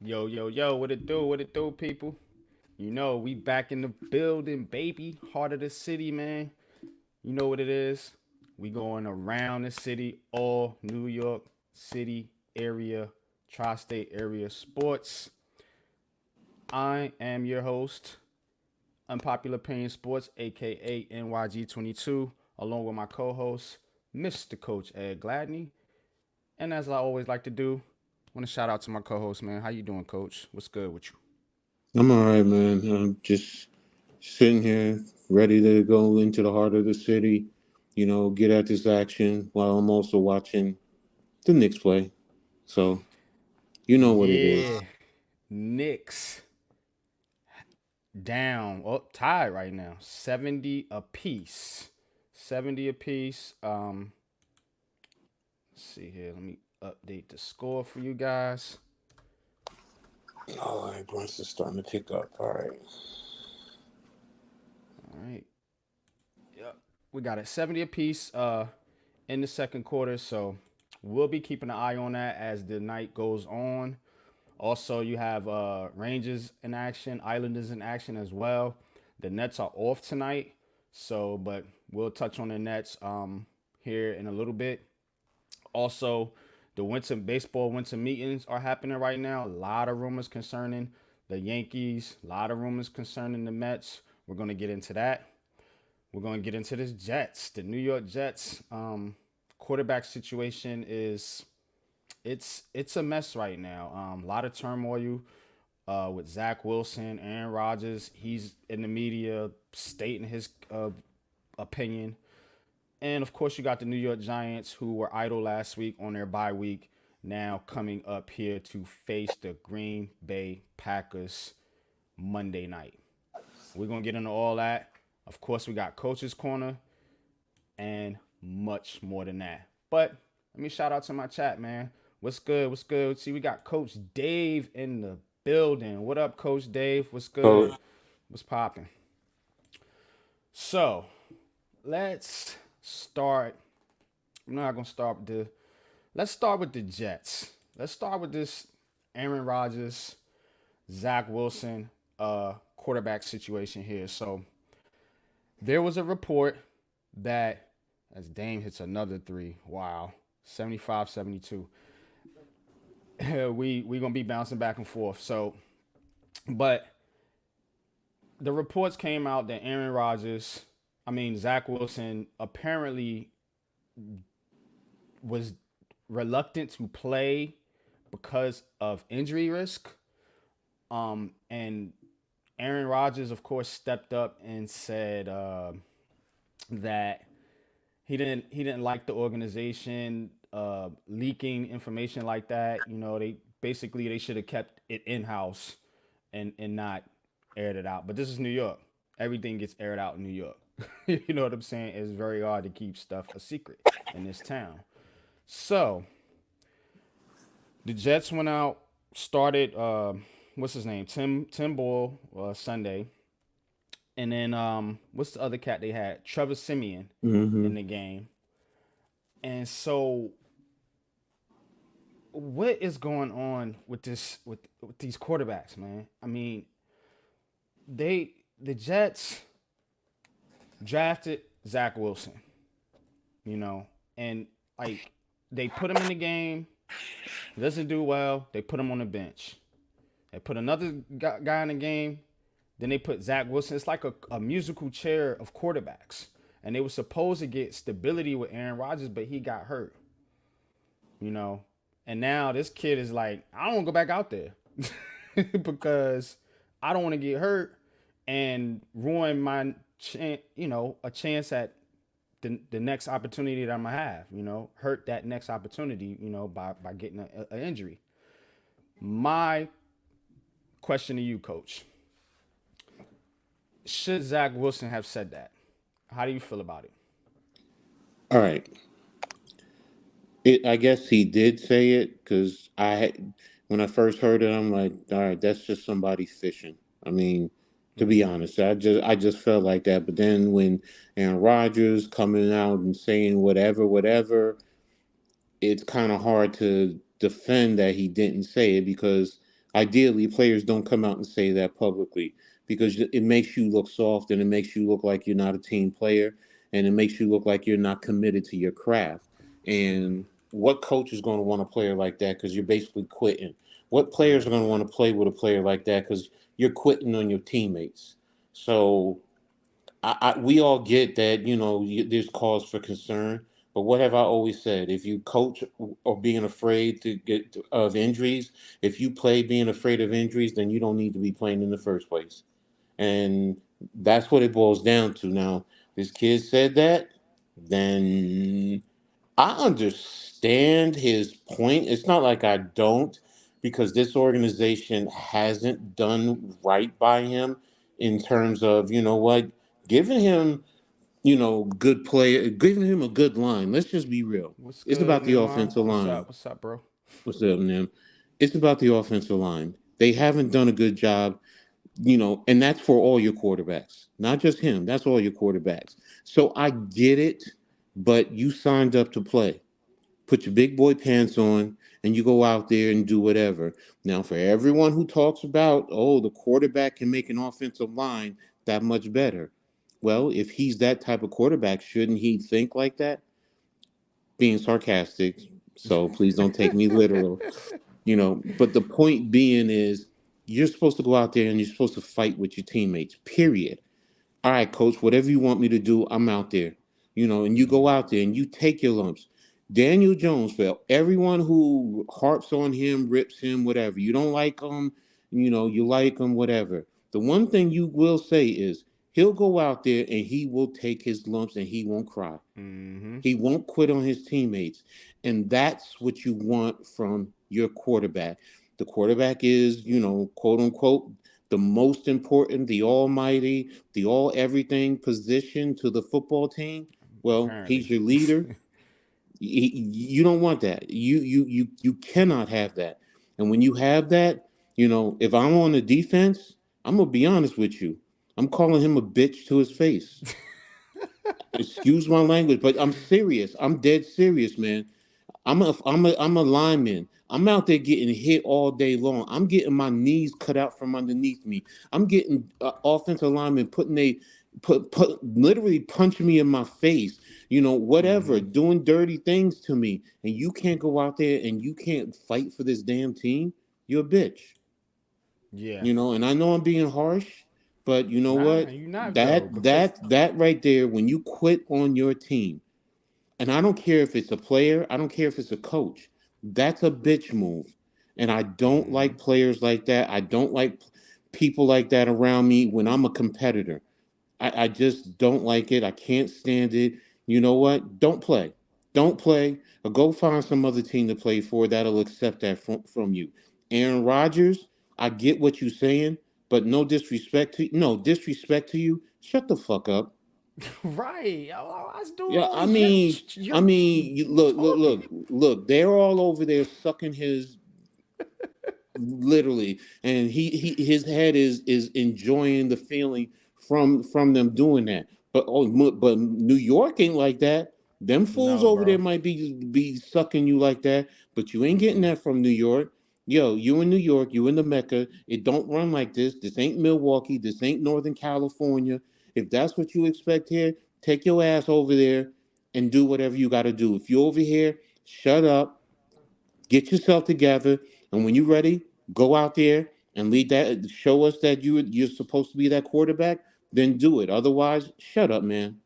Yo, yo, yo, what it do? What it do, people? You know, we back in the building, baby. Heart of the city, man. You know what it is. We going around the city, all New York City area, tri-state area sports. I am your host, Unpopular Opinion Sports, aka NYG22, along with my co-host, Mr. Coach Ed Gladney. And as I always like to do, I want to shout out to my co-host, man. How you doing, Coach? What's good with you? I'm all right, man. I'm just sitting here, ready to go into the heart of the city, get at this action while I'm also watching the Knicks play. So, you know what it is. Yeah, Knicks down, oh, tied right now, 70 apiece. 70 apiece. Let's see here. Let me update the score for you guys. All right, Brunson starting to pick up. All right. All right. Yep. We got it 70 apiece in the second quarter. So we'll be keeping an eye on that as the night goes on. Also, you have Rangers in action, Islanders in action as well. The Nets are off tonight, so but we'll touch on the Nets here in a little bit. Also, the winter meetings are happening right now. A lot of rumors concerning the Yankees, a lot of rumors concerning the Mets. We're going to get into that. We're going to get into this Jets, the New York Jets quarterback situation is it's a mess right now. A lot of turmoil with Zach Wilson, Aaron Rodgers. He's in the media stating his opinion. And of course, you got the New York Giants, who were idle last week on their bye week, now coming up here to face the Green Bay Packers Monday night. We're going to get into all that. Of course, we got Coach's Corner and much more than that. But let me shout out to my chat, man. What's good? What's good? See, we got Coach Dave in the building. What up, Coach Dave? What's So, good? What's popping? So, let's start. I'm not gonna start with the. Let's start with the Jets. Let's start with this Aaron Rodgers, Zach Wilson, quarterback situation here. So there was a report that as Dame hits another three, wow, 75-72. We gonna be bouncing back and forth. So, but the reports came out that Zach Wilson apparently was reluctant to play because of injury risk. And Aaron Rodgers, of course, stepped up and said that he didn't like the organization leaking information like that. You know, they should have kept it in house and not aired it out. But this is New York. Everything gets aired out in New York. You know what I'm saying? It's very hard to keep stuff a secret in this town. So the Jets went out, started what's his name? Tim Boyle Sunday. And then what's the other cat they had? Trevor Simeon hmm in the game. And so what is going on with with these quarterbacks, man? I mean, the Jets drafted Zach Wilson, you know, and like they put him in the game, he doesn't do well, they put him on the bench. They put another guy in the game, then they put Zach Wilson. It's like a musical chair of quarterbacks. And they were supposed to get stability with Aaron Rodgers, but he got hurt, you know. And now this kid is like, I don't want to go back out there because I don't want to get hurt and ruin my a chance at the next opportunity that I'm gonna have. You know, hurt that next opportunity. You know, by getting an injury. My question to you, Coach: should Zach Wilson have said that? How do you feel about it? all right. I guess he did say it because when I first heard it, I'm like, all right, that's just somebody fishing. I mean, to be Mm-hmm. honest, I just felt like that. But then when Aaron Rodgers coming out and saying whatever, whatever, it's kind of hard to defend that he didn't say it because Ideally, players don't come out and say that publicly because it makes you look soft and it makes you look like you're not a team player and it makes you look like you're not committed to your craft. And what coach is going to want a player like that because you're basically quitting? What players are going to want to play with a player like that because you're quitting on your teammates? So we all get that, there's cause for concern. But what have I always said? If you coach or being afraid to get of injuries, if you play being afraid of injuries, then you don't need to be playing in the first place. And that's what it boils down to. Now, this kid said that, then I understand his point. It's not like I don't, because this organization hasn't done right by him in terms of, giving him, good play, giving him a good line. Let's just be real. What's It's good, about the Nima? offensive What's line. up? What's up, bro? What's up, Nim? It's about the offensive line. They haven't done a good job, and that's for all your quarterbacks, not just him. That's all your quarterbacks. So I get it, but you signed up to play. Put your big boy pants on and you go out there and do whatever. Now, for everyone who talks about, oh, the quarterback can make an offensive line that much better. Well, if he's that type of quarterback, shouldn't he think like that? Being sarcastic, so please don't take me literal. But the point being is you're supposed to go out there and you're supposed to fight with your teammates, period. All right, coach, whatever you want me to do, I'm out there. And you go out there and you take your lumps. Daniel Jones, for everyone who harps on him, rips him, whatever, you don't like him, you like him, whatever. The one thing you will say is he'll go out there and he will take his lumps and he won't cry. Mm-hmm. He won't quit on his teammates. And that's what you want from your quarterback. The quarterback is, quote unquote, the most important, the almighty, the all everything position to the football team. Well, he's Apparently. your leader. You don't want that. You cannot have that. And when you have that, if I'm on the defense, I'm gonna be honest with you. I'm calling him a bitch to his face. Excuse my language, but I'm serious. I'm dead serious, man. I'm a lineman. I'm out there getting hit all day long. I'm getting my knees cut out from underneath me. I'm getting offensive linemen put literally punching me in my face. Whatever, Mm-hmm. doing dirty things to me, and you can't go out there and you can't fight for this damn team. You're a bitch. Yeah. And I know I'm being harsh, but you know Nah, what? you not though, because That right there, when you quit on your team, and I don't care if it's a player, I don't care if it's a coach. That's a bitch move. And I don't mm-hmm. like players like that. I don't like people like that around me when I'm a competitor. I just don't like it. I can't stand it. You know what? Don't play. Don't play. Or go find some other team to play for that'll accept that from you. Aaron Rodgers, I get what you're saying, but no disrespect to you. Shut the fuck up. Right. I was doing Yeah, all this. Just I you're mean, talking. look. They're all over there sucking his literally, and his head is enjoying the feeling from them doing that. But New York ain't like that. Them fools No, over there bro. might be sucking you like that, but you ain't getting Mm-mm. that from New York. Yo, you in New York, you in the Mecca. It don't run like this. This ain't Milwaukee. This ain't Northern California. If that's what you expect here, take your ass over there and do whatever you got to do. If you're over here, shut up, get yourself together, and when you're ready, go out there and lead that. Show us that you're supposed to be that quarterback. Then do it. Otherwise, shut up, man.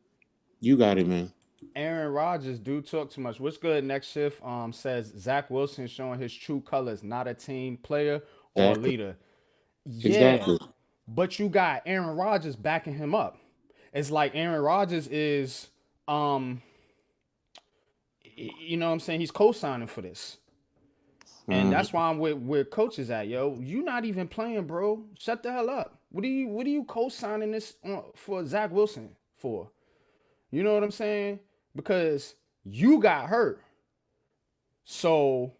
You got it, man. Aaron Rodgers do talk too much. What's good? Next shift says Zach Wilson showing his true colors, not a team player or a Exactly. leader. Yeah, Exactly. but you got Aaron Rodgers backing him up. It's like Aaron Rodgers is, um, you know what I'm saying? He's co-signing for this. And Mhm. that's why I'm with where coach is at, yo. You not even playing, bro. Shut the hell up. What are you co-signing this for Zach Wilson for? You know what I'm saying? Because you got hurt. So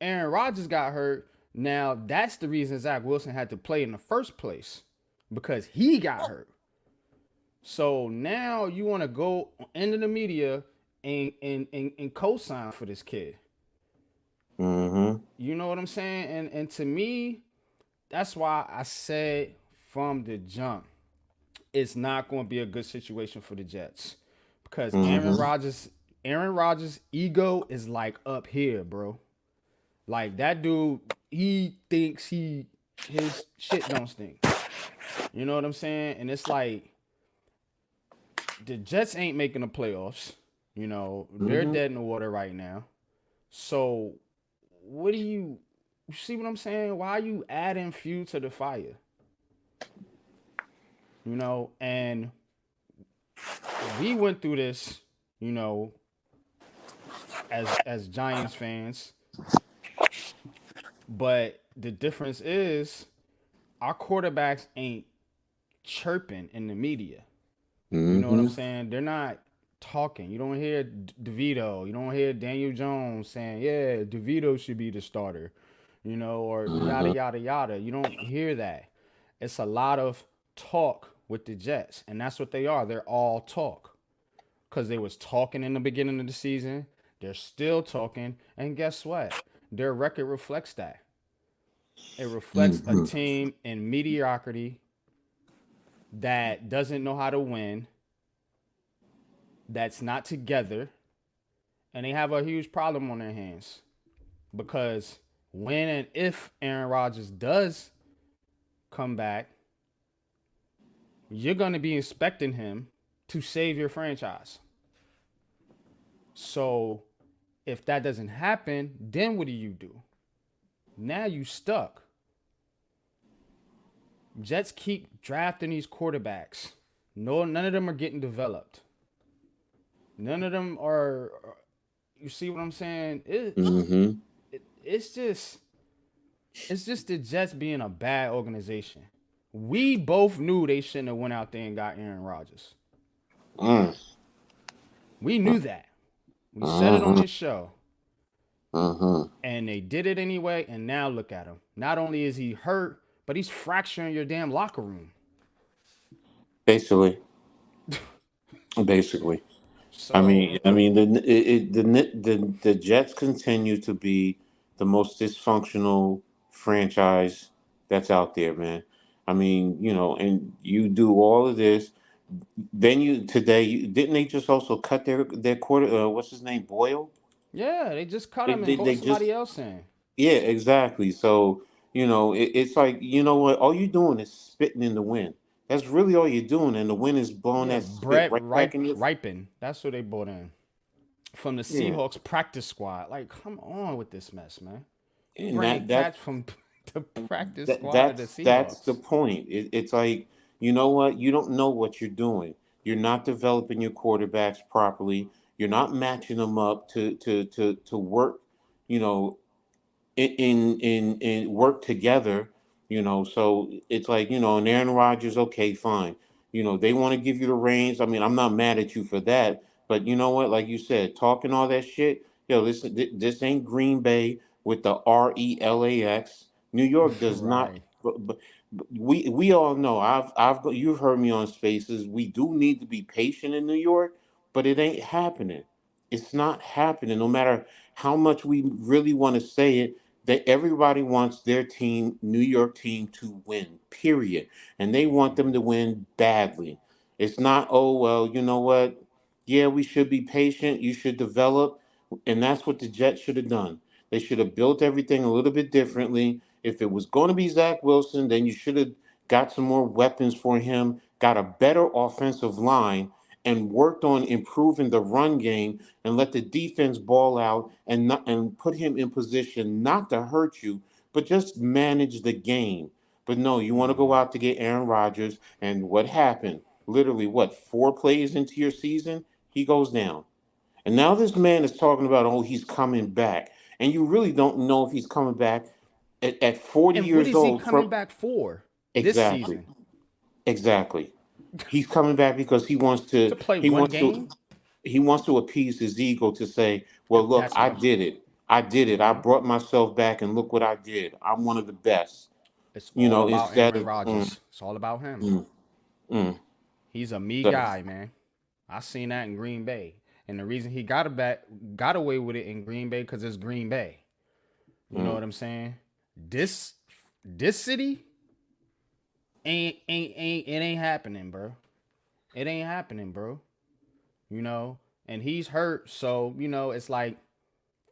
Aaron Rodgers got hurt. Now that's the reason Zach Wilson had to play in the first place. Because he got hurt. So now you want to go into the media and co-sign for this kid. Mhm. You know what I'm saying? And to me, that's why I said from the jump, it's not going to be a good situation for the Jets because Mm-hmm. Aaron Rodgers' ego is like up here, bro. Like that dude, he thinks his shit don't stink. You know what I'm saying? And it's like the Jets ain't making the playoffs. You know, they're Mm-hmm. dead in the water right now. So what do you see what I'm saying? Why are you adding fuel to the fire? You know, and we went through this, you know, as Giants fans, but the difference is our quarterbacks ain't chirping in the media. You know what I'm Mm-hmm. saying? They're not talking. You don't hear DeVito. You don't hear Daniel Jones saying, "Yeah, DeVito should be the starter," you know, or yada Uh-huh. yada yada. You don't hear that. It's a lot of talk with the Jets, and that's what they are. They're all talk because they was talking in the beginning of the season. They're still talking, and guess what? Their record reflects that. It reflects a Mm-hmm. team in mediocrity that doesn't know how to win, that's not together, and they have a huge problem on their hands because when and if Aaron Rodgers does come back, you're going to be expecting him to save your franchise. So if that doesn't happen, then what do? Now you stuck. Jets keep drafting these quarterbacks. No, none of them are getting developed. None of them are. You see what I'm saying? Mm-hmm. It's just the Jets being a bad organization. We both knew they shouldn't have went out there and got Aaron Rodgers. Mm. We knew that. We said it on Uh-huh. this show. Uh-huh. And they did it anyway, and now look at him. Not only is he hurt, but he's fracturing your damn locker room. Basically. Basically. So, The Jets continue to be the most dysfunctional franchise that's out there, man. I mean, and you do all of this. Then didn't they just also cut their quarter? What's his name, Boyle? yeah, they just cut They, him and they brought they just somebody else in. Yeah, exactly. So it's like what? All you're doing is spitting in the wind. That's really all you're doing, and the wind is blowing Yeah, that spit Brett right back in your. Ripon. That's who they brought in from the Yeah, Seahawks practice squad. Like, come on with this mess, man. You and bringing that cats from the practice that squad of the that's the Seahawks. point. It's like you know what? You don't know what you're doing. You're not developing your quarterbacks properly. You're not matching them up to work. You know, in work together, so it's like, and Aaron Rodgers, okay, fine. They want to give you the reins. I mean, I'm not mad at you for that, but you know what, like you said, talking all that shit, listen, this ain't Green Bay with the RELAX. New York does not. Right. But we all know, you've heard me on Spaces, we do need to be patient in New York, but it ain't happening. It's not happening, no matter how much we really want to say it, that everybody wants their team, New York team, to win, period. And they want them to win badly. It's not, oh, well, you know what? Yeah, we should be patient. You should develop. And that's what the Jets should have done. They should have built everything a little bit differently. If it was going to be Zach Wilson, then you should have got some more weapons for him, got a better offensive line, and worked on improving the run game and let the defense ball out and put him in position not to hurt you, but just manage the game. But no, you want to go out to get Aaron Rodgers, and what happened? Literally, what, 4 plays into your season, he goes down. And now this man is talking about, oh, he's coming back, and you really don't know if he's coming back at 40 And what years is he old coming from. back for this Exactly. season? Exactly. He's coming back because he wants To to. play He one wants to. game? He wants to appease his ego to say, "Well, look, That's I what I'm. did it. I did it. I brought myself back, and look what I did. I'm one of the best." It's all about Instead Aaron of Rodgers. It's all about him. mm, mm. He's a me So, guy, man. I seen that in Green Bay, and the reason he got away with it in Green Bay because it's Green Bay. You know mm, what I'm saying? This this city ain't happening, bro. It ain't happening, bro. You know, and he's hurt, so it's like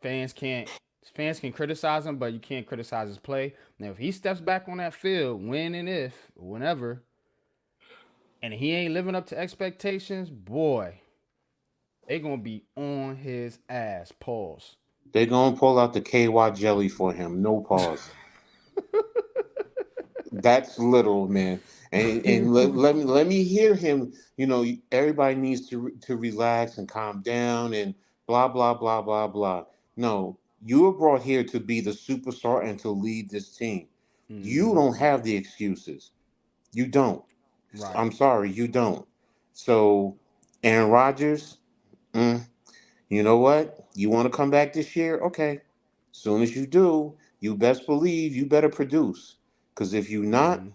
fans can't fans can criticize him, but you can't criticize his play. Now, if he steps back on that field, when and if, whenever, and he ain't living up to expectations, boy, they gonna be on his ass. Pause. They're gonna pull out the KY jelly for him. No pause. That's literal, man. And let me hear him. Everybody needs to relax and calm down and blah blah blah blah blah. No, you were brought here to be the superstar and to lead this team. You Mm-hmm. don't have the excuses. You don't. Right. I'm sorry, you don't. So, Aaron Rodgers, mm, you know what? You want to come back this year? Okay. Soon as you do, you best believe you better produce. Because if you not, Mm-hmm.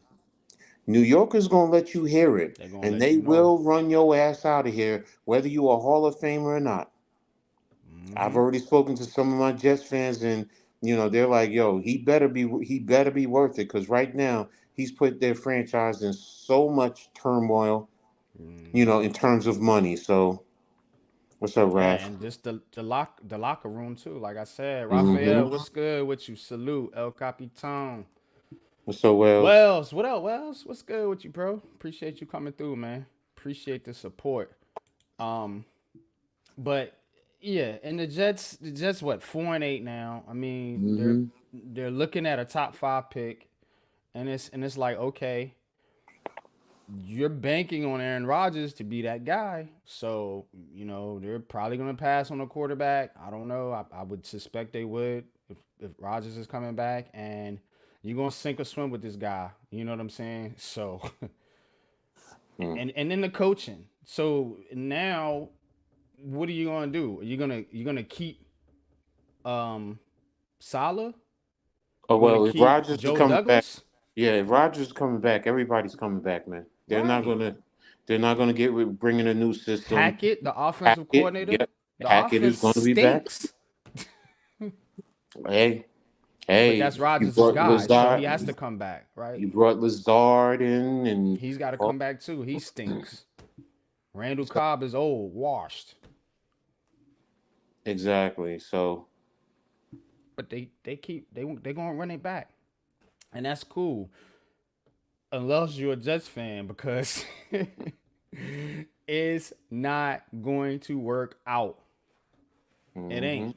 New Yorkers gonna let you hear it, They're gonna and let they you know. will run your ass out of here, whether you a Hall of Famer or not. I've Mm-hmm. already spoken to some of my Jets fans, and they're like, "Yo, he better be worth it," because right now he's put their franchise in so much turmoil, Mm-hmm. in terms of money. So, what's up, Yeah, Raph? and just the locker room too. Like I said, Mm-hmm. Raphael, what's good with you? Salute, El Capitan. What's up, Wells? Wells, what up, Wells? What's good with you, bro? Appreciate you coming through, man. Appreciate the support. Um, but yeah, and the Jets, what 4-8 now? I mean, they're Mm-hmm. they're looking at a top five pick, and it's like, okay, you're banking on Aaron Rodgers to be that guy. So, they're probably going to pass on a quarterback. I don't know. I would suspect they would if Rodgers is coming back. And you're going to sink or swim with this guy. You know what I'm saying? So, and then the coaching. So now, what are you going to do? Are you gonna keep um Salah? Oh You're going to well, if keep Rodgers is Joe coming back, Douglas? yeah, if Rodgers is coming back, everybody's coming back, man. They're not Right. gonna, they're not gonna get with bringing a new system. Hackett, the offensive Hackett, coordinator. yep, The Hackett is offense going to be back. stinks. Hey, But hey, that's you Rodgers' brought guy, so he Lazard, has to come back, right? you brought Lazard in, and He's got to oh, come back too. He stinks. Randall so, Cobb is old, washed. exactly. So, But they gonna run it back, and that's cool, unless you're a Jets fan, because it's not going to work out. It ain't. hmm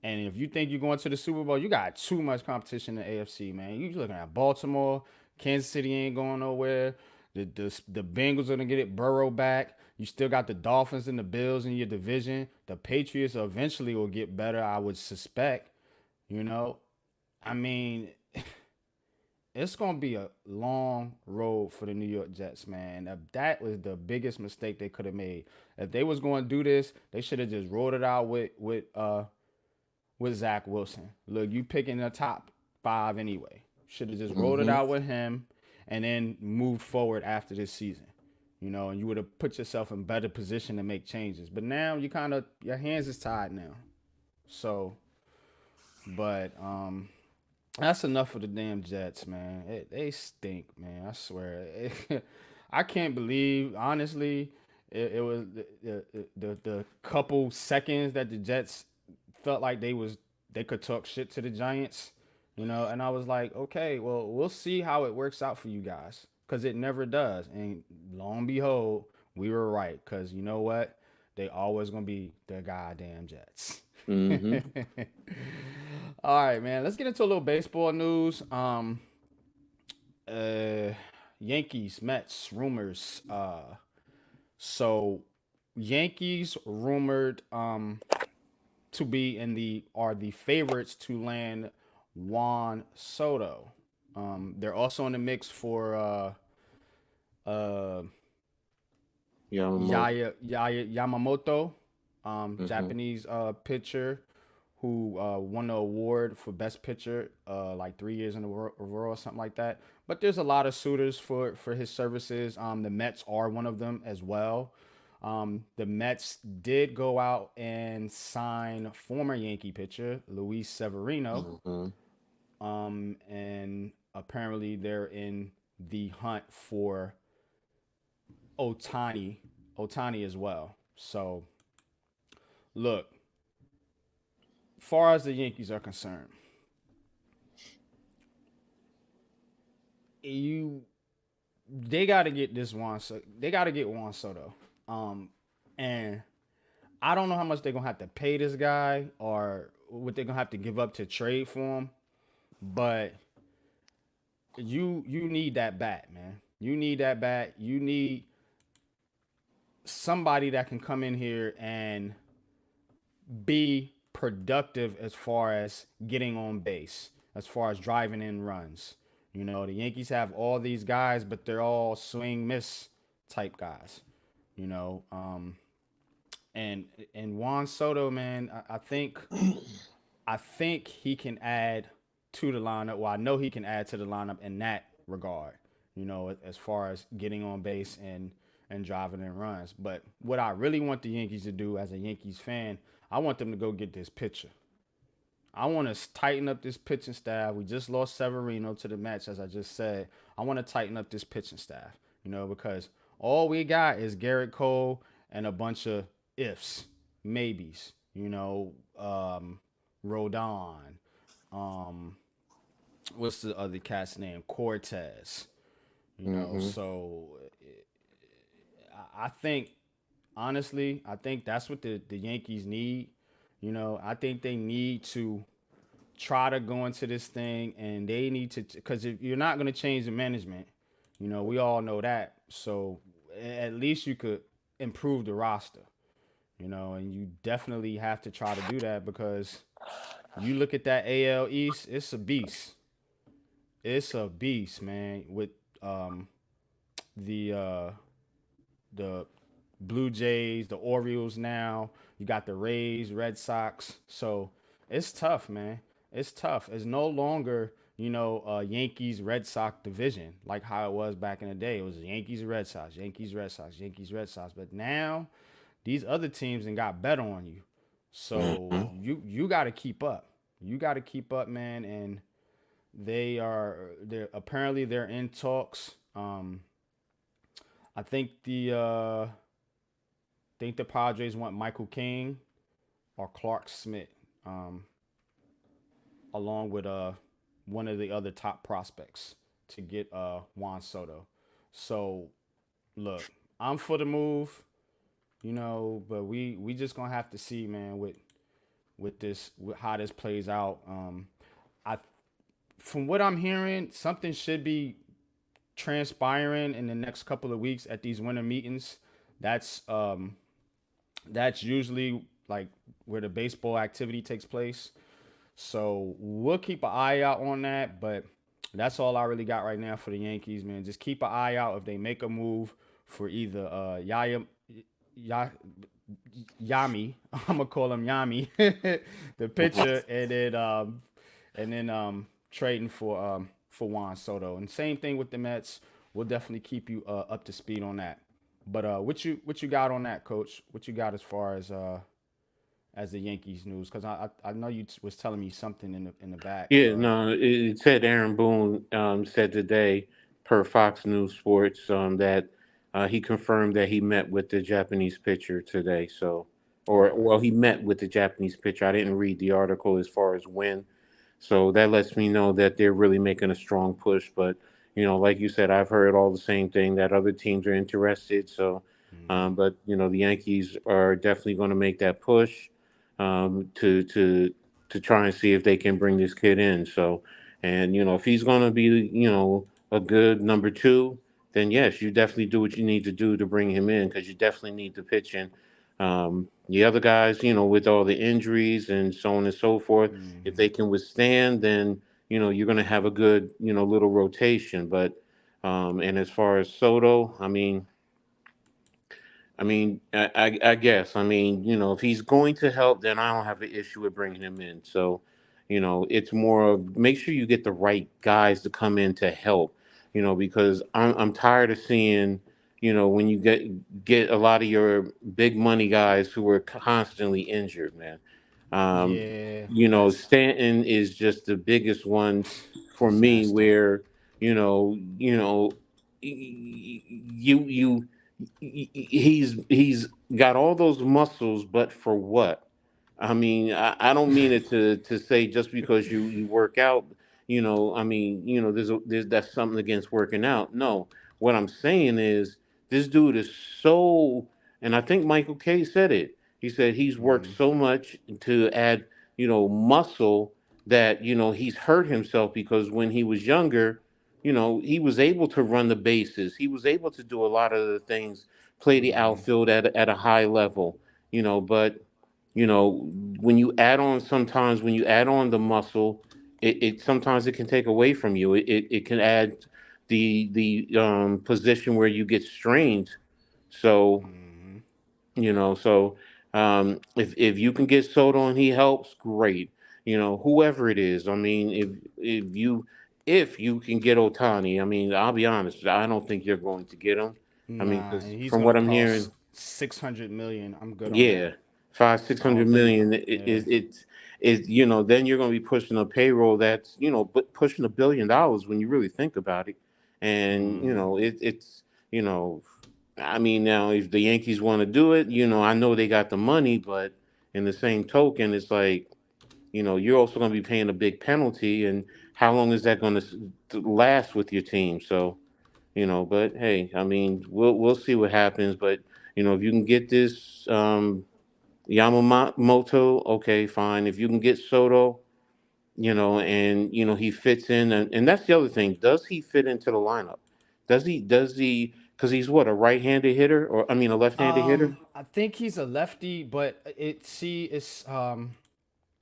And if you think you're going to the Super Bowl, you got too much competition in the AFC, man. You looking at Baltimore, Kansas City ain't going nowhere. The Bengals are gonna get it, Burrow back. You still got the Dolphins and the Bills in your division. The Patriots eventually will get better, I would suspect. You know, I mean, it's gonna be a long road for the New York Jets, man. That was the biggest mistake they could have made. If they was going to do this, they should have just rolled it out with Zach Wilson. Look, you picking the top five anyway. Should have just rolled it hmm out with him and then moved forward after this season. And you would have put yourself in better position to make changes. But now you kind of your hands is tied now. So, but that's enough for the damn Jets, man. They stink, man. I swear. I can't believe, honestly, it was the couple seconds that the Jets felt like they could talk shit to the Giants, and I was like, okay, well, we'll see how it works out for you guys, because it never does. And long and behold, we were right, because you know what? They always gonna be the goddamn Jets. hmm All right, man. Let's get into a little baseball news. Uh, Yankees, Mets, rumors. So Yankees rumored to be are the favorites to land Juan Soto. They're also in the mix for uh Yamamoto. Yaya Yamamoto, hmm Japanese pitcher who won the award for best pitcher like 3 years in a row or something like that. But there's a lot of suitors for his services. The Mets are one of them as well. The Mets did go out and sign former Yankee pitcher Luis Severino. hmm And apparently they're in the hunt for Otani, Otani as well. So look, far as the Yankees are concerned, you they got to get this Juan. They got to get Juan Soto. And I don't know how much they're gonna have to pay this guy or what they're gonna have to give up to trade for him. But you need that bat, man. You need that bat. You need somebody that can come in here and be productive as far as getting on base, as far as driving in runs. You know, the Yankees have all these guys, but they're all swing miss type guys. You know, and Juan Soto, man, I think he can add to the lineup. Well, I know he can add to the lineup in that regard. You know, as far as getting on base and driving in runs. But what I really want the Yankees to do as a Yankees fan, I want them to go get this pitcher. I want to tighten up this pitching staff. We just lost Severino to the Mets, as I just said. I want to tighten up this pitching staff, you know, because all we got is Garrett Cole and a bunch of ifs, maybes, you know, Rodon, um, what's the other cat's name? Cortez, you know. Mm-hmm. So I think, honestly, I think that's what the Yankees need. You know, I think they need to try to go into this thing and they need to, because if you're not going to change the management, you know, we all know that. So at least you could improve the roster, you know, and you definitely have to try to do that because you look at that AL East, it's a beast. It's a beast, man, with um, the the Blue Jays, the Orioles now. You got the Rays, Red Sox. So it's tough, man. It's tough. It's no longer, you know, Yankees, Red Sox division like how it was back in the day. It was Yankees, Red Sox, Yankees, Red Sox, Yankees, Red Sox. But now these other teams and got better on you. So Mm-hmm. you got to keep up. You got to keep up, man. And they're apparently they're in talks. I think the Padres want Michael King or Clark Smith, um, along with one of the other top prospects to get Juan Soto. So look, I'm for the move, you know, but we just gonna have to see, man, with this with how this plays out. I From what I'm hearing, something should be transpiring in the next couple of weeks at these winter meetings. That's um that's usually like where the baseball activity takes place. So we'll keep an eye out on that. But that's all I really got right now for the Yankees, man. Just keep an eye out if they make a move for either Ya, Yami. I'm gonna call him Yami, the pitcher, and then trading for Juan Soto. And same thing with the Mets. We'll definitely keep you up to speed on that. But what you got on that, Coach? What you got as the Yankees news? Because I know you was telling me something in the back. Yeah, no, it said Aaron Boone said today, per Fox News Sports, that he confirmed that he met with the Japanese pitcher today. So, or Okay. well, he met with the Japanese pitcher. I didn't read the article as far as when. So that lets me know that they're really making a strong push. But like you said, I've heard all the same thing that other teams are interested. So, Mm-hmm. but the Yankees are definitely going to make that push to try and see if they can bring this kid in. So, and if he's going to be a good number two, then yes, you definitely do what you need to do to bring him in because you definitely need the pitching. The other guys, with all the injuries and so on and so forth, if Mm-hmm. they can withstand, then you're going to have a good little rotation. But and as far as Soto, I guess. If he's going to help, then I don't have an issue with bringing him in. So, it's more of make sure you get the right guys to come in to help. Because I'm tired of seeing, when you get a lot of your big money guys who are constantly injured, man. Um, Yeah, you know, that's Stanton is just the biggest one for me, disaster. where you know, you he's got all those muscles, but for what? I mean, I don't mean it to say just because you work out, I mean, there's that's something against working out. No, what I'm saying is this dude is so, and I think Michael K said it. He said he's worked Mm, so much to add, muscle that, he's hurt himself because when he was younger, he was able to run the bases. He was able to do a lot of the things, play the mm, outfield at a high level, but when you add on, sometimes when you add on the muscle, it sometimes it can take away from you. It can add the position where you get strained. So mm. if you can get Soto and he helps, great. Whoever it is, I mean, if you can get Otani, I mean, I'll be honest, I don't think you're going to get him. I mean, Nah, because and he's from gonna what I'm hearing, cost 600 million. I'm good on that. yeah, five six I hundred don't think. million Yeah. is then you're going to be pushing a payroll that's but pushing $1 billion when you really think about it, and Mm, it's you know I mean, now if the Yankees want to do it, I know they got the money, but in the same token, it's like you're also going to be paying a big penalty, and how long is that going to last with your team? So but hey, I mean, we'll see what happens, but if you can get this. Yamamoto, okay, fine. If you can get Soto, and he fits in, and that's the other thing. Does he fit into the lineup? Does he? Because he's what, a right-handed hitter, or I mean, a left-handed hitter. I think he's a lefty, but it's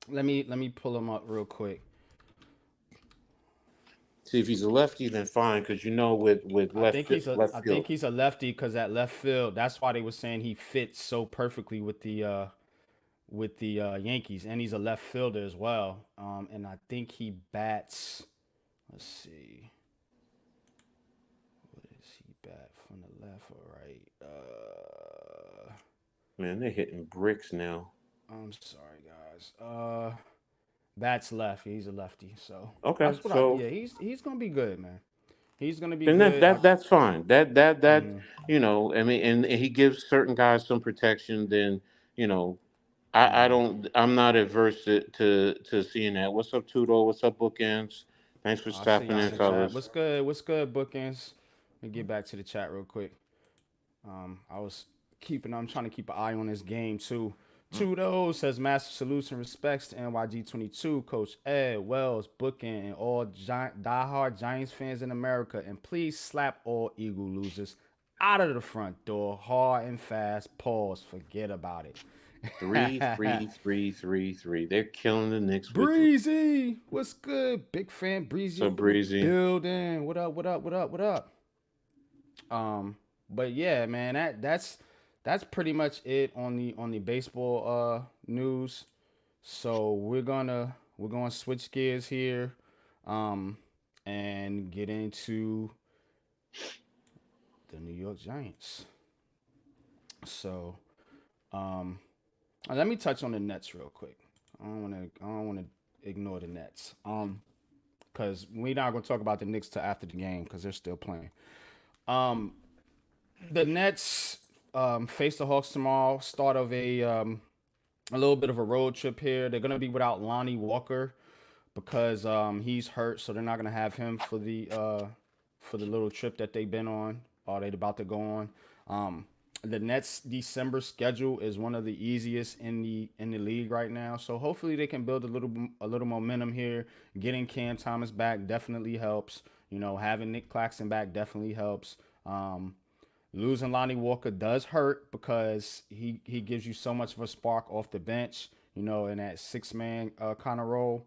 let me pull him up real quick. See, if he's a lefty, then fine. Because with left I think field, he's a lefty because at left field, that's why they were saying he fits so perfectly with the Yankees, and he's a left fielder as well. And I think he bats. Let's see, what does he bat from the left or right? man, they're hitting bricks now. I'm sorry, guys. Bats left. He's a lefty, so Okay, that's what I. so Yeah, he's gonna be good, man. He's gonna be then that good. that that's fine. That Mm, I mean, and he gives certain guys some protection. Then you know, I mm. don't. I'm not adverse to seeing that. What's up, Tudo? What's up, Bookends? Thanks for I see stopping y'all in, in the chat. fellas. What's good? What's good, bookends? Let me get back to the chat real quick. I was I'm trying to keep an eye on this game too. Tudo says massive salutes and respects to NYG22, Coach Ed, Wells, Booking, and all diehard Giants fans in America. And please slap all Eagle losers out of the front door, hard and fast. Pause. Forget about it. 3-3-3-3. They're killing the Knicks with three. Breezy, what's good? Big fan Breezy So up in the breezy. building. What up? What up? What up? What up? But yeah, man, that's pretty much it on the baseball news. So we're gonna switch gears here, um, and get into the New York Giants. So let me touch on the Nets real quick. I don't wanna ignore the Nets. Because we're not gonna talk about the Knicks till after the game because they're still playing. Um, the Nets face the Hawks tomorrow. Start of a little bit of a road trip here. They're gonna be without Lonnie Walker because he's hurt, so they're not gonna have him for the little trip that they've been on or they're about to go on. The Nets December schedule is one of the easiest in the league right now. So hopefully they can build a little momentum here. Getting Cam Thomas back definitely helps. Having Nick Claxton back definitely helps. Losing Lonnie Walker does hurt because he gives you so much of a spark off the bench, in that 6 man kind of role.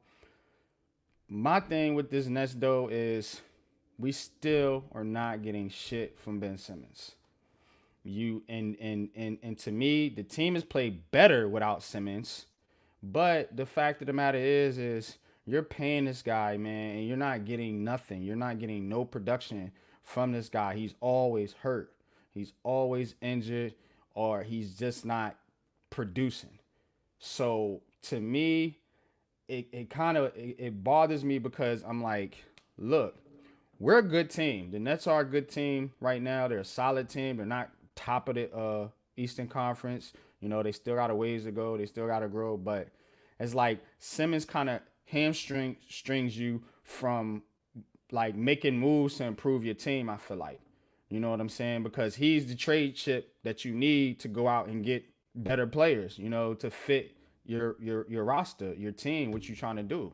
My thing with this Nets though is we still are not getting shit from Ben Simmons. And to me, the team has played better without Simmons. But the fact of the matter is you're paying this guy, man, and you're not getting nothing. You're not getting no production from this guy. He's always hurt. He's always injured, or he's just not producing. So to me, it kind of it bothers me because I'm like, look, we're a good team. The Nets are a good team right now. They're a solid team. They're not top of the Eastern Conference. You know, they still got a ways to go. They still got to grow. But it's like Simmons kind of strings you from like making moves to improve your team. I feel like, you know what I'm saying, because he's the trade chip that you need to go out and get better players. You know, to fit your roster, your team, what you're trying to do.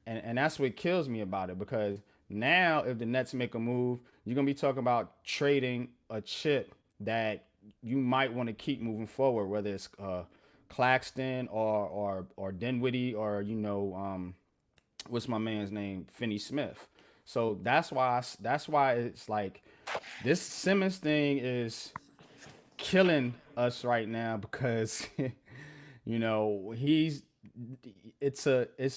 And that's what kills me about it because now if the Nets make a move, you're gonna be talking about trading a chip that you might want to keep moving forward, whether it's Claxton or Dinwiddie or what's my man's name, Finney Smith. So that's why it's like this Simmons thing is killing us right now because he's it's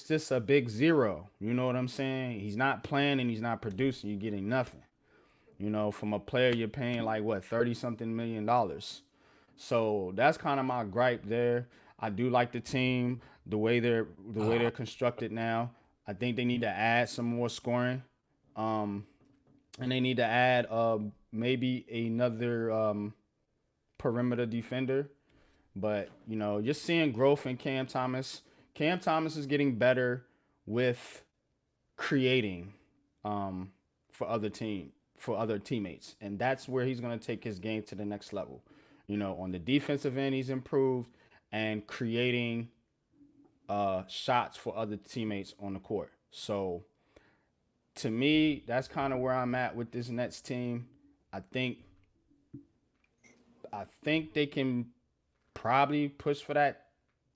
just a big zero. You know what I'm saying? He's not playing and he's not producing. You're getting nothing. From a player you're paying like what 30 something $million. So that's kind of my gripe there. I do like the team the way they're constructed now. I think they need to add some more scoring, um, and they need to add maybe another perimeter defender. But just seeing growth in Cam Thomas. Cam Thomas is getting better with creating um, for other teammates, and that's where he's going to take his game to the next level. On the defensive end, he's improved and creating shots for other teammates on the court. So to me, that's kind of where I'm at with this Nets team. I think I think they can probably push for that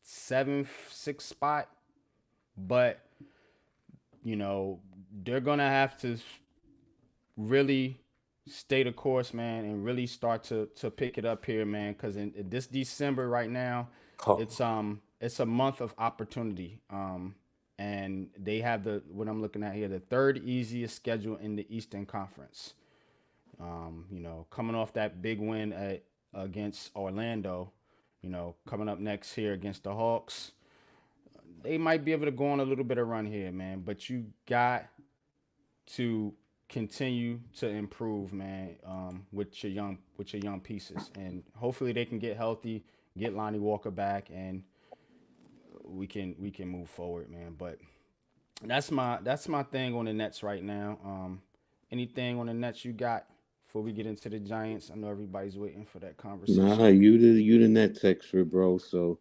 7-6 spot, but they're gonna have to really stay the course, man, and really start to pick it up here, man. Because in this December right now, Oh, it's a month of opportunity. And they have what I'm looking at here, the third easiest schedule in the Eastern Conference. Coming off that big win against Orlando, coming up next here against the Hawks, they might be able to go on a little bit of run here, man. But you got to continue to improve, man, with your young pieces, and hopefully they can get healthy, get Lonnie Walker back, and we can move forward, man. But that's my thing on the Nets right now. Anything on the Nets you got before we get into the Giants? I know everybody's waiting for that nah, conversation. you the Nets expert, bro. So,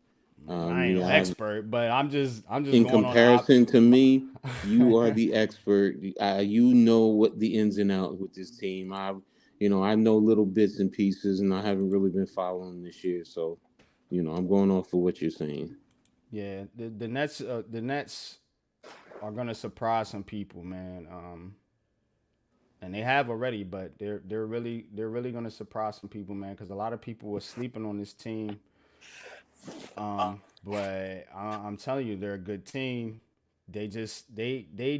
I ain't no I expert, but I'm just in going on the comparison to me, you are op. the expert. You know what the ins and outs with this team. I know little bits and pieces, and I haven't really been following this year. So, I'm going off for what you're saying. Yeah, the Nets are gonna surprise some people, man. And they have already, but they're really gonna surprise some people, man. Because a lot of people were sleeping on this team. But I'm telling you, they're a good team. They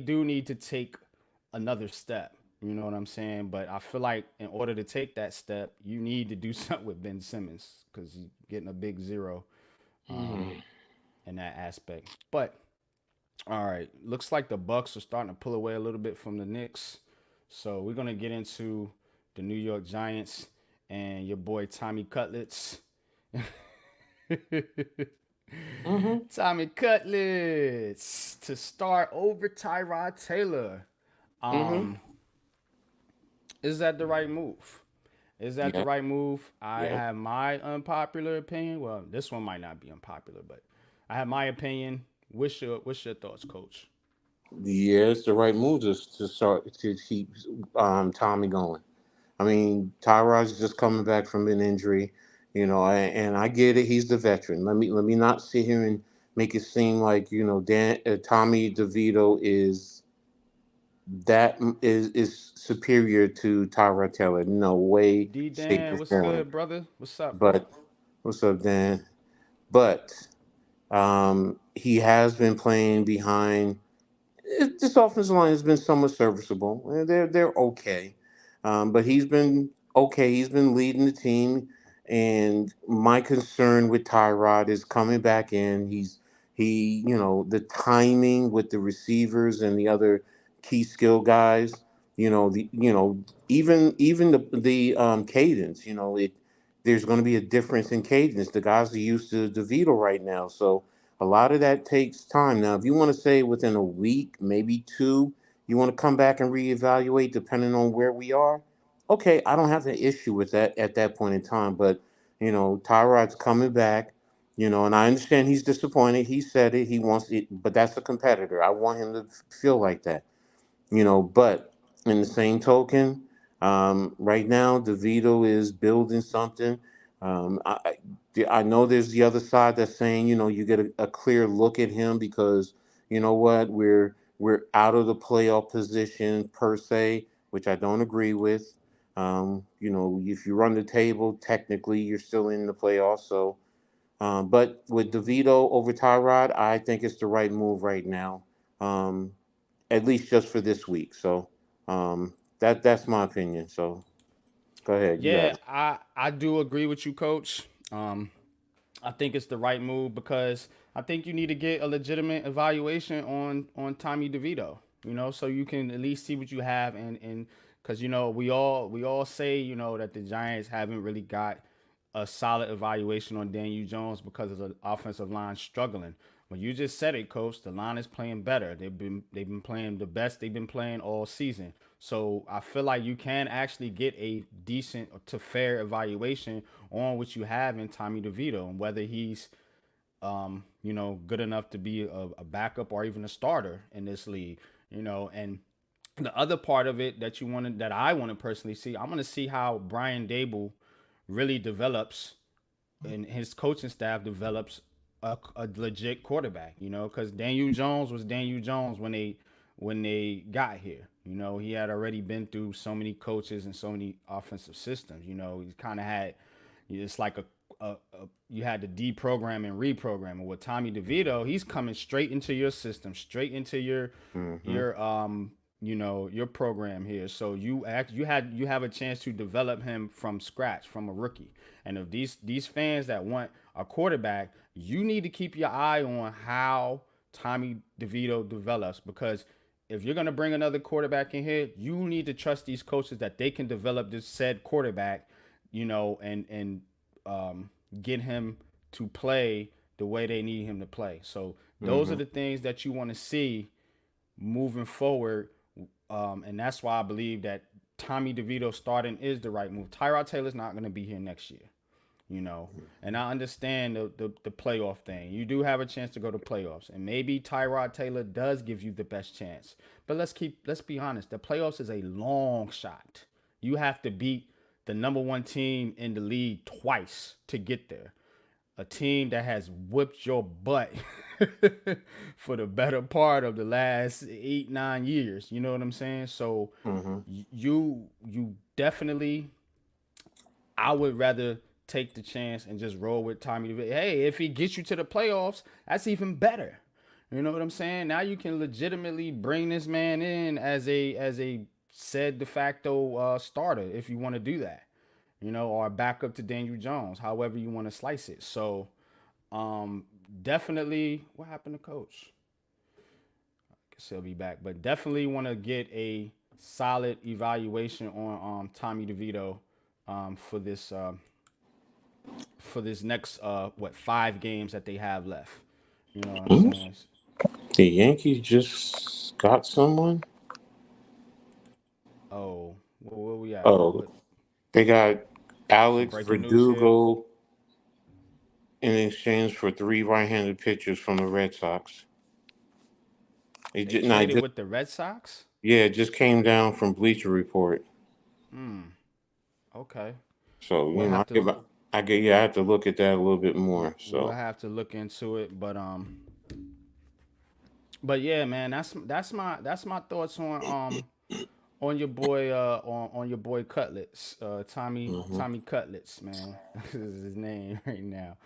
do need to take another step. You know what I'm saying? But I feel like in order to take that step, you need to do something with Ben Simmons because he's getting a big zero in that aspect. But all right, looks like the Bucks are starting to pull away a little bit from the Knicks. So we're gonna get into the New York Giants and your boy Tommy Cutlets. Mm-hmm. Tommy Cutlets to start over Tyrod Taylor. Mm-hmm. Um, is that the right move? Is that the Yeah. right move? I Yeah. have my unpopular opinion. Well, this one might not be unpopular, but I have my opinion. What's your thoughts, Coach? Yeah, it's the right move to start to keep Tommy going. I mean, Tyrod's just coming back from an injury, and I get it. He's the veteran. Let me not sit here and make it seem like Tommy DeVito is superior to Tyrod Taylor. No way, D shape, Dan, or what's form. good, brother? What's up, bro? But what's up, Dan? But he has been playing behind. This offensive line has been somewhat serviceable. They're okay, but he's been okay. He's been leading the team, and my concern with Tyrod is coming back in. He, the timing with the receivers and the other key skill guys. Even the cadence. There's going to be a difference in cadence. The guys are used to DeVito right now, so a lot of that takes time. Now, if you want to say within a week, maybe two, you want to come back and reevaluate depending on where we are. Okay, I don't have an issue with that at that point in time. But Tyrod's coming back. And I understand he's disappointed. He said it. He wants it, but that's a competitor. I want him to feel like that. But in the same token, right now DeVito is building something. I know there's the other side that's saying, you get a clear look at him because you know what, we're out of the playoff position per se, which I don't agree with. If you run the table, technically you're still in the playoffs. So, but with DeVito over Tyrod, I think it's the right move right now. Um, at least just for this week. So that's my opinion. So go ahead, you got Yeah, it. I do agree with you, Coach. I think it's the right move because I think you need to get a legitimate evaluation on Tommy DeVito. So you can at least see what you have, and because we all say that the Giants haven't really got a solid evaluation on Daniel Jones because of the offensive line struggling. When you just said it, Coach, the line is playing better. They've been playing the best they've been playing all season. So I feel like you can actually get a decent to fair evaluation on what you have in Tommy DeVito and whether he's good enough to be a backup or even a starter in this league. And the other part of it that I want to personally see, I want to see how Brian Dable really develops and his coaching staff develops a legit quarterback. Because Daniel Jones was Daniel Jones when they got here. He had already been through so many coaches and so many offensive systems. He kind of had it's like you had to deprogram and reprogram. And with Tommy DeVito, he's coming straight into your system, straight into your Mm-hmm. your um your program here. So you have a chance to develop him from scratch, from a rookie. And if these fans that want a quarterback, you need to keep your eye on how Tommy DeVito develops, because if you're gonna bring another quarterback in here, you need to trust these coaches that they can develop this said quarterback, and get him to play the way they need him to play. So those are Mm-hmm. the things that you want to see moving forward, and that's why I believe that Tommy DeVito starting is the right move. Tyrod Taylor's not going to be here next year, and I understand the playoff thing. You do have a chance to go to playoffs, and maybe Tyrod Taylor does give you the best chance. But let's be honest. The playoffs is a long shot. You have to beat the number one team in the league twice to get there, a team that has whipped your butt for the better part of the last 8-9 years. You know what I'm saying? So Mm-hmm. you definitely, I would rather take the chance and just roll with Tommy DeVito. Hey, if he gets you to the playoffs, that's even better. You know what I'm saying? Now you can legitimately bring this man in as a said de facto starter if you want to do that, or back up to Daniel Jones, however you want to slice it. So, um, definitely, what happened to Coach? I guess he'll be back, but definitely want to get a solid evaluation on Tommy DeVito for this next 5 games that they have left. You know what I'm Hmm. saying? The Yankees just got someone. Oh, where we at? Oh, What they got some Alex breaking news here? Verdugo in exchange for three right-handed pitchers from the Red Sox. It They just, nah, traded with the Red Sox. yeah, it just came down from Bleacher Report. Okay, So we'll have to I have to look at that a little bit we'll, more. we'll So. have to look into it, but yeah, man, that's my thoughts on your boy on your boy Cutlets, Tommy Mm-hmm. Tommy Cutlets, man. This is his name right now.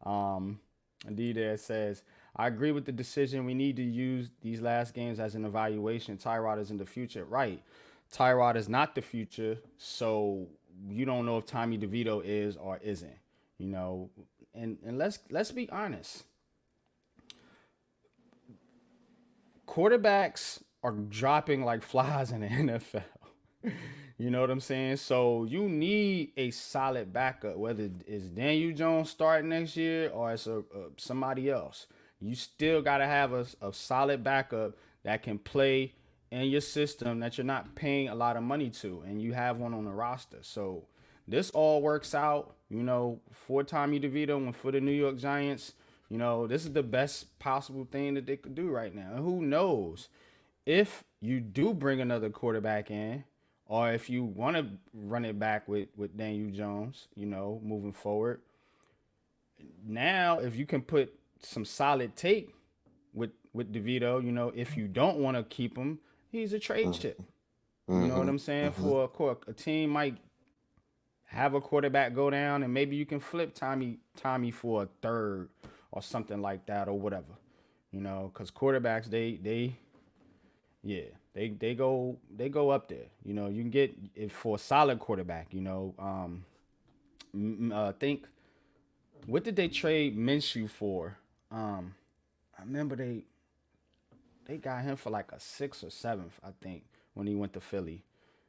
Um, Indeed, there says, I agree with the decision. We need to use these last games as an evaluation. Tyrod is in the future, right? Tyrod is not the future, so you don't know if Tommy DeVito is or isn't. You know, and let's be honest. quarterbacks are dropping like flies in the NFL. You know what I'm saying? So you need a solid backup, whether it's Daniel Jones starting next year or it's somebody else. You still got to have a solid backup that can play in your system that you're not paying a lot of money to, and you have one on the roster. So this all works out. You know, for Tommy DeVito and for the New York Giants, you know, this is the best possible thing that they could do right now. And who knows if you do bring another quarterback in, or if you want to run it back with Daniel Jones, you know, moving forward. Now, if you can put some solid tape with DeVito, you know, if you don't want to keep him, he's a trade chip. You know what Mm-hmm. I'm saying? Mm-hmm. For a team might have a quarterback go down, and maybe you can flip Tommy for a third or something like that or whatever. You know, because quarterbacks they yeah they go up there. You know, you can get it for a solid quarterback. You know, think what did they trade Minshew for? I remember they got him for like a sixth or seventh, I think, when he went to Philly.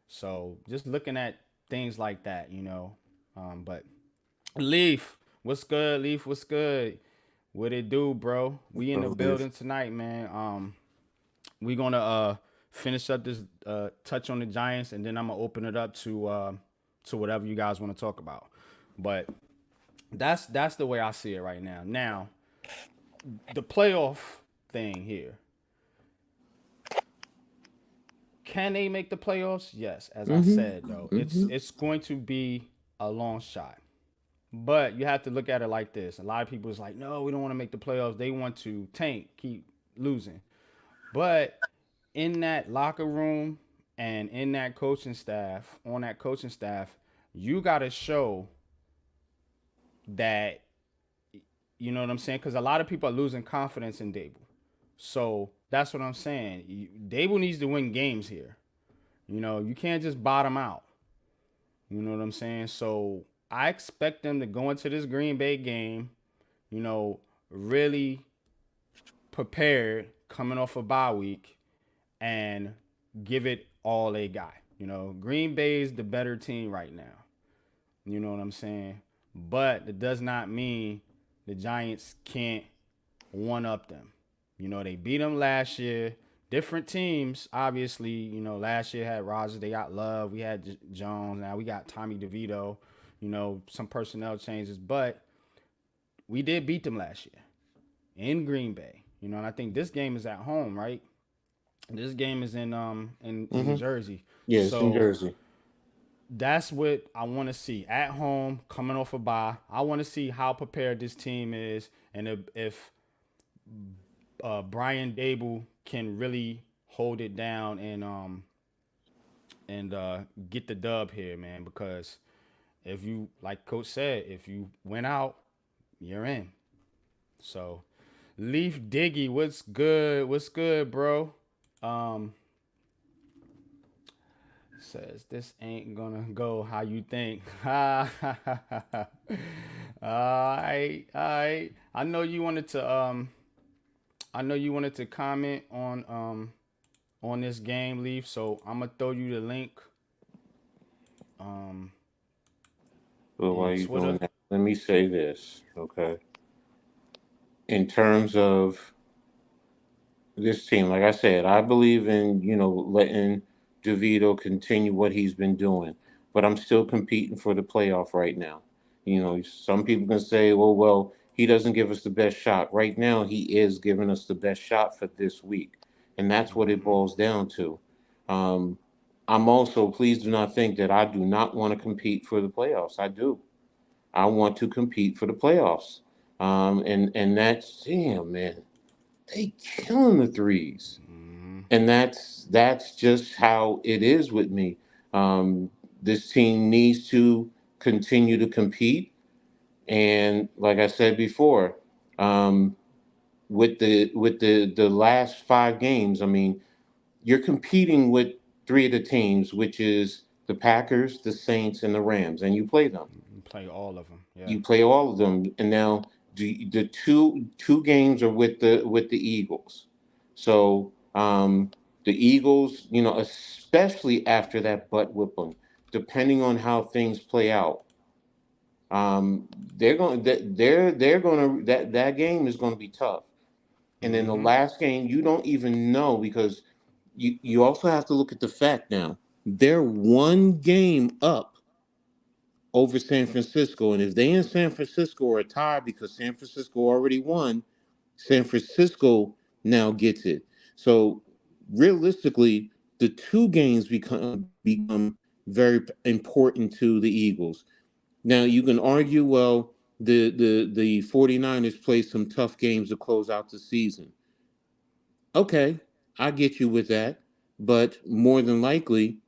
So just looking at things like that, you know. But Leaf, what's good? Leaf, what's good? What it do, bro? We in the So if building tonight, man. We gonna finish up this touch on the Giants, and then I'm gonna open it up to whatever you guys want to talk about. But that's the way I see it right now. Now, the playoff thing here. Can they make the playoffs? Yes. As I mm-hmm. said though, it's Mm-hmm. it's going to be a long shot. But you have to look at it like this. A lot of people is like, no, we don't want to make the playoffs. They want to tank, keep losing. But in that locker room and in that coaching staff, on that coaching staff, you got to show that, you know what I'm saying? Because a lot of people are losing confidence in Dable. So that's what I'm saying. Dable needs to win games here. You know, you can't just bottom out. You know what I'm saying? So I expect them to go into this Green Bay game, you know, really prepared coming off a bye week and give it all they got. You know, Green Bay is the better team right now. You know what I'm saying? But it does not mean the Giants can't one up them. You know, they beat them last year. Different teams, obviously. You know, last year had Rodgers, they got Love, we had Jones, now we got Tommy DeVito. You know, some personnel changes, but we did beat them last year in Green Bay. You know, and I think this game is at home, right? This game is in Mm-hmm. Jersey. Yeah, it's in So Jersey. that's what I want to see at home, coming off a bye. I want to see how prepared this team is, and if Brian Dable can really hold it down and get the dub here, man. Because if you, like Coach said, if you went out, you're in. So, Leaf Diggy, what's good? What's good, bro? Um, says this ain't gonna go how you think. Alright. I know you wanted to comment on this game, Leaf. So I'm gonna throw you the link um But while in you're doing Twitter. that, let me say this, okay? In terms of this team, like I said, I believe in, letting DeVito continue what he's been doing, but I'm still competing for the playoff right now. Some people can say, well, he doesn't give us the best shot. Right now, he is giving us the best shot for this week, and that's what it Mm-hmm. boils down to. Um, I'm also, please do not think that I do not want to compete for the playoffs. I do. I want to compete for the playoffs. And that's, damn, man, they killing the threes, Mm-hmm. and that's just how it is with me. Um, this team needs to continue to compete, and like I said before, um, with the last 5 games, I mean, you're competing with three of the teams, which is the Packers, the Saints, and the Rams, and you play them. You play all of them. Yeah. You play all of them, and now the two games are with the Eagles. So Um, the Eagles, especially after that butt whipping, depending on how things play out, they're going to that game is going to be tough. And then the Mm-hmm. last game, you don't even know because you also have to look at the fact now. They're one game up over San Francisco, and if they in San Francisco are tied because San Francisco already won, San Francisco now gets it. So realistically, the two games become very important to the Eagles. Now you can argue, well, the 49ers play some tough games to close out the season. Okay, I get you with that. But more than likely,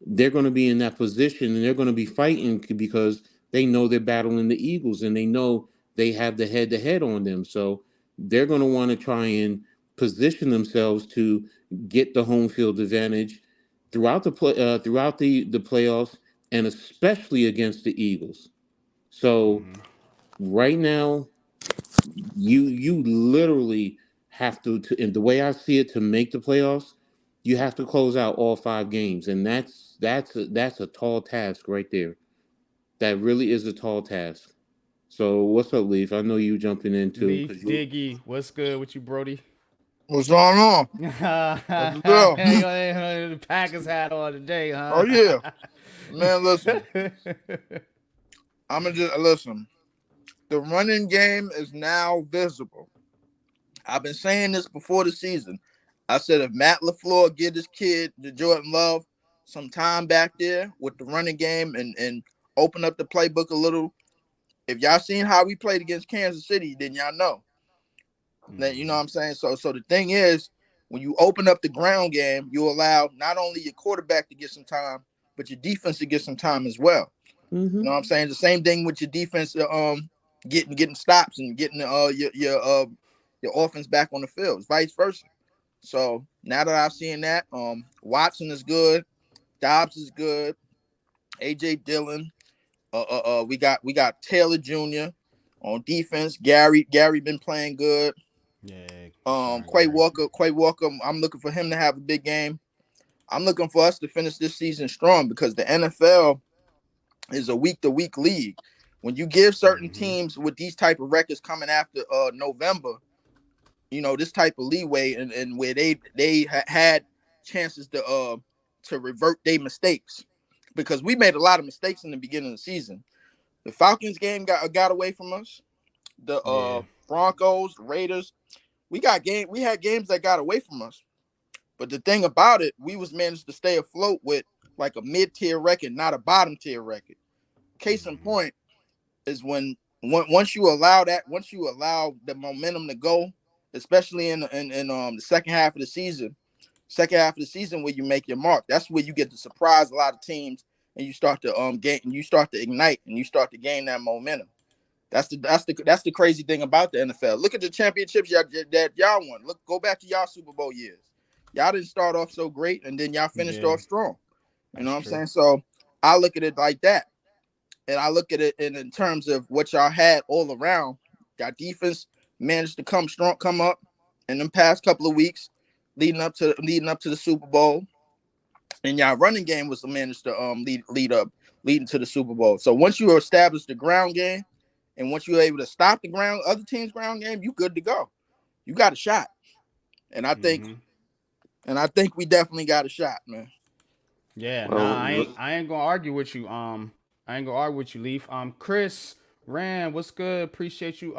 they're going to be in that position and they're going to be fighting because they know they're battling the Eagles and they know they have the head to head on them. So they're going to want to try and position themselves to get the home field advantage throughout the playoffs and especially against the Eagles. So Mm-hmm. right now, you literally have to and the way I see it, to make the playoffs, you have to close out all five games, and that's a tall task right there. That really is a tall task. So what's up, Leaf? I know you jumping in too Leaf because you. Diggy, what's good with you, Brody? What's going on? What's the deal? The Packers hat on today, Oh huh? yeah, man. Listen, I'ma just listen. The running game is now visible. I've been saying this before the season. I said if Matt LaFleur get his kid, the Jordan Love, some time back there with the running game and open up the playbook a little. If y'all seen how we played against Kansas City, then y'all know that, you know Mm-hmm. what I'm saying. So the thing is, when you open up the ground game, you allow not only your quarterback to get some time, but your defense to get some time as well. You know Mm-hmm. what I'm saying? The same thing with your defense, getting stops and getting your offense back on the field. It's vice versa. So now that I've seen that, Watson is good, Dobbs is good, AJ Dillon, we got Taylor Jr. on defense. Gary been playing good. Yeah, Rashawn Gary. Quay Walker, I'm looking for him to have a big game. I'm looking for us to finish this season strong because the NFL is a week to week league. When you give certain Mm-hmm. teams with these type of records coming after November, this type of leeway and where they had chances to revert their mistakes because we made a lot of mistakes in the beginning of the season. The Falcons game got away from us. The Yeah. Broncos, Raiders, we had games that got away from us. But the thing about it, we was managed to stay afloat with like a mid-tier record, not a bottom-tier record. Case in Mm-hmm. point is once you allow the momentum to go, especially in the second half of the season where you make your mark. That's where you get to surprise a lot of teams and you start to you start to ignite and you start to gain that momentum. That's the crazy thing about the NFL. Look at the championships that y'all won. Go back to y'all Super Bowl years. Y'all didn't start off so great, and then y'all finished Yeah, off strong. You know that's what I'm true. saying? So I look at it like that, and I look at it in terms of what y'all had all around. Y'all defense managed to come up in the past couple of weeks, leading up to the Super Bowl, and y'all running game was managed to leading to the Super Bowl. So once you establish the ground game, and once you're able to stop the other team's ground game, you good to go. You got a shot, and I think Mm-hmm. we definitely got a shot, man. Yeah, nah, I Well, ain't I ain't gonna argue with you. I ain't gonna argue with you, Leaf. Chris Rand, what's good? Appreciate you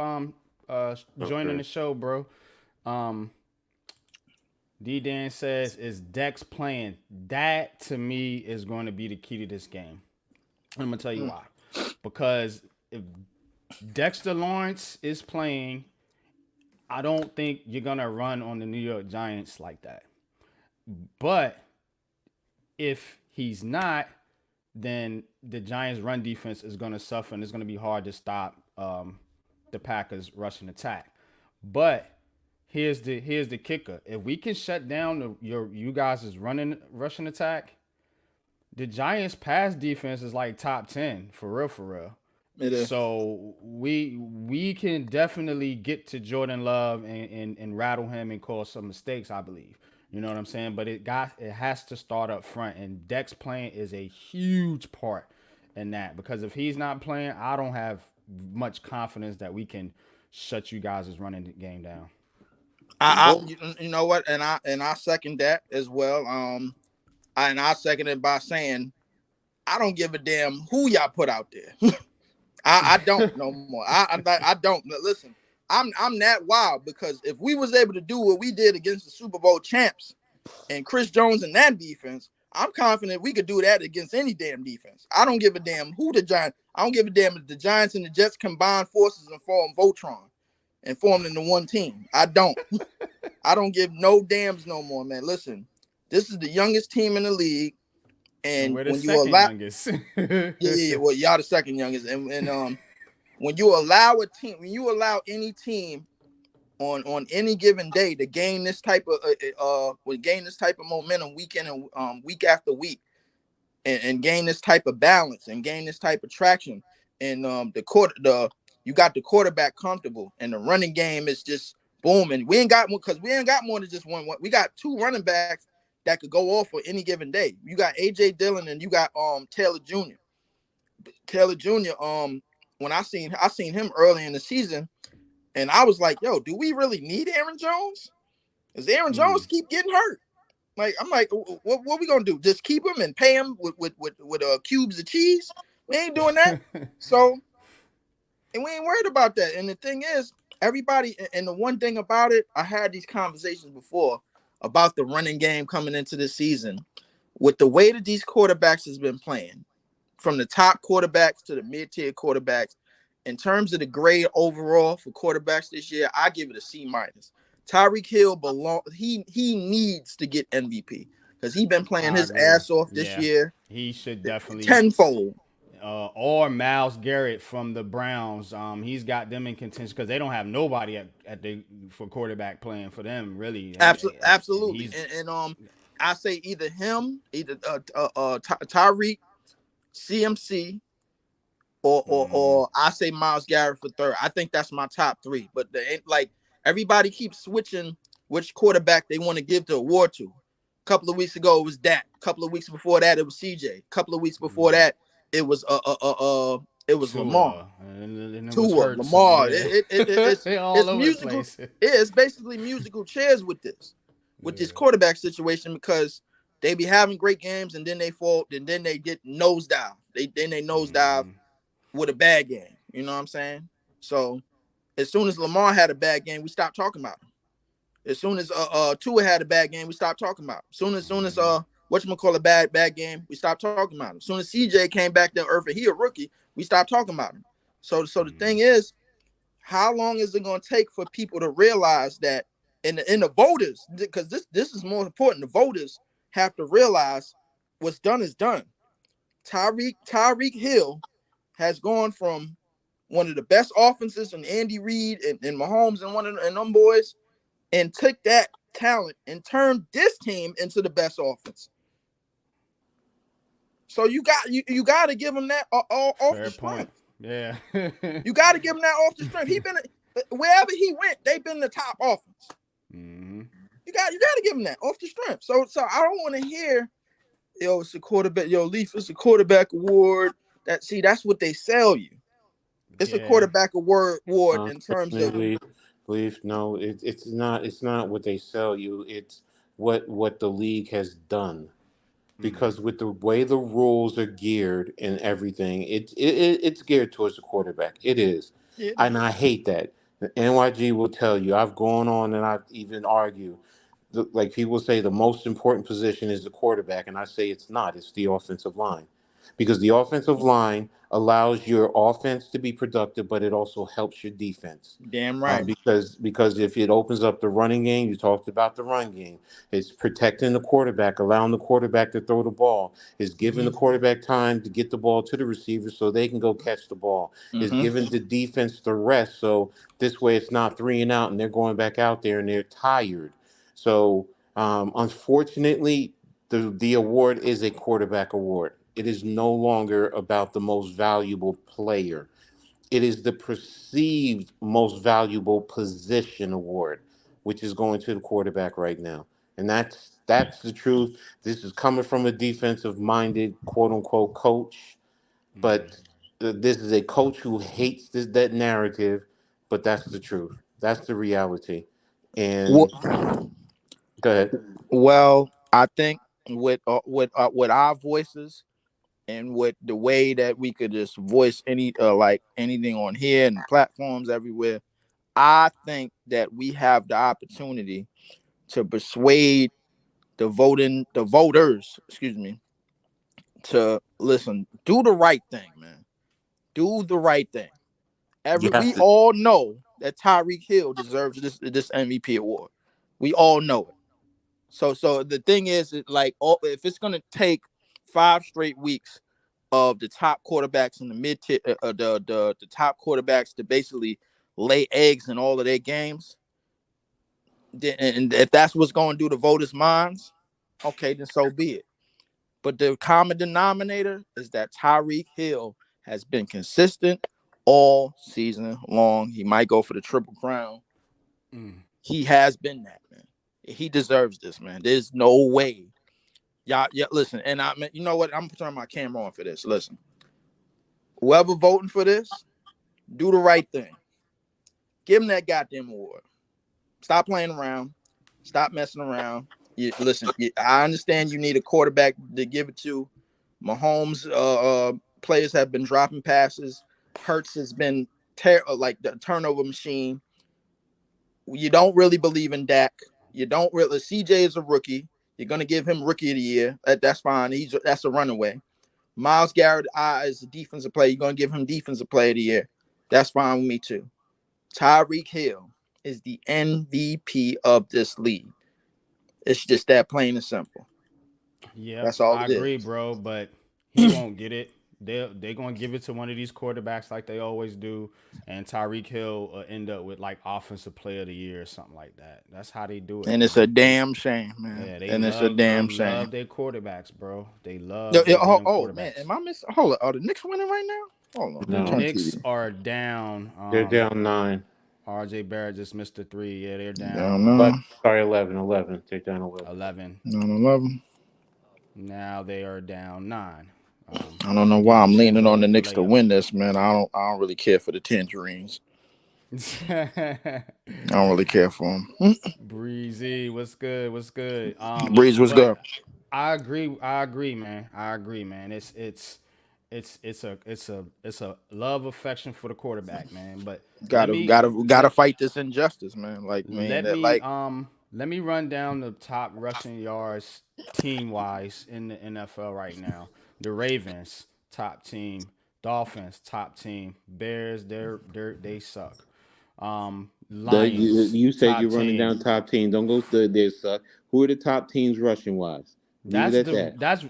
joining okay. the show, bro. Um, D Dan says, is Dex playing? That to me is going to be the key to this game. I'm gonna tell you Mm. why. Because if Dexter Lawrence is playing, I don't think you're gonna run on the New York Giants like that. But if he's not, then the Giants' run defense is going to suffer, and it's going to be hard to stop the Packers' rushing attack. But here's the kicker: if we can shut down you guys' running rushing attack, the Giants' pass defense is like top 10 for real, for real. It is. So we can definitely get to Jordan Love and rattle him and cause some mistakes, I believe. You know what I'm saying? But it has to start up front, and Dex playing is a huge part in that because if he's not playing, I don't have much confidence that we can shut you guys' running game down. I you know what, and I second that as well. I second it by saying I don't give a damn who y'all put out there. I don't no more. I don't listen. I'm that wild because if we was able to do what we did against the Super Bowl champs and Chris Jones and that defense, I'm confident we could do that against any damn defense. I don't give a damn who the Giants. I don't give a damn if the Giants and the Jets combine forces and form Voltron and form into one team. I don't. I don't give no dams no more, man. Listen, this is the youngest team in the league, And and we're the when you second allow, youngest. yeah. Well, y'all the second youngest, and when you allow a team, when you allow any team on any given day to gain this type of gain this type of momentum week in and week after week, and gain this type of balance and gain this type of traction, and you got the quarterback comfortable, and the running game is just booming. We ain't got more because we ain't got more than just one. We got two running backs that could go off for any given day. You got AJ Dillon and you got Taylor Jr. Taylor Jr. When I seen him early in the season, and I was like, yo, do we really need Aaron Jones? Because Aaron Jones keep getting hurt. Like, I'm like, what we gonna do? Just keep him and pay him with cubes of cheese? We ain't doing that. So, and we ain't worried about that. And the thing is, everybody, and the one thing about it, I had these conversations before about the running game coming into this season. With the way that these quarterbacks has been playing, from the top quarterbacks to the mid-tier quarterbacks, in terms of the grade overall for quarterbacks this year, I give it a C minus. Tyreek Hill he needs to get MVP because he's been playing his ass off this year. He should definitely tenfold. Or Myles Garrett from the Browns. He's got them in contention because they don't have nobody for quarterback playing for them really. Absolutely. And I say either him, Tyreek, CMC, or I say Myles Garrett for third. I think that's my top three. But everybody keeps switching which quarterback they want to give the award to. A couple of weeks ago it was Dak. A couple of weeks before that it was CJ. A couple of weeks before that it was Lamar. Tua, Lamar. Yeah. It's musical. It's basically musical chairs with this quarterback situation because they be having great games and then they fall and then they get nosedive. They nosedive with a bad game. You know what I'm saying? So as soon as Lamar had a bad game, we stopped talking about him. As soon as Tua had a bad game, we stopped talking about him. As soon as whatchamacallit a bad game, we stopped talking about him. As soon as CJ came back to earth and he a rookie, we stopped talking about him. So the thing is, how long is it going to take for people to realize that in the voters, because this is more important, the voters have to realize what's done is done. Tyreek Hill has gone from one of the best offenses in Andy Reid and Mahomes and them boys, and took that talent and turned this team into the best offense. So you got to give him that off the strength. Yeah. You got to give him that off the strength. He been wherever he went, they've been the top offense. Mm-hmm. You got to give him that off the strength. So I don't want to hear, yo, it's a quarterback, Leaf, it's a quarterback award. That's what they sell you. It's a quarterback award in terms of Leaf. No, it's not. It's not what they sell you. It's what the league has done. Because with the way the rules are geared and everything, it's geared towards the quarterback. It is. And I hate that. The NYG will tell you. I've gone on and I've even argued. Like people say, the most important position is the quarterback, and I say it's not. It's the offensive line, because the offensive line allows your offense to be productive, but it also helps your defense. Damn right. Because if it opens up the running game, you talked about the run game. It's protecting the quarterback, allowing the quarterback to throw the ball. It's giving the quarterback time to get the ball to the receiver so they can go catch the ball. It's giving the defense the rest, so this way it's not 3 and out and they're going back out there and they're tired. So unfortunately, the award is a quarterback award. It is no longer about the most valuable player. It is the perceived most valuable position award, which is going to the quarterback right now. And that's the truth. This is coming from a defensive-minded, quote-unquote, coach. But this is a coach who hates that narrative, but that's the truth. That's the reality. Well, And go ahead. well, I think with our voices and with the way that we could just voice like anything on here and platforms everywhere, I think that we have the opportunity to persuade the voters, excuse me, to listen, do the right thing, man. Do the right thing. You We have to. all know that Tyreek Hill deserves this MVP award. We all know it. So the thing is, like, if it's gonna take 5 straight weeks of the top quarterbacks in the the top quarterbacks to basically lay eggs in all of their games, and if that's what's going to do the voters' minds, okay, then so be it. But the common denominator is that Tyreek Hill has been consistent all season long. He might go for the triple crown. He has been that, man. He deserves this, man. There's no way. Y'all, yeah, listen, and you know what? I'm turning my camera on for this. Listen, whoever voting for this, do the right thing. Give him that goddamn award. Stop playing around. Stop messing around. I understand you need a quarterback to give it to. Mahomes, players have been dropping passes. Hurts has been like the turnover machine. You don't really believe in Dak. You don't really. CJ is a rookie. You're gonna give him rookie of the year. That's fine. That's a runaway. Myles Garrett is a defensive player. You're gonna give him defensive player of the year. That's fine with me too. Tyreek Hill is the MVP of this league. It's just that plain and simple. Yep, That's all I it is. agree, bro. But he won't get it. They're gonna give it to one of these quarterbacks like they always do, and Tyreek Hill will end up with like offensive player of the year or something like that. That's how they do it. And it's Man. a damn shame, man. Yeah, And it's a damn they shame. love their quarterbacks, bro. They love their damn quarterbacks. Man, am I missing? Hold on, are the Knicks winning right now? Hold on, No. The turn Knicks TV. are down. They're down 9. RJ Barrett just missed a 3. Yeah, they're down Down 9. Sorry, 11. They're down 11. 11. 9-11. Now they are down 9. I don't know why I'm leaning on the Knicks to win this, man. I don't really care for the Tangerines. I don't really care for them. Breezy, what's good? What's good? Breeze was good. I agree, man. I agree, man. It's a love affection for the quarterback, man. But gotta fight this injustice, man. Like, man, let me run down the top rushing yards team wise in the NFL right now. The Ravens, top team. Dolphins, top team. Bears, they suck. Lions. You said top you're running team. down top team. Don't go to this. Who are the top teams rushing wise? Leave it at that.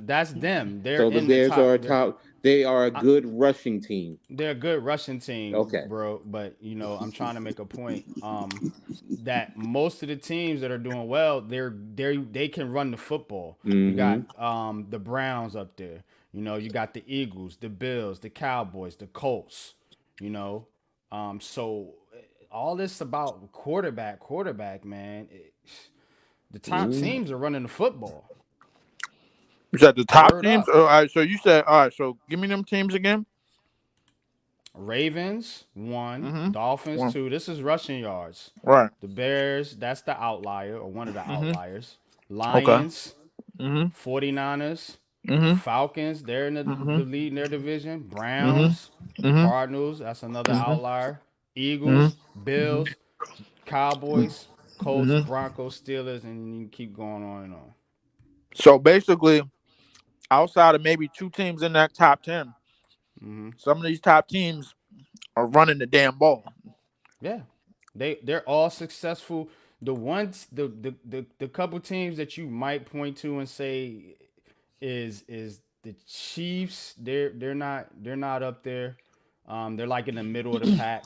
That's them. They're So the in the Bears top. are top. They are a good rushing team. They're a good rushing team, Okay, bro. But I'm trying to make a point. That most of the teams that are doing well, they can run the football. You got the Browns up there. You got the Eagles, the Bills, the Cowboys, the Colts. So all this about quarterback, man. The top teams are running the football. You said the top teams? All right, so you said, all right, so give me them teams again. Ravens, 1. Dolphins, 1. 2. This is rushing yards. Right. The Bears, that's the outlier, or one of the outliers. Lions, 49ers, Falcons, they're in the lead in their division. Browns, Cardinals, that's another outlier. Eagles, Bills, Cowboys, Colts, Broncos, Steelers, and you can keep going on and on. So basically, outside of maybe 2 teams in that top 10, some of these top teams are running the damn ball. Yeah, they're all successful. The ones, the couple teams that you might point to and say is the Chiefs. They're not up there. They're like in the middle of the pack,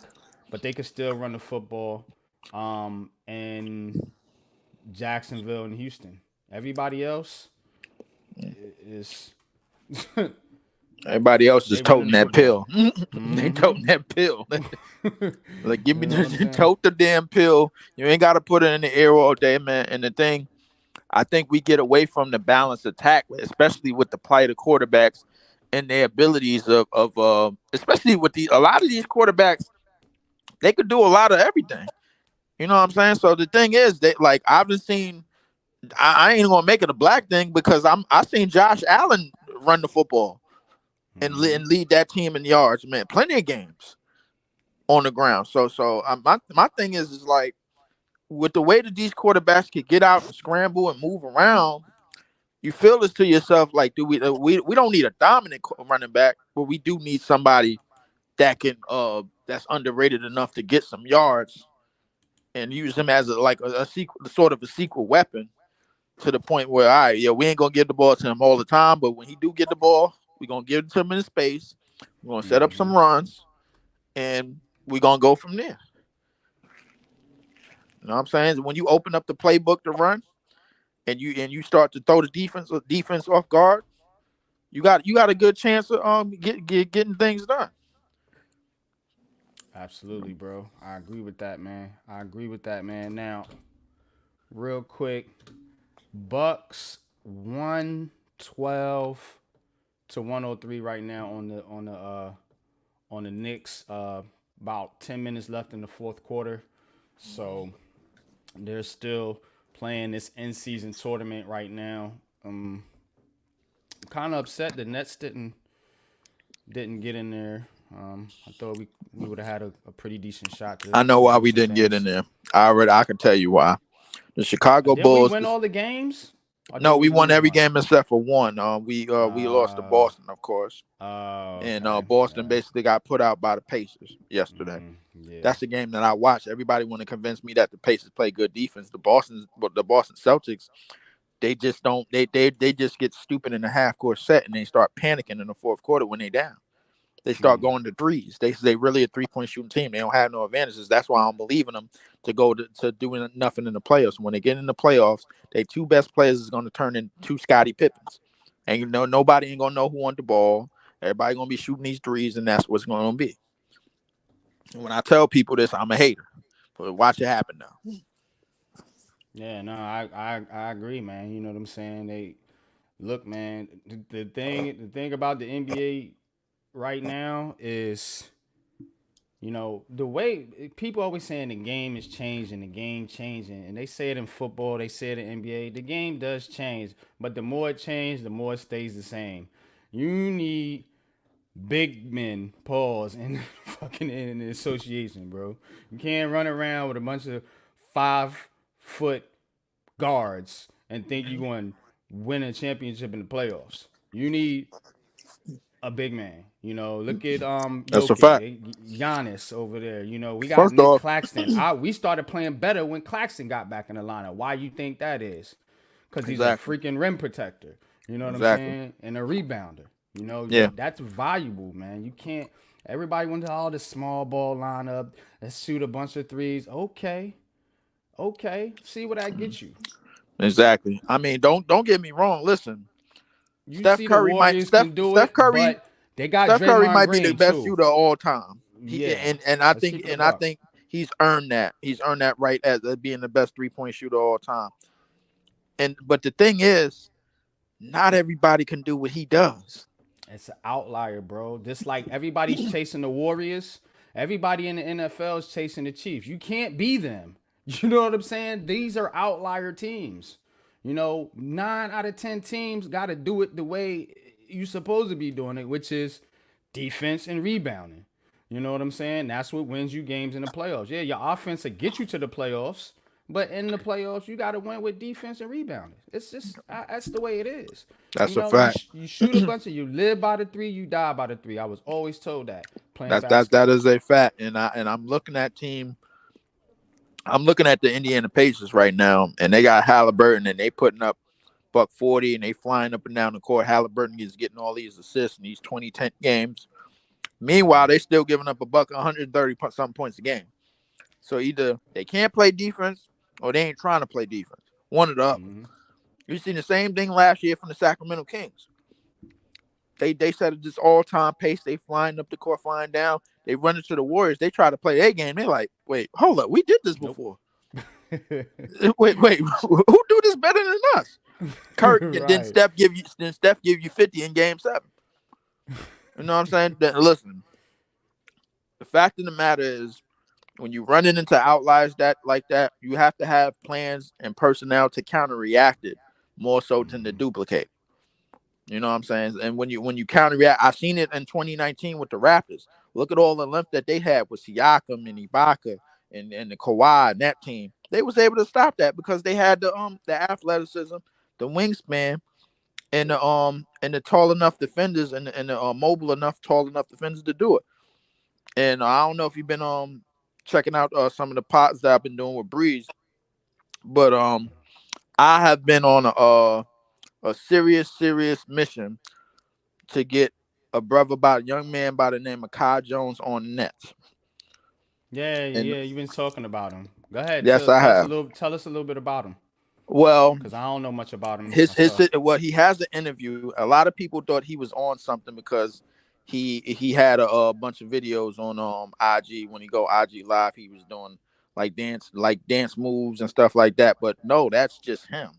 but they can still run the football. And Jacksonville and Houston. Everybody else is. Everybody else is toting that pill. They toting that pill. Like, give me tote the damn pill. You ain't got to put it in the air all day, man. And the thing, I think we get away from the balanced attack, especially with the plight of quarterbacks and their abilities of especially with a lot of these quarterbacks, they could do a lot of everything. You know what I'm saying? So the thing is, that like I've been seeing, I ain't gonna make it a black thing because I seen Josh Allen run the football and lead that team in yards, man, plenty of games on the ground. So my thing is like with the way that these quarterbacks could get out and scramble and move around, you feel this to yourself like, do we don't need a dominant running back, but we do need somebody that can that's underrated enough to get some yards and use him as a sort of a secret weapon to the point where, all right, yeah, we ain't gonna give the ball to him all the time, but when he do get the ball, we're gonna give it to him in space. We're gonna set up some runs, and we're gonna go from there. You know what I'm saying? When you open up the playbook to run, and you start to throw the defense off guard, you got a good chance of getting things done. Absolutely, bro. I agree with that, man. Now, real quick, Bucks 112 to 103 right now on the Knicks. About 10 minutes left in the fourth quarter, so they're still playing this in-season tournament right now. I'm kind of upset the Nets didn't get in there. I thought we would have had a pretty decent shot. I know why we didn't get in there. I can tell you why. The Chicago Bulls. We win all the games? No, we won every game except for one. We lost to Boston, of course. And Boston basically got put out by the Pacers yesterday. Yeah. That's the game that I watched. Everybody want to convince me that the Pacers play good defense. The Boston Celtics, they just don't. They just get stupid in the half court set and they start panicking in the fourth quarter when they down. They start going to threes. They really a 3-point shooting team. They don't have no advantages. That's why I don't believe in them to go to doing nothing in the playoffs. When they get in the playoffs, they two best players is going to turn into Scottie Pippins. And you know nobody ain't gonna know who won the ball. Everybody gonna be shooting these threes, and that's what's going to be. And when I tell people this, I'm a hater, but watch it happen now. Yeah, no, I agree, man. You know what I'm saying? They look, man. The thing about the NBA right now is, you know, the way people always saying the game is changing, and they say it in football, they say it in NBA. The game does change, but the more it changes, the more it stays the same. You need big men, pause, in the association, bro. You can't run around with a bunch of 5-foot guards and think you're going to win a championship in the playoffs. You need a big man. You know, look at That's a fact. Giannis over there. You know, we got Nick Claxton. We started playing better when Claxton got back in the lineup. Why you think that is? Because he's a freaking rim protector. You know what I'm saying? And a rebounder. You know, that's valuable, man. You can't. Everybody wants all the small ball lineup. Let's shoot a bunch of threes. Okay. See what that gets you. Exactly. I mean, don't get me wrong. Listen. Steph Curry but they got Steph Curry might Green be the best too. shooter of all time. I think he's earned that. He's earned that right as being the best 3-point shooter of all time. But the thing is, not everybody can do what he does. It's an outlier, bro. Just like everybody's chasing the Warriors, everybody in the NFL is chasing the Chiefs. You can't be them. You know what I'm saying? These are outlier teams. You know, 9 out of 10 teams got to do it the way you're supposed to be doing it, which is defense and rebounding. You know what I'm saying? That's what wins you games in the playoffs. Yeah, your offense will get you to the playoffs, but in the playoffs, you got to win with defense and rebounding. It's just, that's the way it is. That's a fact. You shoot a bunch of, you live by the 3, you die by the 3. I was always told that. That is a fact. And I'm looking at the Indiana Pacers right now, and they got Halliburton, and they putting up $140, and they flying up and down the court. Halliburton is getting all these assists in these 2010 games. Meanwhile, they still giving up $130-something points a game. So either they can't play defense or they ain't trying to play defense. One or the other. You seen the same thing last year from the Sacramento Kings. They set this all-time pace. They flying up the court, flying down. They run into the Warriors. They try to play their game. They're like, wait, hold up. We did this before. Wait, who do this better than us? Kirk, and then Right. Steph give you 50 in game 7. You know what I'm saying? Listen, the fact of the matter is, when you running into outliers like that, you have to have plans and personnel to counter-react it more so than to duplicate. You know what I'm saying? And when you counter-react, I seen it in 2019 with the Raptors. Look at all the length that they had with Siakam and Ibaka and the Kawhi and that team. They was able to stop that because they had the athleticism, the wingspan, and the tall enough defenders and the mobile enough, tall enough defenders to do it. And I don't know if you've been checking out some of the pods that I've been doing with Breeze, but I have been on a serious mission to get a young man by the name of Kai Jones on the Nets. Yeah, And you've been talking about him. Go ahead, yes, I have. tell us a little bit about him, Well, because I don't know much about him his myself. he has an interview. A lot of people thought he was on something because he had a bunch of videos on IG. When he go IG live, he was doing dance moves and stuff like that. But no, that's just him.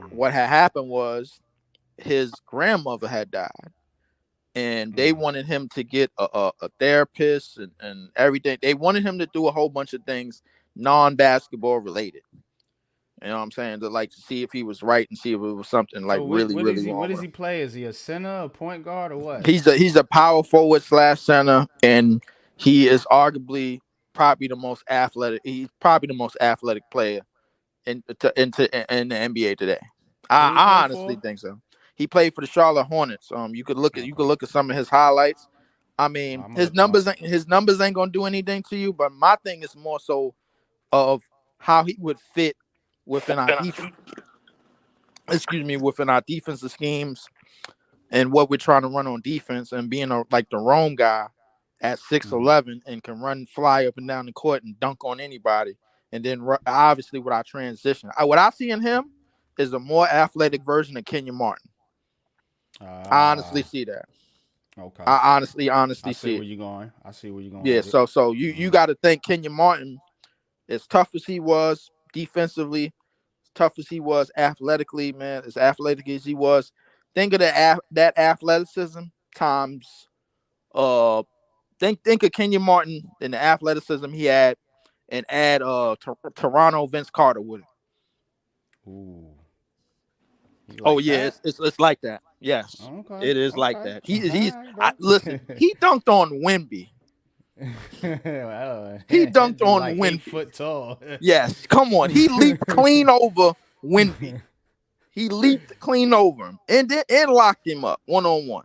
What had happened was his grandmother had died, and they wanted him to get a therapist and everything. They wanted him to do a whole bunch of things non-basketball related. You know what I'm saying? To see if he was right and see if it was something like So really, really what wrong does with he him. play? Is he a center, a point guard, or what? He's a power forward / center, and he is arguably probably the most athletic. He's probably the most athletic player in the NBA today. Who he I play honestly for? think so. He played for the Charlotte Hornets. You could Okay. look at some of his highlights. I Oh, mean, I'm gonna look him up. his numbers ain't gonna do anything to you. But my thing is more so of how he would fit within our within our defensive schemes and what we're trying to run on defense, and being like the roam guy at 6'11" and can fly up and down the court and dunk on anybody. And then obviously with our transition, what I see in him is a more athletic version of Kenyon Martin. I honestly Ah, see that. okay. I honestly I see see where it. you're going. I see where you're going Yeah. with it. So you got to think Kenyon Martin, as tough as he was defensively, as tough as he was athletically, man, as athletic as he was, think of that athleticism times uh think of Kenyon Martin and the athleticism he had, and add Toronto Vince Carter with it. Ooh, you Oh like yeah, that? it's like that. Yes, Okay, it is like okay. that. All He's right, bro. listen. He dunked on Wemby. Well, He that dunked dude on like eight Wemby. foot tall. Yes, come on. He leaped clean over Wemby. He leaped clean over him and locked him up 1-on-1.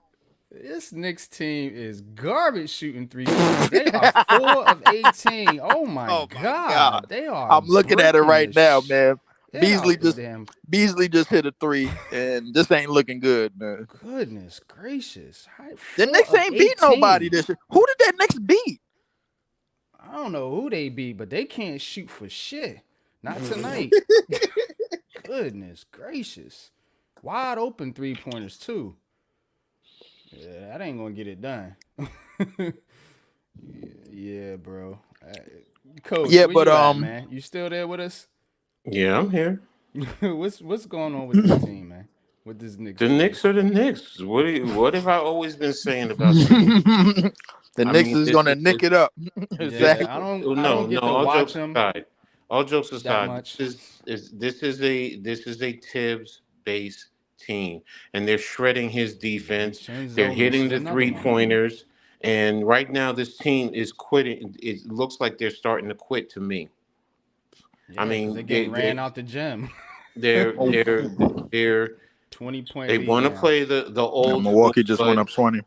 This Knicks team is garbage shooting 3 pointers. They are 4 of 18. Oh my Oh my God. God, they are I'm looking at it breaking right the now, man. shit Beasley out the just damn. Beasley just hit a 3, and this ain't looking good, man. Goodness gracious, The four Knicks of ain't beat nobody 18. this year. Who did that Knicks beat? I don't know who they beat, but they can't shoot for shit. Not tonight. Goodness gracious, wide open 3 pointers too. Yeah, that ain't gonna get it done. Yeah, bro. Coach, Yeah, where but you at, man? You still there with us? Yeah, I'm here. What's going on with this team, man? With this Knicks The team? Knicks are the Knicks. What have I always been saying about the Knicks? the I Knicks mean, is this gonna is nick this. it up. Yeah, This Exactly. no, don't no. get to All watch jokes them aside, all jokes that aside, much. this is a Tibbs based team, and they're shredding his defense. They're Vincenzo hitting misses the another three one. pointers, and right now this team is quitting. It looks like they're starting to quit to me. I Yeah, because they're mean, getting ran out the gym. they're they're they're 20-point they lead want to now. play the Now, old school, Milwaukee just went up 20.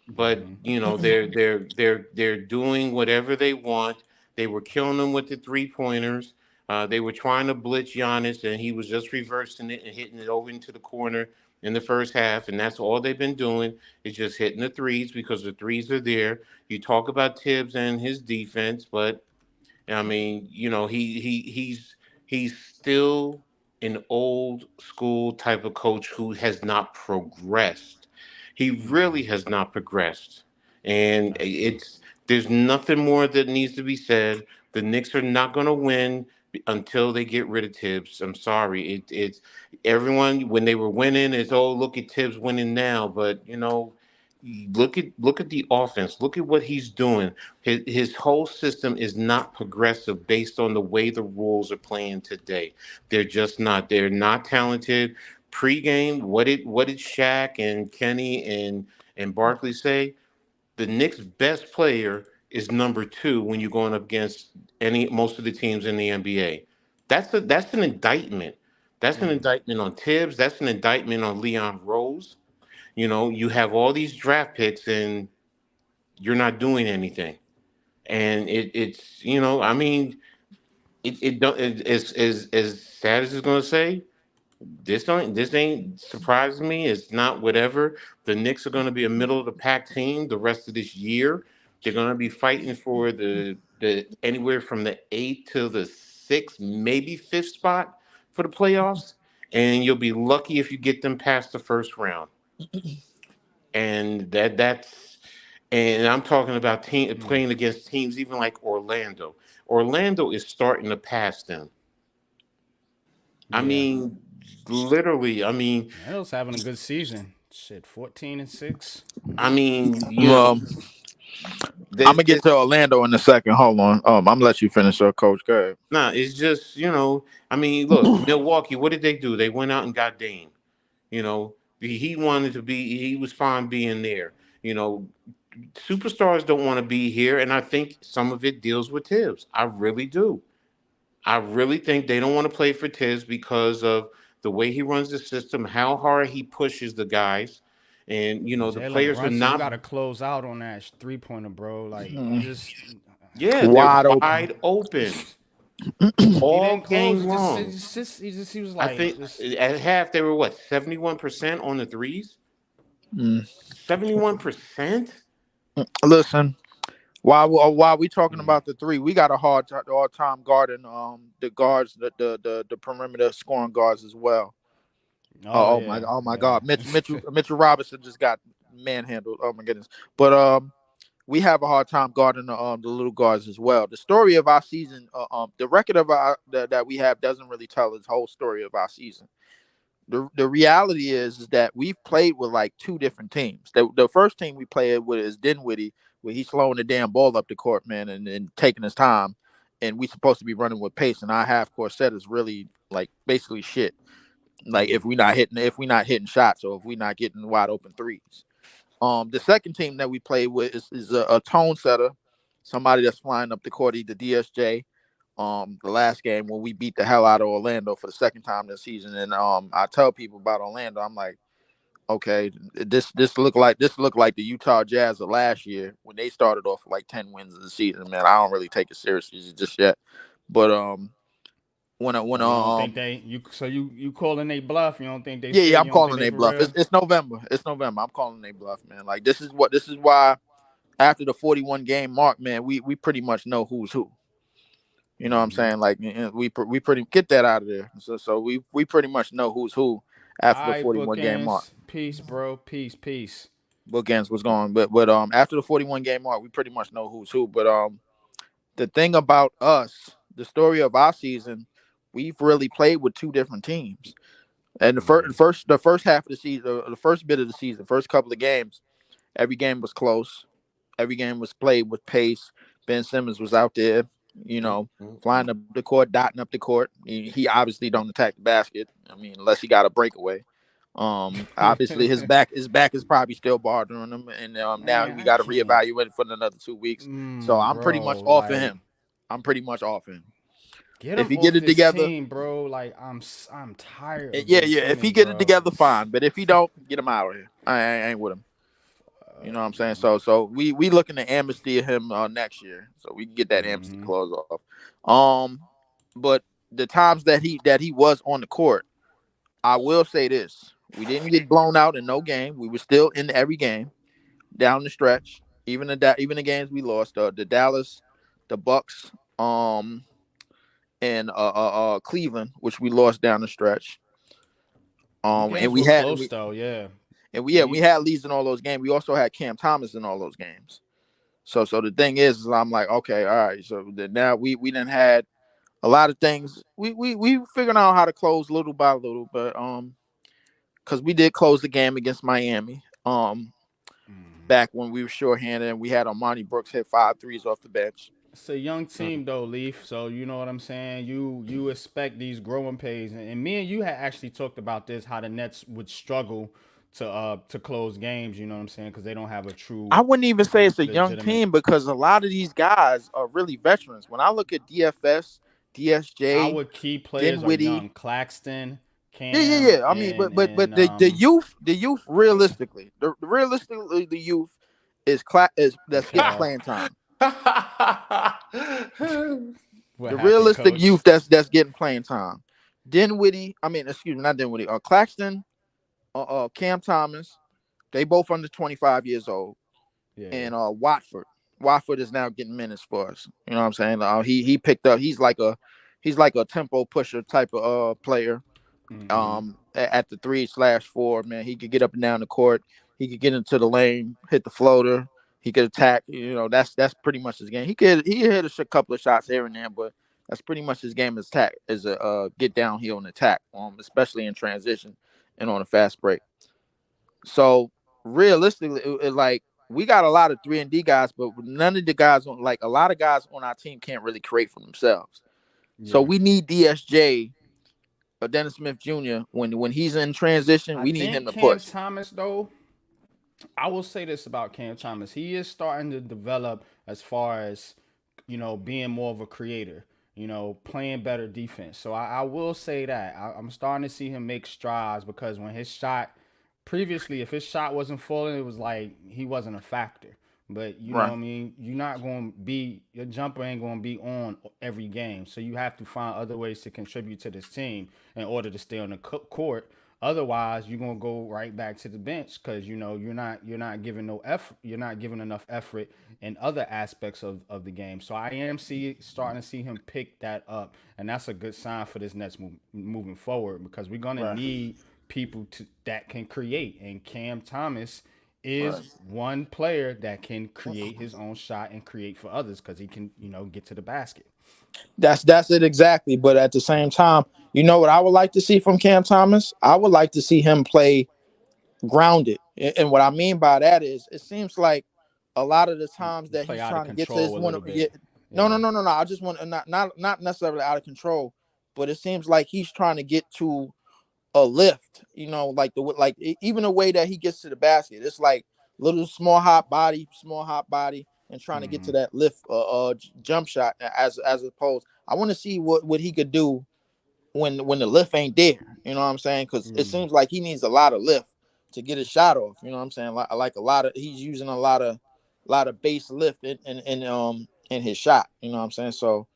but you know they're doing whatever they want. They were killing them with the three pointers. They were trying to blitz Giannis, and he was just reversing it and hitting it over into the corner in the first half. And that's all they've been doing is just hitting the threes because the threes are there. You talk about Tibbs and his defense, but I mean, you know, he's still an old school type of coach who has not progressed. He really has not progressed. And That's true. it's there's nothing more that needs to be said. The Knicks are not going to win until they get rid of Tibbs. I'm sorry. It's everyone when they were winning, it's oh look at Tibbs winning now, but look at the offense. Look at what he's doing. His whole system is not progressive based on the way the rules are playing today. They're just not. They're not talented. Pre-game, what did Shaq and Kenny and Barkley say? The Knicks' best player is number two when you're going up against any most of the teams in the NBA. That's an indictment. That's an indictment on Tibbs. That's an indictment on Leon Rose. You have all these draft picks and you're not doing anything. And it's I mean, it don't it's as sad as it's gonna say, this ain't surprising me. It's not whatever. The Knicks are going to be a middle of the pack team the rest of this year. They're going to be fighting for the anywhere from the eighth to the sixth, maybe fifth spot for the playoffs, and you'll be lucky if you get them past the first round. And and I'm talking about playing against teams even like Orlando. Orlando is starting to pass them. I Yeah. mean, literally. I mean, Hill's having a good season. Shit, 14-6. I mean, I'm this gonna get this to Orlando in a second. Hold on. I'm gonna let you finish, Coach. Go ahead. nah, it's just I mean, look, Milwaukee. What did they do? They went out and got Dame. You know, he wanted to be. He was fine being there. You know, superstars don't want to be here, and I think some of it deals with Tibbs. I really do. I really think they don't want to play for Tibbs because of the way he runs the system, how hard he pushes the guys, and the Jalen players are Brunson, you got not. to close out on that 3-pointer, bro. Like, you just. Yeah, they're Wide open. wide open He all didn't close. game It just, long. he was I like, think just. at half they were what 71% on the threes. Mm. 71%. Listen, while we talking about the three, we got a hard time guarding the guards, the perimeter scoring guards as well. Oh, Oh my yeah. God, Mitchell Robinson just got manhandled. Oh my goodness, but we have a hard time guarding the little guards as well. The story of our season, the record of that we have doesn't really tell the whole story of our season. The reality is that we've played with like two different teams. The first team we played with is Dinwiddie, where he's slowing the damn ball up the court, man, and taking his time. And we supposed to be running with pace. And our half court set is really like basically shit. Like if we not hitting shots, or if we not getting wide open threes. The second team that we play with is a tone setter, somebody that's flying up the court, either DSJ. The last game when we beat the hell out of Orlando for the second time this season, and I tell people about Orlando, I'm like, okay, this look like the Utah Jazz of last year when they started off with like 10 wins of the season. Man, I don't really take it seriously just yet, but when Oh, you don't think you calling they bluff? You don't think they yeah, fit? I'm You don't calling think they they for bluff. real? It's November. I'm calling they bluff, man. Like this is why after the 41 game mark, man, we pretty much know who's who. You know what I'm saying? Like we pretty get that out of there. So we pretty much know who's who All after the right, 41 game mark. bookends. Peace, bro. Peace. Bookends was going, but after the 41 game mark, we pretty much know who's who. But the thing about us, the story of our season, we've really played with two different teams. And the first half of the season, the first bit of the season, first couple of games, every game was close. Every game was played with pace. Ben Simmons was out there, flying up the court, dotting up the court. He obviously don't attack the basket. I mean, unless he got a breakaway. Obviously his back is probably still bothering him, and now Man, we I got to can't. reevaluate it for another 2 weeks. So I'm pretty Bro, much off of like him. I'm pretty much off him. get If him he get off it this together, team, bro. Like I'm tired of yeah. Ben If he Simmons, get it bro. together, fine. But if he don't, get him out of here. I ain't with him. You know what I'm saying? So we looking to amnesty him next year, so we can get that amnesty clause off. But the times that he was on the court, I will say this: we didn't get blown out in no game. We were still in every game down the stretch. Even the games we lost, the Dallas, the Bucks, and Cleveland, which we lost down the stretch. Them And games we were had close though, yeah. we had leads in all those games. We also had Cam Thomas in all those games. So the thing is I'm like, okay, all right. So now we done had a lot of things we figuring out how to close little by little, but because we did close the game against Miami. Back when we were shorthanded and we had Armani Brooks hit 5 threes off the bench. It's a young team though, Leaf. So you know what I'm saying. You expect these growing pains, and me and you had actually talked about this, how the Nets would struggle to close games. You know what I'm saying, because they don't have a true I wouldn't even say it's a young legitimate. team because a lot of these guys are really veterans. When I look at DFS, DSJ, Our key players are Dinwiddie, young. Claxton, yeah. Cam, I mean, but and the youth realistically, the youth is that's getting Cal. playing time. What The happened, realistic Coach? youth that's getting playing time. Dinwiddie, I mean, excuse me, not Dinwiddie. Claxton, Cam Thomas, they both under 25 years old, Yeah. and Watford. Watford is now getting minutes for us. You know what I'm saying? He picked up. He's like a tempo pusher type of player. At the 3/4, man, he could get up and down the court. He could get into the lane, hit the floater. He could attack. You know, that's pretty much his game. He hit couple of shots here and there, but that's pretty much his game. Is attack, is a get downhill and attack, especially in transition and on a fast break. So realistically, like we got a lot of 3 and D guys, but none of the guys on like a lot of guys on our team can't really create for themselves. So Yeah. we need DSJ or Dennis Smith Jr. when he's in transition, I we need him think to Cam push. Thomas though, I will say this about Cam Thomas. He is starting to develop as far as, being more of a creator, playing better defense. So I will say that. I'm starting to see him make strides because when his shot, previously, if his shot wasn't falling, it was like he wasn't a factor. But you know what Right. I mean? You're not going to be, your jumper ain't going to be on every game. So you have to find other ways to contribute to this team in order to stay on the court. Otherwise, you're gonna go right back to the bench because you're not giving no effort. You're not giving enough effort in other aspects of the game. So I am starting to see him pick that up, and that's a good sign for this Nets moving forward because we're gonna Right. need people that can create, and Cam Thomas is Right. one player that can create his own shot and create for others because he can get to the basket. That's it exactly. But at the same time, you know what I would like to see from Cam Thomas? I would like to see him play grounded. And what I mean by that is it seems like a lot of the times that Play he's out of trying to get to his control a one. little Yeah, bit. no, no, Yeah. no, no, no. I just want not necessarily out of control, but it seems like he's trying to get to a lift. Like even the way that he gets to the basket, it's like little small hot body, and trying to get to that lift, jump shot as opposed. I want to see what he could do when the lift ain't there. You know what I'm saying? Because it seems like he needs a lot of lift to get his shot off. You know what I'm saying? Like a lot of he's using a lot of base lift in his shot. You know what I'm saying? So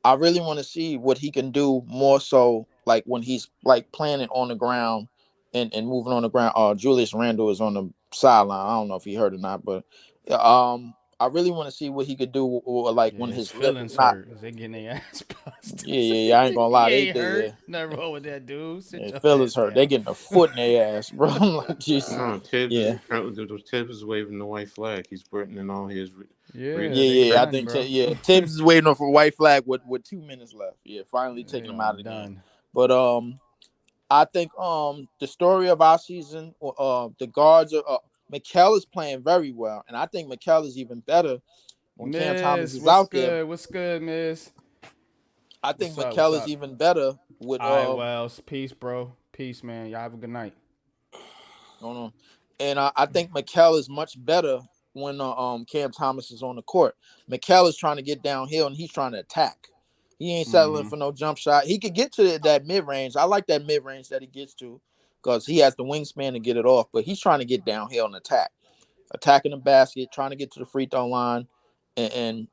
I really want to see what he can do more so like when he's like playing it on the ground and moving on the ground. Julius Randle is on the sideline. I don't know if he heard or not, but I really want to see what he could do or like Yeah, when his his lift is feelings not. hurt. They getting their ass busted. Yeah. I ain't gonna lie. He They ain't did. hurt. Yeah. Nothing wrong with that, dude. Sit Yeah, your feelings ass hurt. They down. getting a foot in their ass, bro. I'm like, Jesus. No, Tibbs Yeah. is Tibbs is waving the white flag. He's threatening all his. Yeah, they Yeah. I done, think bro. Tibbs is waiting for a white flag with 2 minutes left. Yeah, finally taking They him are out of the game. done. But I think the story of our season, the guards are Mikal is playing very well, and I think Mikal is even better when Cam Thomas Miss, is what's out there. good? What's good, Miss? I think What's up? What's Mikal is up? even better with All right, Wells. Peace, bro. Peace, man. Y'all have a good night. no, no. And I think Mikal is much better when Cam Thomas is on the court. Mikal is trying to get downhill and he's trying to attack. He ain't settling for no jump shot. He could get to that mid range. I like that mid range that he gets to because he has the wingspan to get it off. But he's trying to get downhill and attacking the basket, trying to get to the free throw line, and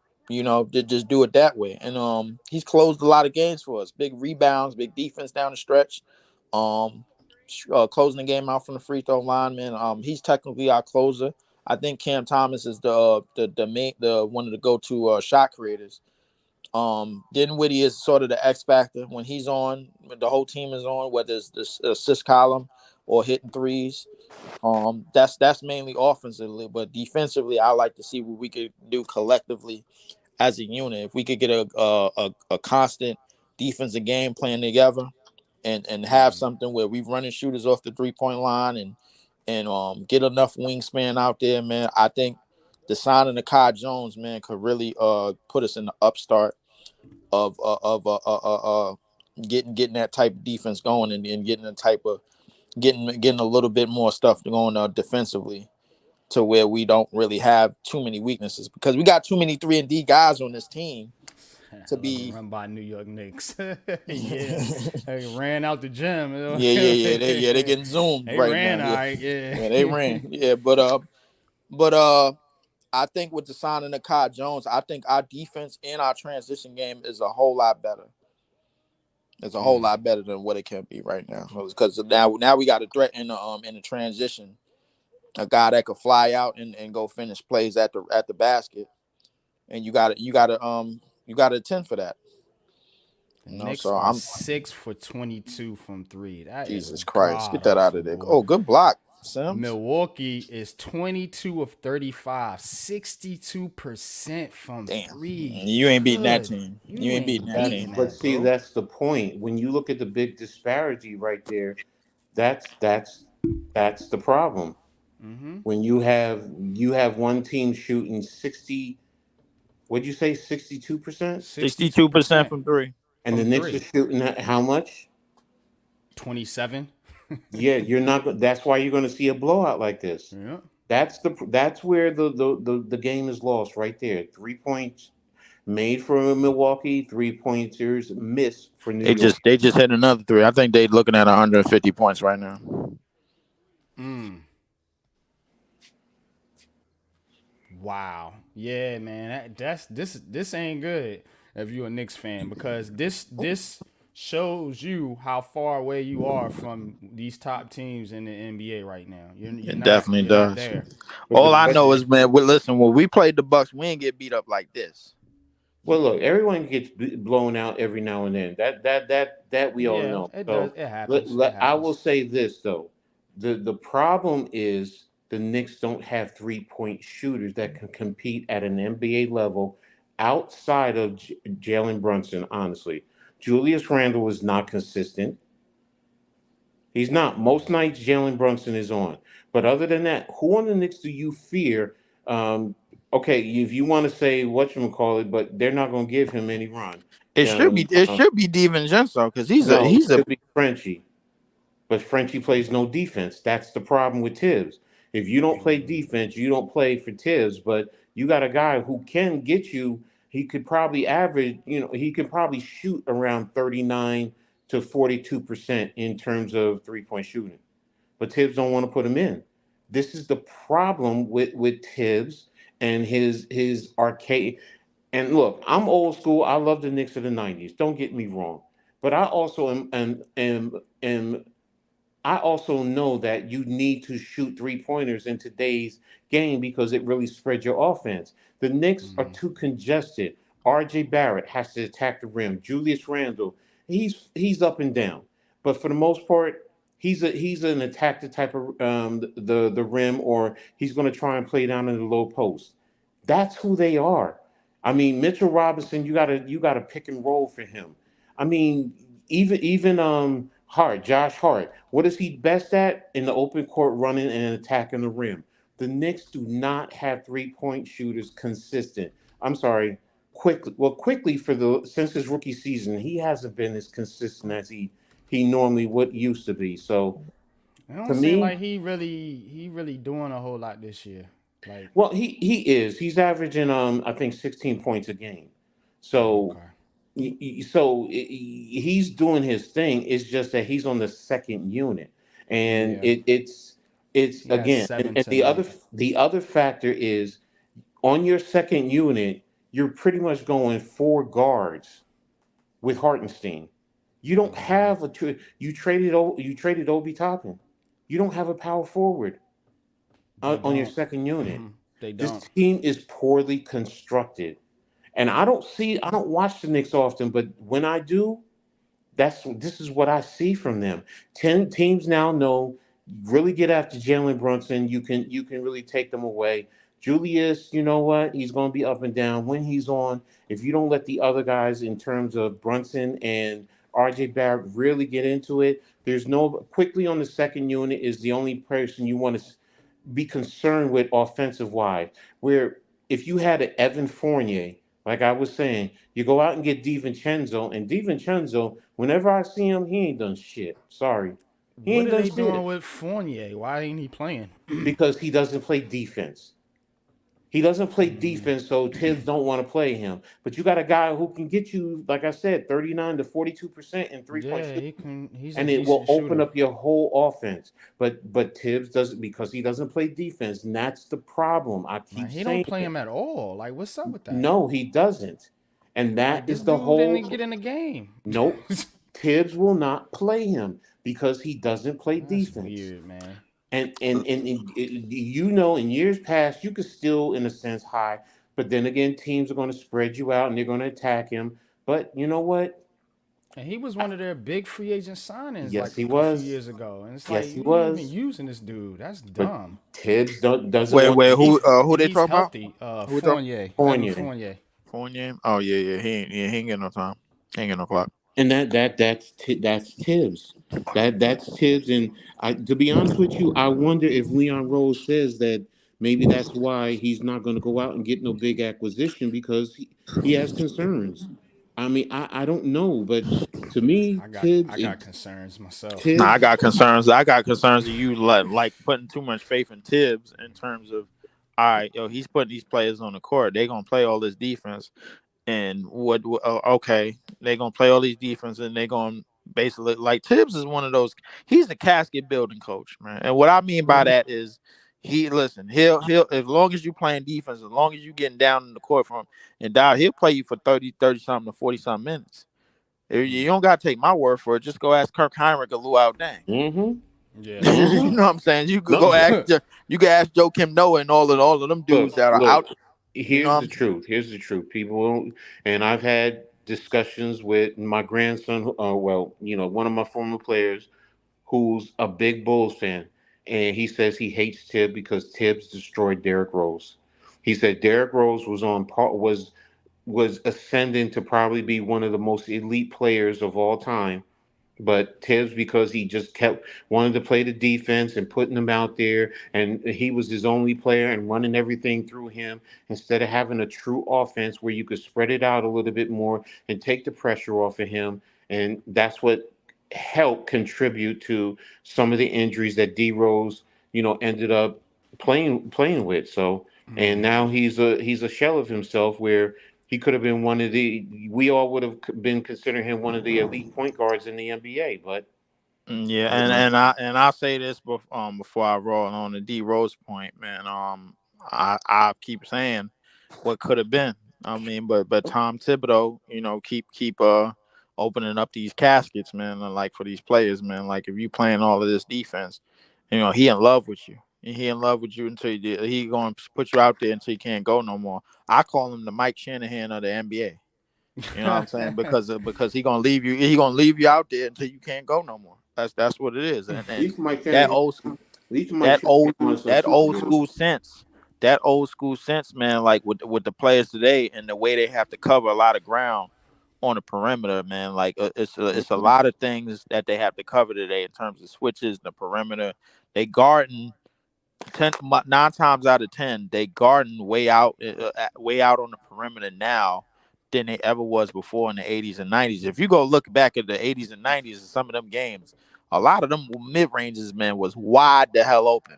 just do it that way. And he's closed a lot of games for us. Big rebounds, big defense down the stretch. Um, Closing the game out from the free throw line, man. He's technically our closer. I think Cam Thomas is the main the one of the go to shot creators. Dinwiddie is sort of the X factor when he's on. When the whole team is on, whether it's the assist column or hitting threes. That's mainly offensively, but defensively, I like to see what we could do collectively as a unit. If we could get a constant defensive game plan together, and have something where we running shooters off the 3-point line and get enough wingspan out there, man. I think the signing of Kai Jones, man, could really put us in the upstart of getting that type of defense going and getting the type of getting a little bit more stuff going defensively to where we don't really have too many weaknesses because we got too many 3-and-D guys on this team to I love a be. run by New York Knicks. Yeah, they ran out the gym. They getting zoomed They right now. ran all Yeah, right. Yeah. yeah, they ran. Yeah, but I think with the signing of Kai Jones, I think our defense and our transition game is a whole lot better. It's a whole lot better than what it can be right now. Because now we got a threat in the transition, a guy that could fly out and go finish plays at the basket, and you got to attend for that. The You know, Knicks so are I'm 6 for 22 from 3. That is Jesus Christ, get god that out awful, of there. boy. Oh, good block, Sims. Milwaukee is 22 of 35, 62% from Damn, 3. you ain't beating that Good. team. You You ain't beating ain't that That, beating team. but that, see, bro. that's the point. When you look at the big disparity right there, that's the problem. When you have one team shooting 60, what'd you say, 62%? 62% 62% from three. And the from Knicks are 3. shooting at how much? 27. Yeah, you're not. That's why you're going to see a blowout like this. Yeah. That's where the game is lost right there. 3 points made for Milwaukee, 3 pointers missed for New They York. just they just hit another three. I think they looking at 150 points right now. Wow. Yeah, man. This ain't good if you're a Knicks fan because this shows you how far away you are from these top teams in the NBA right now. You're It not definitely you're not does. there. But the All I know question, is, man, listen, when we played the Bucks, we ain't get beat up like this. well, look, everyone gets blown out every now and then. That we all Yeah, know. it does. So It happens. It I will happens. say this though, the problem is the Knicks don't have 3 point shooters that can compete at an NBA level outside of Jalen Brunson. Honestly, Julius Randle is not consistent. He's not. Most nights Jalen Brunson is on. But other than that, who on the Knicks do you fear? Okay, if you want to say whatchamacallit, but they're not going to give him any run. It should be Um, it um, should be DiVincenzo because he's a no, it he's a should be Frenchie. But Frenchie plays no defense. That's the problem with Tibbs. If you don't play defense, you don't play for Tibbs. But you got a guy who can get you. He could probably average. He could probably shoot around 39 to 42% in terms of 3 point shooting. But Tibbs don't want to put him in. This is the problem with Tibbs and his arcade. And look, I'm old school. I love the Knicks of the '90s. Don't get me wrong, but I also am I also know that you need to shoot 3 pointers in today's game because it really spreads your offense. The Knicks are too congested. RJ Barrett has to attack the rim. Julius Randle, he's up and down. But for the most part, he's an attack the type of the rim, or he's going to try and play down in the low post. That's who they are. I mean, Mitchell Robinson, you gotta pick and roll for him. I mean, even Hart, Josh Hart, what is he best at? In the open court, running and attacking the rim. The Knicks do not have 3 point shooters consistent. I'm sorry, quickly for the since his rookie season, he hasn't been as consistent as he normally would used to be. So It don't to seem me, like he really doing a whole lot this year. Like, well, he is. He's averaging I think 16 points a game. oh, So okay. he's doing his thing. It's just that he's on the second unit, and Yeah. it's He had again, and, 7 and tonight. the other factor is on your second unit, you're pretty much going four guards with Hartenstein. You don't have you traded Obi Toppin. You don't have a power forward They on your don't. second unit. They This don't. team is poorly constructed. And I don't watch the Knicks often, but when I do, this is what I see from them. 10 teams now know really get after Jalen Brunson. You can really take them away. Julius, you know what? He's going to be up and down when he's on. If you don't let the other guys, in terms of Brunson and RJ Barrett, really get into it, there's no quickly on the second unit is the only person you want to be concerned with offensive wise. Where if you had an Evan Fournier, like I was saying, you go out and get DiVincenzo, and DiVincenzo, whenever I see him, he ain't done shit. Sorry, he What ain't are done they doing shit with Fournier? Why ain't he playing? because he doesn't play defense. He doesn't play defense, so Tibbs don't want to play him. But you got a guy who can get you, like I said, 39 to 42% in 3-point Yeah, shooting, he can. He's a and it will decent open shooter. up your whole offense. But Tibbs doesn't because he doesn't play defense, and that's the problem. I Man, keep he don't saying play it. him at all. Like, what's up with that? No, he doesn't, and that Like, this is the dude whole. didn't get in the game. Nope, Tibbs will not play him because he doesn't play That's defense. weird, man. You know, in years past, you could still, in a sense, hide. But then again, teams are going to spread you out and they're going to attack him. But you know what? And he was one of their big free agent signings Yes, like he a few was. years ago. And it's like, Yes, he you ain't even was. using this dude. That's But dumb. Tibbs doesn't Wait, want wait, to He's who they he's talking about? healthy. Who we talking? Fournier. Evan Fournier. Fournier. Fournier. Oh yeah, he ain't getting no time. He ain't getting no clock. And that's Tibbs. That's Tibbs. And to be honest with you, I wonder if Leon Rose says that maybe that's why he's not going to go out and get no big acquisition because he has concerns. I mean, I don't know, but to me, I got concerns myself. Nah, I Tibbs. got concerns. I got concerns of you like putting too much faith in Tibbs in terms of, all right, yo, he's putting these players on the court. They're gonna play all this defense, and okay, they're gonna play all these defense, and they're gonna basically like Tibbs is one of those. He's the casket building coach, man. And what I mean by that is, he'll as long as you playing defense, as long as you getting down in the court from him and down, he'll play you for 30 something to 40 something minutes. You don't gotta take my word for it. Just go ask Kirk Heinrich or Luau Deng. Mm-hmm. Yeah. You Mm-hmm. know what I'm saying? You could No, go ask. You can ask Joe Kim Noah and all of them dudes look, that are look. out. You know Here's what the I'm saying? truth. Here's the truth. People don't, and I've had discussions with my grandson. Well, you know, one of my former players who's a big Bulls fan, and he says he hates Tibbs because Tibbs destroyed Derrick Rose. He said Derrick Rose was ascending to probably be one of the most elite players of all time, but Tibbs, because he just kept wanting to play the defense and putting him out there, and he was his only player and running everything through him instead of having a true offense where you could spread it out a little bit more and take the pressure off of him. And that's what helped contribute to some of the injuries that D Rose, ended up playing with. So, and now he's a shell of himself where he could have been we all would have been considering him one of the elite point guards in the NBA, but Yeah, and I'll say this before I roll on the D Rose point, man. I keep saying what could have been. I mean, but Tom Thibodeau, keep opening up these caskets, man. And like for these players, man. Like if you playing all of this defense, he in love with you. He in love with you until he going to put you out there until you can't go no more. I call him the Mike Shanahan of the NBA. You know what I'm saying? Because he gonna leave you out there until you can't go no more. That's what it is. at And least Mike that Shanahan, old at least Mike that Shanahan old won some that Super old Bowls. school sense. That old school sense, man, like with the players today and the way they have to cover a lot of ground on the perimeter, man. Like it's a lot of things that they have to cover today in terms of switches, the perimeter. They guarding 9 times out of 10, they guarding way out on the perimeter now than they ever was before in the 80s and 90s. If you go look back at the 80s and 90s and some of them games, a lot of them mid ranges, man, was wide the hell open.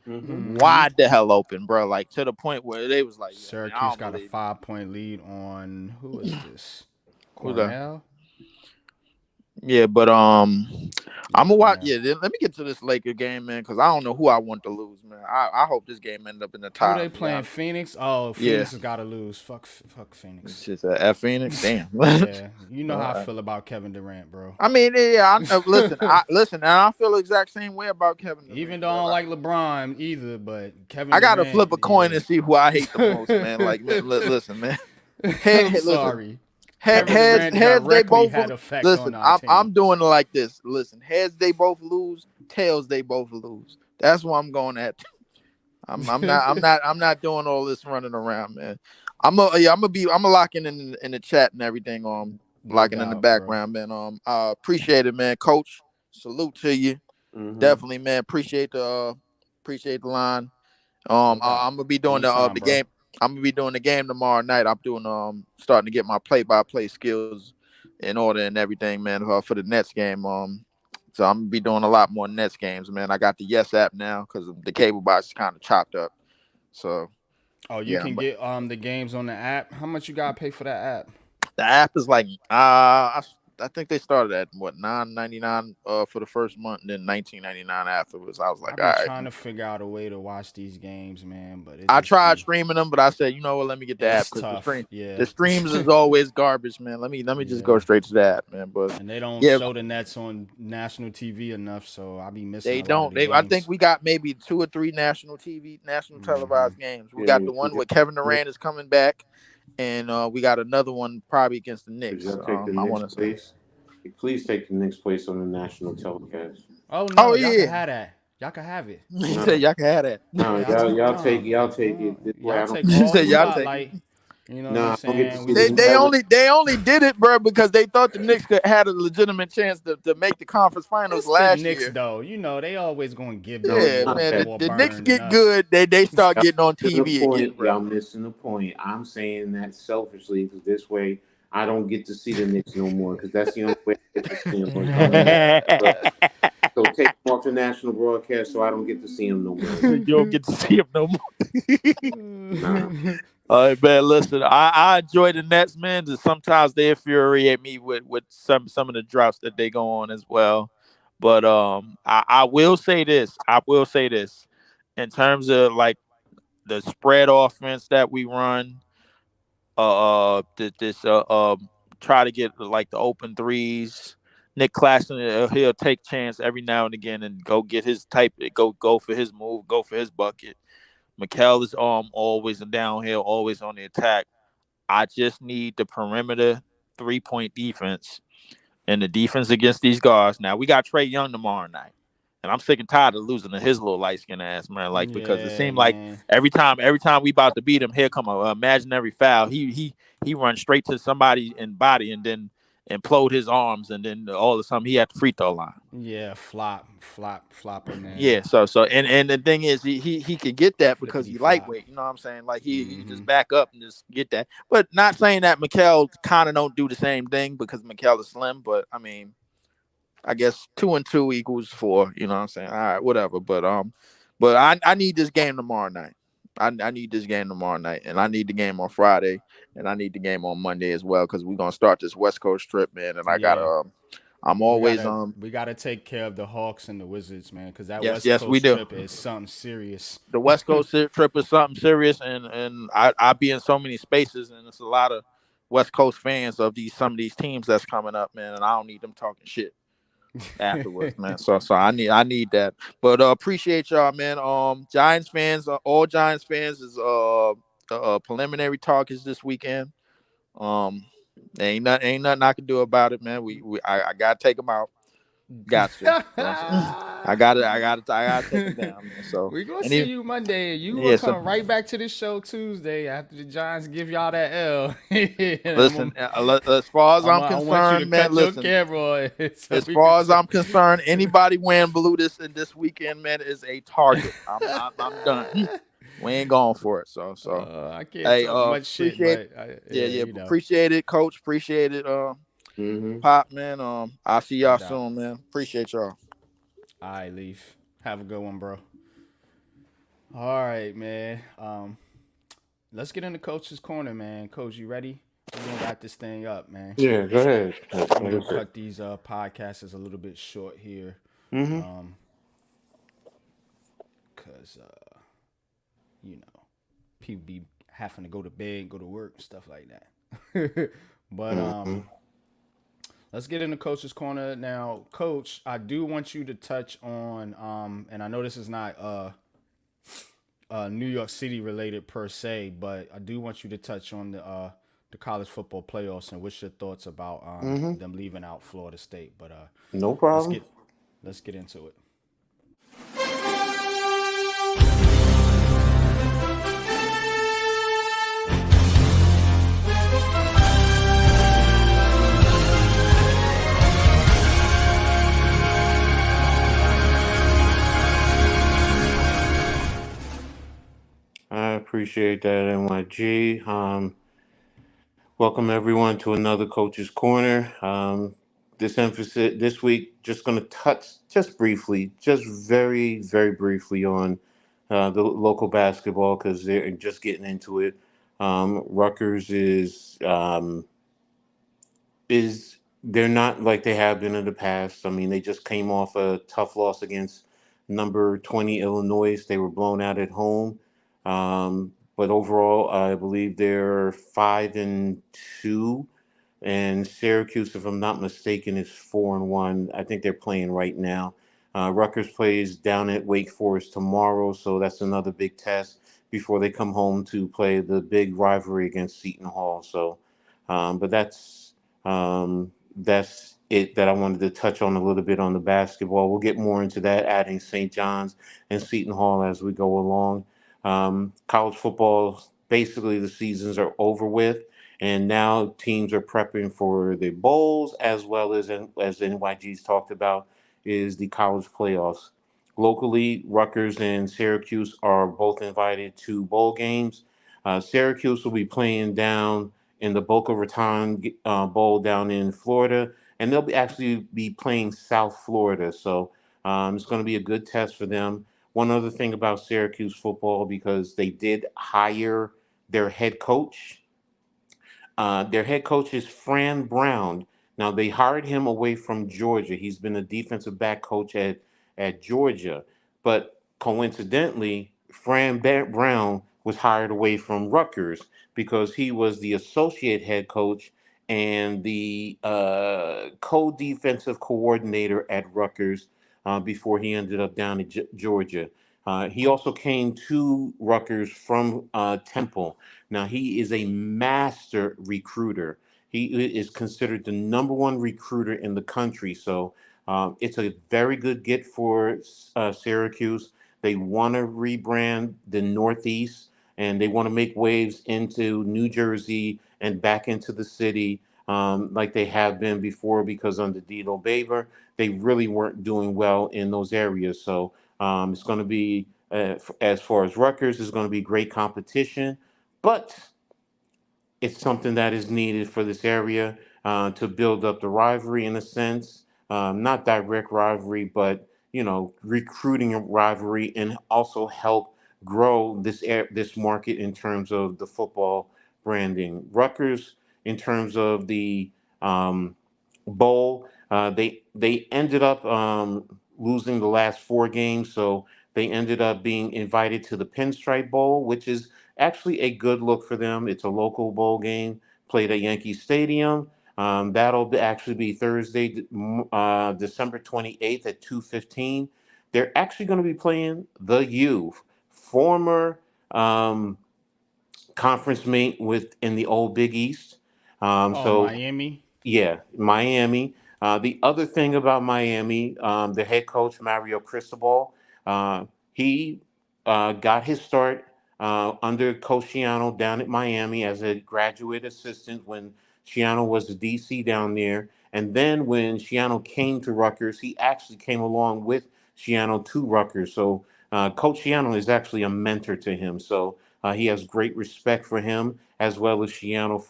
Mm-hmm. Wide the hell open, bro. Like to the point where they was like, yo, man, I Syracuse don't got a believe 5-point lead on who is this? who's that. Cornell? Yeah, but Yeah, I'm gonna watch. Cornell. Yeah, let me get to this Laker game, man, because I don't know who I want to lose, man. I hope this game end up in the Who tie. they To be playing? honest. Phoenix? Oh, Yeah, Phoenix has got to lose. Fuck it's Phoenix. just a F Phoenix. Damn. Yeah, you know how I Uh, feel about Kevin Durant, bro. I mean, yeah. Listen, and I feel the exact same way about Kevin Even Durant, though I bro. don't Like, like LeBron either, but Kevin I gotta flip a Durant, coin yeah. and see who I hate the most, man. Like, listen, man. I'm Listen, sorry. Kevin heads Durant they directly both had effect on listen. our I'm team. doing it like this. Listen, heads they both lose, tails they both lose. That's what I'm going at. I'm not doing all this running around, man. I'm gonna lock in the chat and everything. Locking in the background, man. Appreciate it, man. Coach, salute to you. Definitely, man. Appreciate the line. I'm gonna be doing the game. I'm gonna be doing the game tomorrow night. I'm doing starting to get my play-by-play skills in order and everything, man, for the Nets game. So I'm gonna be doing a lot more Nets games, man. I got the Yes app now because the cable box is kind of chopped up. So you can get the games on the app. How much you gotta pay for that app? The app is like I think they started at what $9.99 for the first month, and then $19.99 afterwards. I was like, I've been trying to figure out a way to watch these games, man. But I tried streaming them, but I said, you know what, let me get the app because the streams is always garbage, man. Let me just go straight to that, man. But and they don't show the Nets on national TV enough, so I'll be missing. They don't. I think we got maybe 2 or 3 national televised games. We got the one where Kevin Durant is coming back. And we got another one probably against the Knicks. Please take the Knicks place on the national telecast. Oh no! Y'all can have that. Y'all can have it. He said y'all can have that. No, y'all take it. Y'all take He said y'all take. You know what I'm saying? They only did it, bro, because they thought the Knicks had a legitimate chance to make the conference finals last year. The Knicks, though, you know they always gonna give. Man. The Knicks get good, they start getting on TV again, bro. Y'all missing the point. I'm saying that selfishly because this way I don't get to see the Knicks no more because that's the only way I get to see them. So take them off the national broadcast so I don't get to see them no more. You don't get to see them no more. All right, man. Listen, I enjoy the Nets, man. Just sometimes they infuriate me with some of the drops that they go on as well. But I will say this. In terms of like the spread offense that we run, try to get like the open threes. Nick Claxton, he'll take chance every now and again and go get his type, go for his move, go for his bucket. Mikal is always downhill, always on the attack. I just need the perimeter 3-point defense and the defense against these guards. Now we got Trae Young tomorrow night, and I'm sick and tired of losing to his little light skinned ass, man. Like because it seemed like every time we about to beat him, here come a imaginary foul. He runs straight to somebody in body and then implode his arms, and then all of a sudden he had the free throw line. Yeah, flopper, man. Yeah, so and the thing is he could get that because he's lightweight. You know what I'm saying? Like he just back up and just get that. But not saying that Mikal kind of don't do the same thing because Mikal is slim. But I mean, I guess 2 and 2 equals 4. You know what I'm saying? All right, whatever. But I need this game tomorrow night. I need this game tomorrow night, and I need the game on Friday, and I need the game on Monday as well because we're gonna start this West Coast trip, man. And I gotta, I'm always we gotta take care of the Hawks and the Wizards, man, because that West Coast trip is something serious. The West Coast trip is something serious, and I be in so many spaces, and it's a lot of West Coast fans of some of these teams that's coming up, man, and I don't need them talking shit afterwards, man. So I need that. But appreciate y'all, man. Giants fans, all Giants fans is preliminary talk is this weekend. Ain't nothing I can do about it, man. I gotta take them out. Got to. I gotta take them down, man. So we're gonna see you Monday. You will come right back to this show Tuesday after the Giants give y'all that L. Listen, as far as I'm concerned, man. Listen, as far as I'm concerned, anybody wearing blue this weekend, man, is a target. I'm done. We ain't going for it. So I can't talk much shit. But, appreciate it, Coach. Appreciate it. Pop, man. I'll see y'all soon, man. Appreciate y'all. All right, Leaf. Have a good one, bro. All right, man. Let's get into Coach's Corner, man. Coach, you ready? We're going to wrap this thing up, man. Yeah, go ahead. I'm going to cut these podcasts a little bit short here. Because, people be having to go to bed, go to work, stuff like that. But, let's get into Coach's Corner. Now, Coach, I do want you to touch on, and I know this is not New York City related per se, but I do want you to touch on the college football playoffs and what's your thoughts about them leaving out Florida State. But no problem. Let's get into it. Appreciate that, NYG. Welcome everyone to another Coach's Corner. This emphasis this week, just going to touch just briefly, just very, very briefly on the local basketball because they're just getting into it. Rutgers is they're not like they have been in the past. I mean, they just came off a tough loss against number 20 Illinois. They were blown out at home. But overall, I believe they're 5-2, and Syracuse, if I'm not mistaken, is 4-1. I think they're playing right now. Rutgers plays down at Wake Forest tomorrow, so that's another big test before they come home to play the big rivalry against Seton Hall. So, but that's it that I wanted to touch on a little bit on the basketball. We'll get more into that, adding St. John's and Seton Hall as we go along. College football, basically the seasons are over with, and now teams are prepping for the bowls as well as NYG's talked about is the college playoffs. Locally, Rutgers and Syracuse are both invited to bowl games. Syracuse will be playing down in the Boca Raton Bowl down in Florida, and they'll actually be playing South Florida. So it's going to be a good test for them. One other thing about Syracuse football, because they did hire their head coach. Their head coach is Fran Brown. Now they hired him away from Georgia. He's been a defensive back coach at Georgia, but coincidentally, Brown was hired away from Rutgers because he was the associate head coach and the co-defensive coordinator at Rutgers before he ended up down in Georgia. He also came to Rutgers from Temple. Now, he is a master recruiter. He is considered the number one recruiter in the country. So it's a very good get for Syracuse. They want to rebrand the Northeast and they want to make waves into New Jersey and back into the city like they have been before because under Dino Baber, they really weren't doing well in those areas. So it's going to be, as far as Rutgers, it's going to be great competition. But it's something that is needed for this area to build up the rivalry in a sense, not direct rivalry, but recruiting a rivalry and also help grow this market in terms of the football branding. Rutgers, in terms of the um, bowl. They ended up losing the last four games, so they ended up being invited to the Pinstripe Bowl, which is actually a good look for them. It's a local bowl game played at Yankee Stadium. Actually be Thursday, December 28th at 2:15. They're actually going to be playing the U, former um, conference mate with in the old Big East. Oh, So Miami. yeah, Miami. The other thing about Miami, the head coach Mario Cristobal, uh, he got his start under Coach Shiano down at Miami as a graduate assistant when Shiano was the DC down there, and then when Shiano came to Rutgers, he actually came along with Shiano to Rutgers. So Coach Shiano is actually a mentor to him. So he has great respect for him as well as Shiano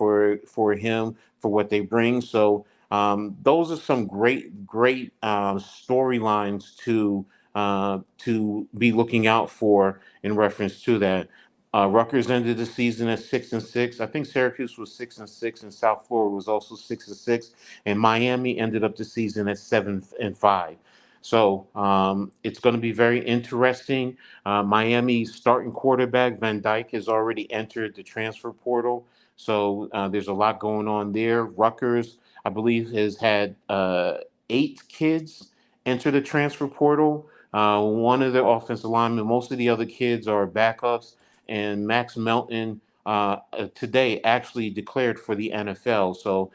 for him for what they bring. So those are some great storylines to be looking out for in reference to that. Rutgers ended the season at 6-6. I think Syracuse was 6-6, and South Florida was also 6-6, and Miami ended up the season at 7-5. So it's going to be very interesting. Miami's starting quarterback Van Dyke has already entered the transfer portal. So there's a lot going on there. Rutgers, I believe, has had 8 kids enter the transfer portal. One of the offensive linemen, most of the other kids are backups, and Max Melton today actually declared for the NFL. So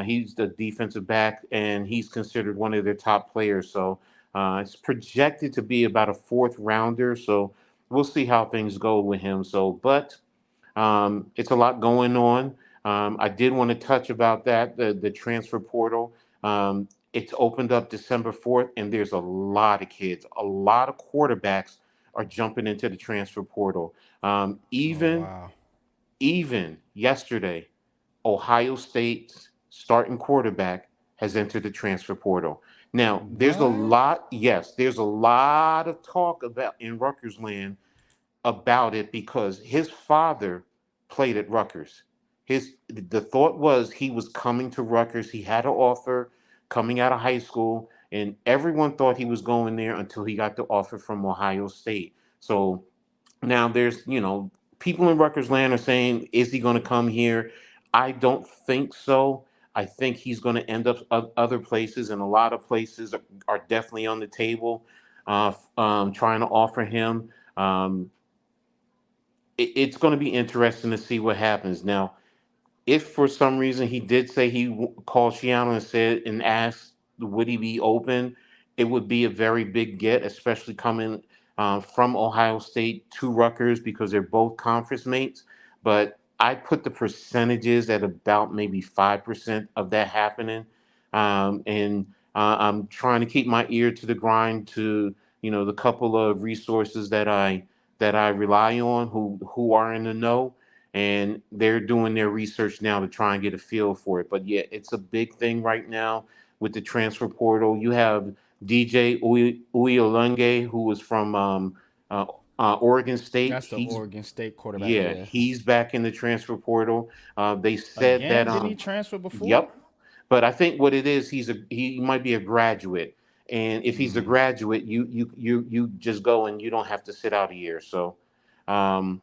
he's the defensive back, and he's considered one of their top players. So it's projected to be about a fourth rounder. So we'll see how things go with him. So, but it's a lot going on. I did want to touch about that the transfer portal. It's opened up December 4th, and there's a lot of kids, a lot of quarterbacks are jumping into the transfer portal. Oh Even wow. even yesterday, Ohio State's starting quarterback has entered the transfer portal. Now, What? there's a lot of talk about in Rutgers land about it because his father played at Rutgers. The thought was he was coming to Rutgers. He had an offer coming out of high school, and everyone thought he was going there until he got the offer from Ohio State. So now there's, people in Rutgers land are saying, is he going to come here? I don't think so. I think he's going to end up other places, and a lot of places are definitely on the table, trying to offer him. Um, it's going to be interesting to see what happens. Now, if for some reason he did say called Shiano and said and asked would he be open, it would be a very big get, especially coming from Ohio State to Rutgers because they're both conference mates. But I put the percentages at about maybe 5% of that happening, and I'm trying to keep my ear to the grind to the couple of resources that I rely on who are in the know, and they're doing their research now to try and get a feel for it. But yeah, it's a big thing right now with the transfer portal. You have DJ Uyalunge, who was from uh, Oregon State. That's the Oregon State quarterback. Yeah, Yeah. he's back in the transfer portal. They said that Again? Didn't he transfer before? yep. But I think what it is, he might be a graduate, and if he's a graduate, you just go and you don't have to sit out a year. So, um,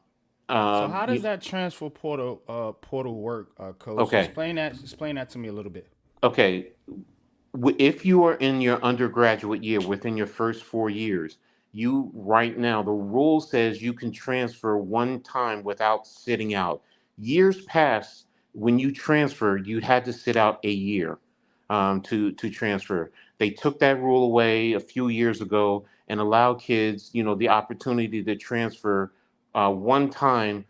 So how does you, that transfer portal work, coach? okay, Explain that to me a little bit. okay. If you are in your undergraduate year within your first 4 years, you right now the rule says you can transfer one time without sitting out. Years past, when you transferred, you had to sit out a year to transfer. They took that rule away a few years ago and allowed kids, the opportunity to transfer one time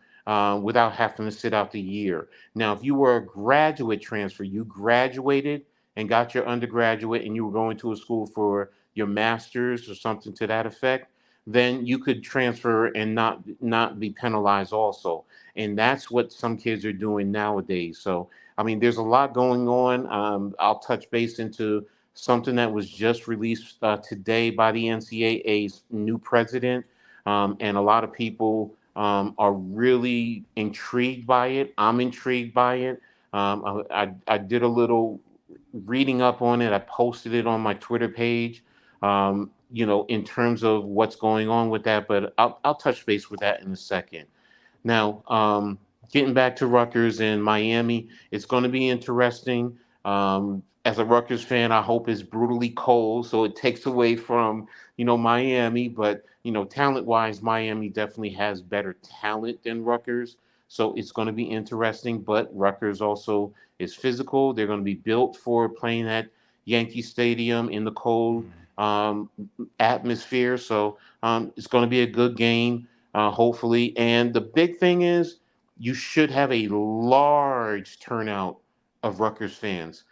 without having to sit out the year. Now, if you were a graduate transfer, you graduated and got your undergraduate and you were going to a school for your master's or something to that effect, then you could transfer and not be penalized also. And that's what some kids are doing nowadays. So I mean, there's a lot going on. I'll touch base into something that was just released today by the NCAA's new president, and a lot of people are really intrigued by it. I'm intrigued by it. I did a little reading up on it. I posted it on my Twitter page. In terms of what's going on with that, but I'll touch base with that in a second. Now, getting back to Rutgers and Miami, it's going to be interesting. As a Rutgers fan, I hope it's brutally cold, so it takes away from Miami. But talent-wise, Miami definitely has better talent than Rutgers, so it's going to be interesting. But Rutgers also is physical. They're going to be built for playing at Yankee Stadium in the cold um, atmosphere, so it's going to be a good game hopefully. And the big thing is, you should have a large turnout of Rutgers fans.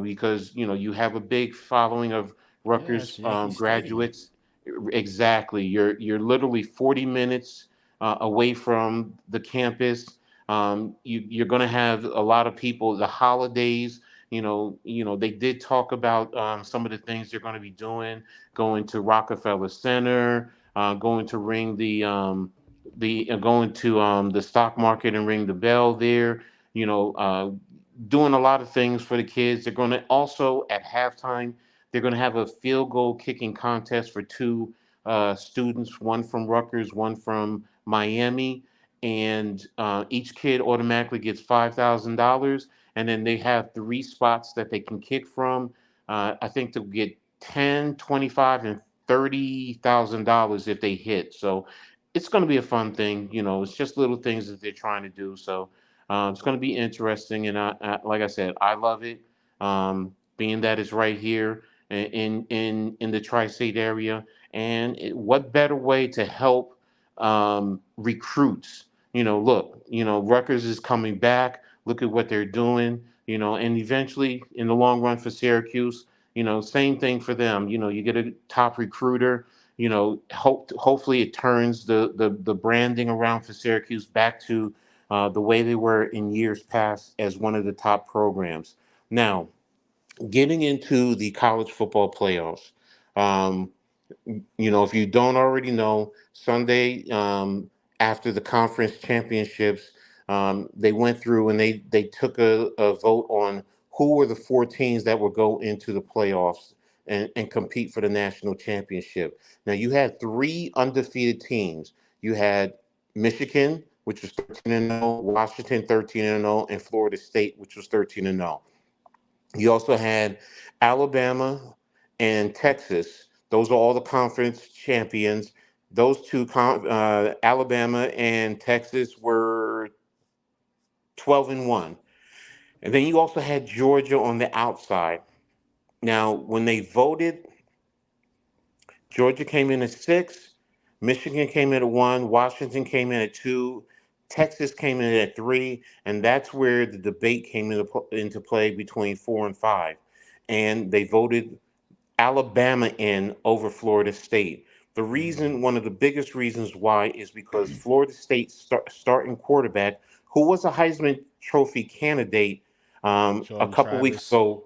Because you have a big following of Yeah, Rutgers it's Yankee Stadium. graduates. Exactly, you're literally 40 minutes away from the campus. You're going to have a lot of people. The holidays. They did talk about some of the things they're going to be doing, going to Rockefeller Center, going to ring the going to the stock market and ring the bell there. You know, doing a lot of things for the kids. They're going to also at halftime they're going to have a field goal kicking contest for two students, one from Rutgers, one from Miami, and each kid automatically gets $5,000, and then they have three spots that they can kick from. I think they'll get 10, 25, and $30,000 if they hit. So it's going to be a fun thing. It's just little things that they're trying to do. So it's going to be interesting. And like I said, I love it. Being that it's right here in the tri-state area, and what better way to help recruits? Look, Rutgers is coming back. Look at what they're doing. And eventually, in the long run for Syracuse, same thing for them. You get a top recruiter. hopefully it turns the branding around for Syracuse back to the way they were in years past as one of the top programs. Now, getting into the college football playoffs. Um, if you don't already know, Sunday, after the conference championships, they went through and they took a vote on who were the four teams that would go into the playoffs and compete for the national championship. Now, you had three undefeated teams. You had Michigan, which was 13-0, Washington 13-0, and Florida State, which was 13-0. You also had Alabama and Texas. Those are all the conference champions. Those two, Alabama and Texas, were 12-1. And then you also had Georgia on the outside. Now, when they voted, Georgia came in at 6, Michigan came in at 1, Washington came in at 2, Texas came in at 3, and that's where the debate came into play between 4 and 5. And they voted Alabama in over Florida State. One of the biggest reasons why is because Florida State starting quarterback, who was a Heisman Trophy candidate a Jordan couple weeks Travis. ago,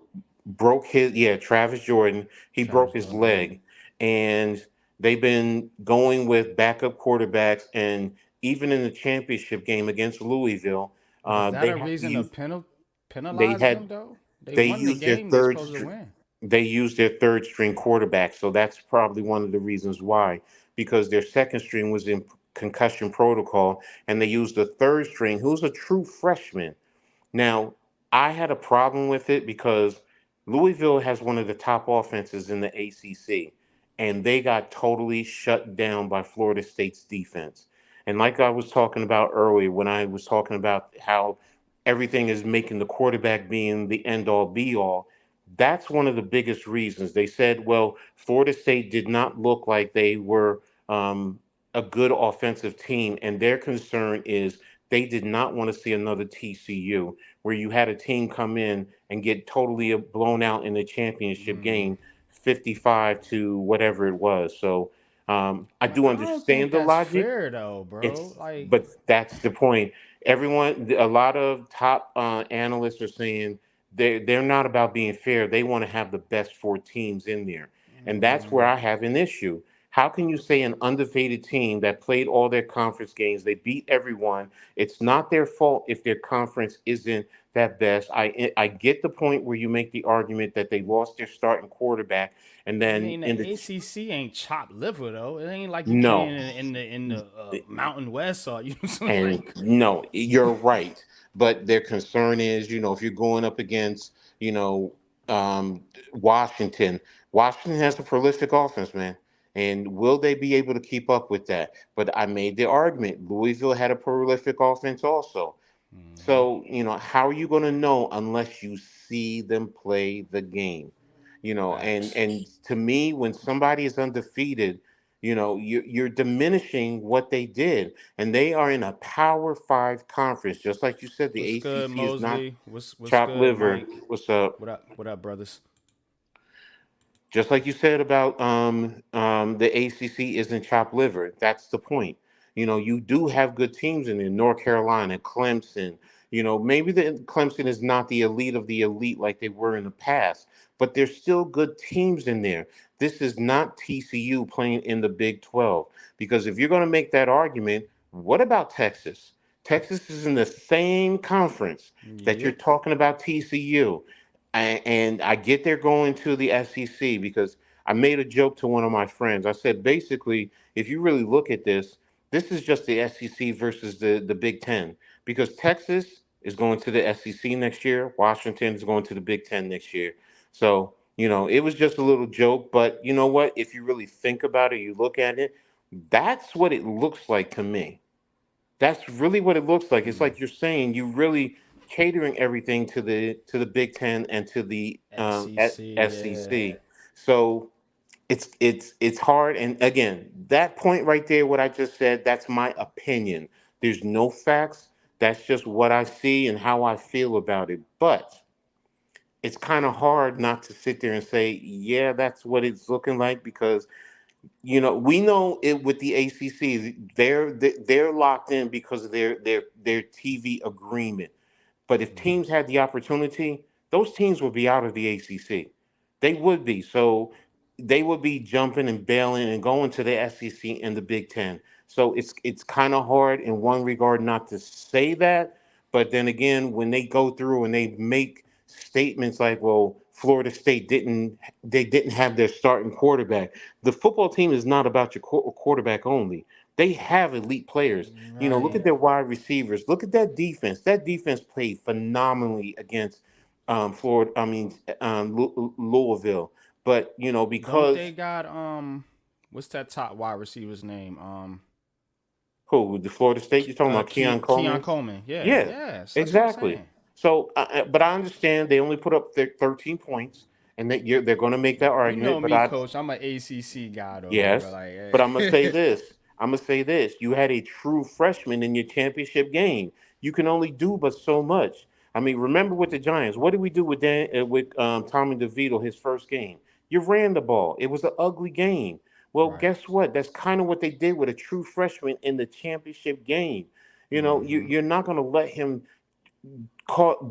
Travis Jordan, he Travis broke his Jordan, yeah. leg. And they've been going with backup quarterbacks. And even in the championship game against Louisville, But is that they a had to reason to use, they penalize them had, though? They they won the used their game they're third supposed to string win. they used their third string quarterback. So that's probably one of the reasons why, because their second string was in concussion protocol, and they used the third string, who's a true freshman. Now, I had a problem with it because Louisville has one of the top offenses in the ACC, and they got totally shut down by Florida State's defense. And like I was talking about earlier, when I was talking about how everything is making the quarterback being the end all be all, that's one of the biggest reasons. They said, well, Florida State did not look like they were a good offensive team, and their concern is they did not want to see another TCU where you had a team come in and get totally blown out in the championship game, 55 to whatever it was. So I But do I don't think understand the that's logic. fair though, bro. Like, But that's the point. A lot of top analysts are saying they're not about being fair. They want to have the best four teams in there, and that's where I have an issue. How can you say an undefeated team that played all their conference games, they beat everyone? It's not their fault if their conference isn't that best. I get the point where you make the argument that they lost their starting quarterback, and I then mean, in the the ACC ain't chopped liver though. It ain't like you no. playing in the Mountain West or you know what I'm saying? And Like, no, you're right. But their concern is, if you're going up against, you know, Washington, Washington has a prolific offense, man. And will they be able to keep up with that? But I made the argument. Louisville had a prolific offense also. So, how are you going to know unless you see them play the game? And facts. to me, when somebody is undefeated, you're diminishing what they did, and they are in a Power Five conference, just like you said. The What's good, ACC is not Mosley? What's chopped good, liver. Mike? What's up? What up? What up, brothers? Just like you said about the ACC isn't chopped liver. That's the point. You do have good teams in there. North Carolina, Clemson. Maybe the Clemson is not the elite of the elite like they were in the past, but there's still good teams in there. This is not TCU playing in the Big 12, because if you're going to make that argument, what about Texas? Texas is in the same conference that you're Yep. talking about TCU. And I get they're going to the SEC because I made a joke to one of my friends. I said, basically, if you really look at this is just the SEC versus the Big Ten, because Texas is going to the SEC next year. Washington is going to the Big Ten next year. So, it was just a little joke. But you know what? If you really think about it, you look at it, that's what it looks like to me. That's really what it looks like. It's like you're saying you really catering everything to the Big Ten and to the SEC, yeah. SEC. So it's hard. And again, that point right there, what I just said, that's my opinion. There's no facts. That's just what I see and how I feel about it. But it's kind of hard not to sit there and say, yeah, that's what it's looking like, because We know it with the ACC. They're locked in because of their TV agreement. But if Mhm. teams had the opportunity, those teams would be out of the ACC. They would be. So they would be jumping and bailing and going to the SEC and the Big Ten. So it's kind of hard in one regard not to say that, but then again, when they go through and they make statements like, "Well, Florida State didn't have their starting quarterback." The football team is not about your quarterback only. They have elite players. Look at Right. their wide receivers. Look at that defense. That defense played phenomenally against Florida. I mean, Louisville. But Don't they because got what's that top wide receiver's name? who the Florida State? You're talking about Keon Coleman? Coleman. Yeah, Yeah, yes, that's what I'm exactly. saying. So, but I understand they only put up 13 points, and they're going to make that You know argument. But me, I coach. I'm an ACC guy though, bro. Yes, but I'm gonna say Like, this. I'm gonna say this. You had a true freshman in your championship game. You can only do but so much. I mean, remember with the Giants, what did we do with Tommy DeVito his first game? You ran the ball. It was an ugly game. Well, right. guess what? That's kind of what they did with a true freshman in the championship game. Mm-hmm. You're not gonna let him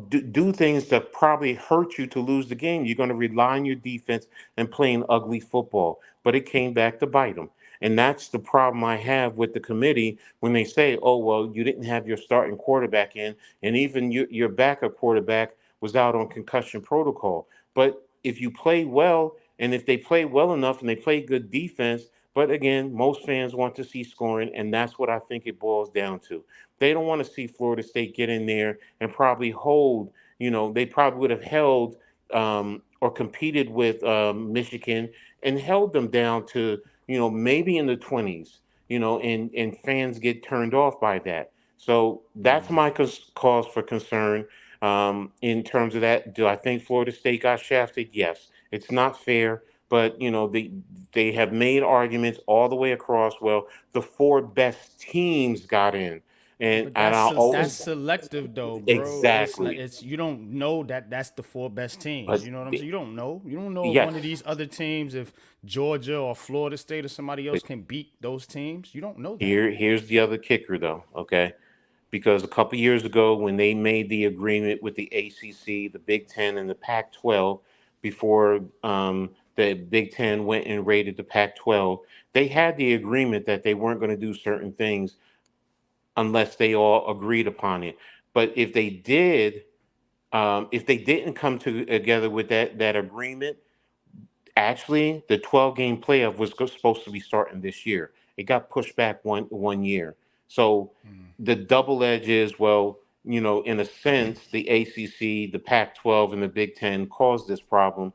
do things that probably hurt you to lose the game. You're going to rely on your defense and playing ugly football. But it came back to bite them. And that's the problem I have with the committee when they say, oh, well, you didn't have your starting quarterback in, and even your backup quarterback was out on concussion protocol. But if you play well, and if they play well enough and they play good defense, but again, most fans want to see scoring, and that's what I think it boils down to. They don't want to see Florida State get in there and probably hold. They probably would have held or competed with Michigan and held them down to maybe in the 20s. And fans get turned off by that. So that's Mm-hmm. my cause for concern. In terms of that, do I think Florida State got shafted? Yes, it's not fair. But they have made arguments all the way across. Well, the four best teams got in, and But and I that's always selective though, bro. It's not. exactly. It's you don't know that that's the four best teams. But You know what I'm saying? You don't know. You don't know if yes, one of these other teams, if Georgia or Florida State or somebody else can beat those teams. You don't know that. here's the other kicker though. Okay, because a couple years ago when they made the agreement with the ACC, the Big Ten, and the Pac-12, before the Big Ten went and raided the Pac-12, they had the agreement that they weren't going to do certain things unless they all agreed upon it. But if they didn't come together with that agreement, actually, the 12-game playoff was supposed to be starting this year. It got pushed back one year. So Mm. the double edge is, well, in a sense, the ACC, the Pac-12, and the Big Ten caused this problem.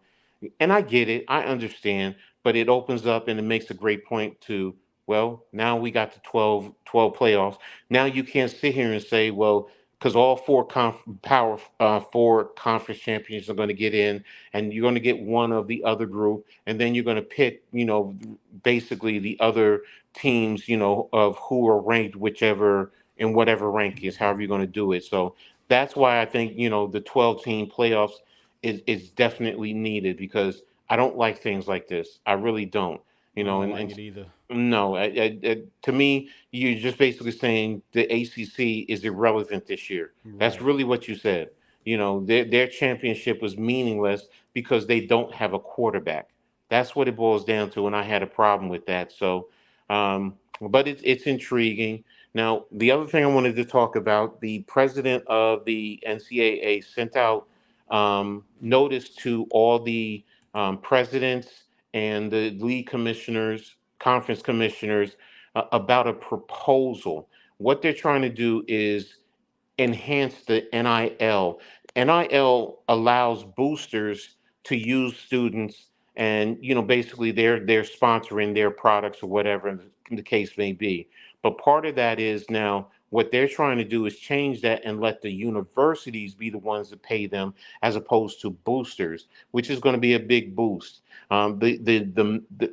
And I get it, I understand, but it opens up and it makes a great point to, well, now we got the 12 playoffs. Now you can't sit here and say, well, because all four conference champions are going to get in, and you're going to get one of the other group, and then you're going to pick, basically the other teams, of who are ranked whichever in whatever rank is, however you're going to do it. So that's why I think the 12-team playoffs is definitely needed because I don't like things like this. I really don't. I don't like And it either. no, to me, you're just basically saying the ACC is irrelevant this year. That's Right. really what you said. Their championship was meaningless because they don't have a quarterback. That's what it boils down to, and I had a problem with that. So, but it's intriguing. Now, the other thing I wanted to talk about, the president of the NCAA sent out notice to all the presidents and the league commissioners, conference commissioners, about a proposal. What they're trying to do is enhance the NIL. NIL allows boosters to use students, and basically they're sponsoring their products or whatever the case may be. But part of that is now what they're trying to do is change that and let the universities be the ones that pay them as opposed to boosters, which is going to be a big boost. The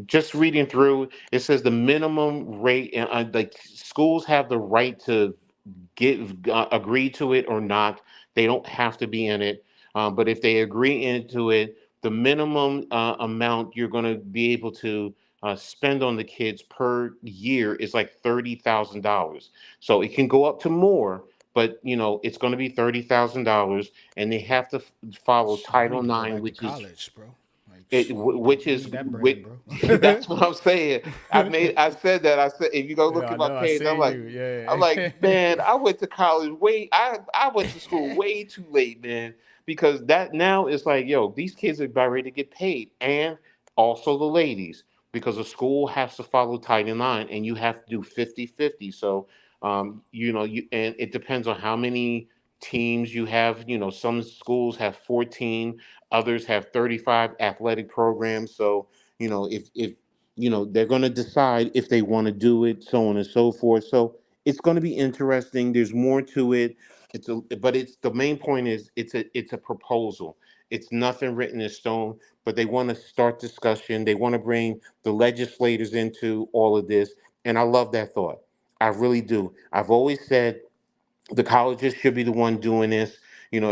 just reading through, it says the minimum rate, like schools have the right to agree to it or not. They don't have to be in it, but if they agree into it, the minimum amount you're going to be able to spend on the kids per year is like $30,000. So it can go up to more, but it's going to be $30,000, and they have to follow I Title need to go IX, back to which is college, bro. Like, it, which we is need that bread, bro. that's what I'm saying. I said that. I said, if you go look Yeah, I at my know. I page, see you. I'm Yeah. like, man, I went to college I went to school way too late, man, because that now it's like, yo, these kids are about ready to get paid, and also the ladies, because the school has to follow Title IX, and you have to do 50-50. So, and it depends on how many teams you have. Some schools have 14, others have 35 athletic programs. So, if they're going to decide if they want to do it, so on and so forth. So it's going to be interesting. There's more to it. But it's the main point is it's a proposal. It's nothing written in stone, but they want to start discussion. They want to bring the legislators into all of this, and I love that thought. I really do. I've always said the colleges should be the one doing this. It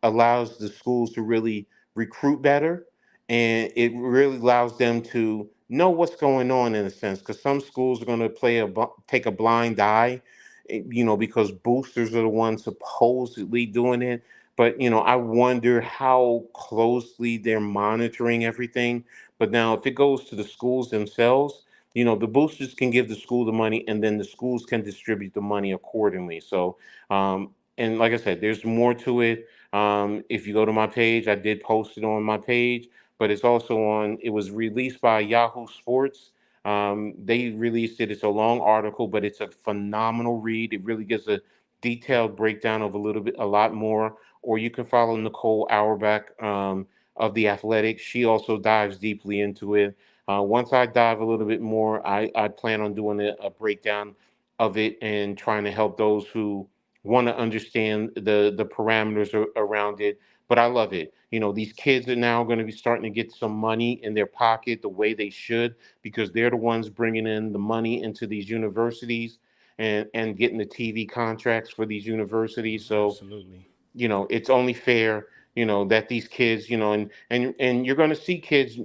allows the schools to really recruit better, and it really allows them to know what's going on in a sense. Because some schools are going to take a blind eye, because boosters are the ones supposedly doing it. But I wonder how closely they're monitoring everything. But now, if it goes to the schools themselves, the boosters can give the school the money, and then the schools can distribute the money accordingly. So, and like I said, there's more to it. If you go to my page, I did post it on my page, but it's also it was released by Yahoo Sports. They released it. It's a long article, but it's a phenomenal read. It really gives a detailed breakdown of a lot more. Or you can follow Nicole Auerbach, of The Athletic. She also dives deeply into it. Once I dive a little bit more, I plan on doing a breakdown of it and trying to help those who want to understand the parameters around it. But I love it. These kids are now going to be starting to get some money in their pocket the way they should, because they're the ones bringing in the money into these universities, and getting the TV contracts for these universities. So Absolutely. it's only fair, that these kids, and you're going to see kids,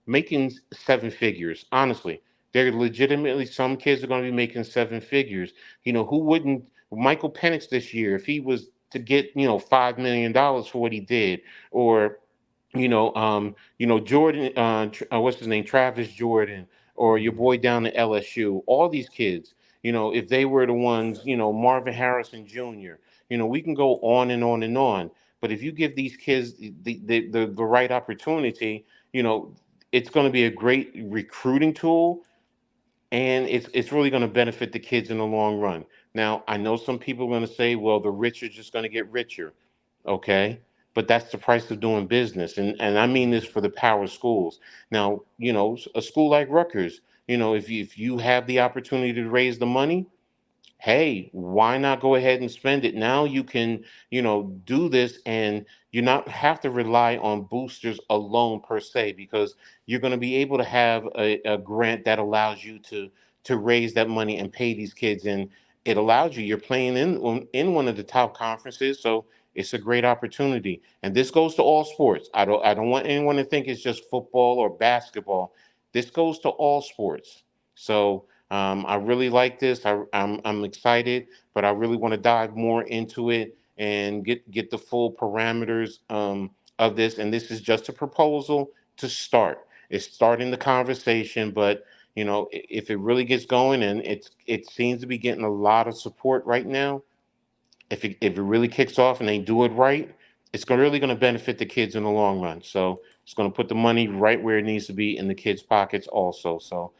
making seven figures. Honestly, they're legitimately, some kids are going to be making seven figures. Who wouldn't? Michael Penix this year, if he was to get, $5 million for what he did, or Jordan, what's his name, Travis Jordan, or your Hmm. boy down at LSU, all these kids, if they were the ones, Marvin Harrison Jr., we can go on and on and on. But if you give these kids the right opportunity, you know, it's going to be a great recruiting tool, and it's really going to benefit the kids in the long run. Now, I know some people are going to say, well, the rich are just going to get richer. Okay. But that's the price of doing business. And I mean this for the power schools. Now, a school like Rutgers, if you have the opportunity to raise the money, hey, why not go ahead and spend it? Now you can, do this, and you not have to rely on boosters alone per se, because you're going to be able to have a grant that allows you to raise that money and pay these kids, and it allows you. You're playing in one of the top conferences, so it's a great opportunity. And this goes to all sports. I don't want anyone to think it's just football or basketball. This goes to all sports. So I really like this. I'm excited, but I really want to dive more into it and get the full parameters, of this. And this is just a proposal to start. It's starting the conversation, but if it really gets going, and it seems to be getting a lot of support right now, if it really kicks off and they do it right, really going to benefit the kids in the long run. So it's going to put the money right where it needs to be in the kids' pockets also. So,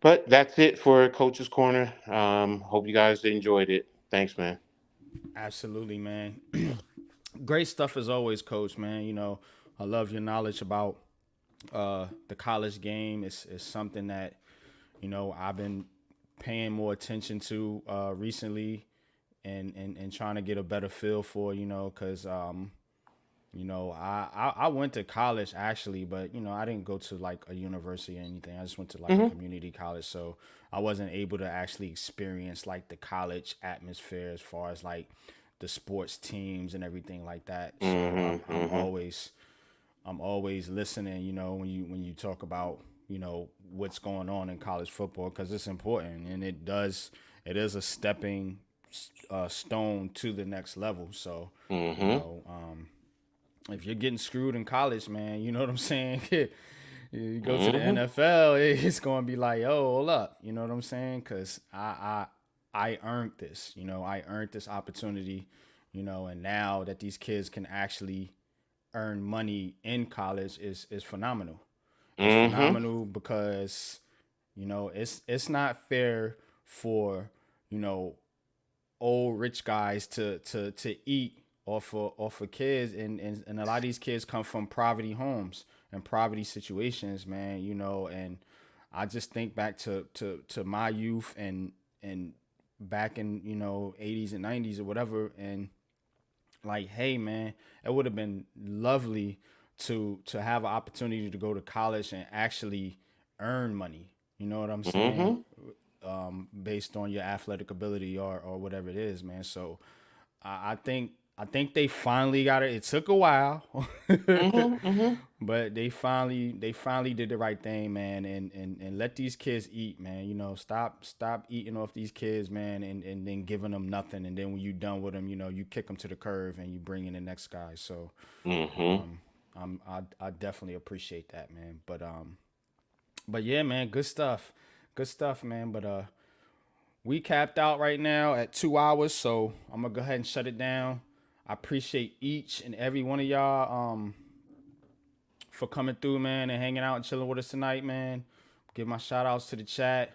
but that's it for Coach's Corner. Hope you guys enjoyed it. Thanks, man. Absolutely, man. Great stuff as always, Coach. Man, I love your knowledge about the college game. It's something that I've been paying more attention to recently, and trying to get a better feel for, because I went to college actually, but I didn't go to like a university or anything. I just went to like a Hmm. community college, so I wasn't able to actually experience like the college atmosphere as far as like the sports teams and everything like that. So Hmm. I'm Hmm. always I'm always listening, when you talk about, what's going on in college football, because it's important, and it is a stepping stone to the next level. So, you Mm-hmm. know, if you're getting screwed in college, man, you know what I'm saying? You go to the Mm-hmm. NFL, it's going to be like, oh, hold up. You know what I'm saying? Because I earned this. I earned this opportunity, and now that these kids can actually earn money in college is phenomenal. It's Mm-hmm. phenomenal because, it's not fair for, you know, old rich guys to eat off of kids, and a lot of these kids come from poverty homes and poverty situations, man, and I just think back to my youth and back in 80s and 90s or whatever, and like, hey man, it would have been lovely to have an opportunity to go to college and actually earn money, you know what I'm saying, Mm-hmm. based on your athletic ability or whatever it is, man. So I think they finally got it. It took a while, Mm-hmm. but they finally did the right thing, man, and let these kids eat, man. Stop eating off these kids, man, and then giving them nothing, and then when you done with them, you kick them to the curve and you bring in the next guy. So Mm-hmm. I definitely appreciate that, man. But yeah, man, good stuff, man. But we capped out right now at 2 hours, so I'm gonna go ahead and shut it down. I appreciate each and every one of y'all for coming through, man, and hanging out and chilling with us tonight, man. Give my shout outs to the chat.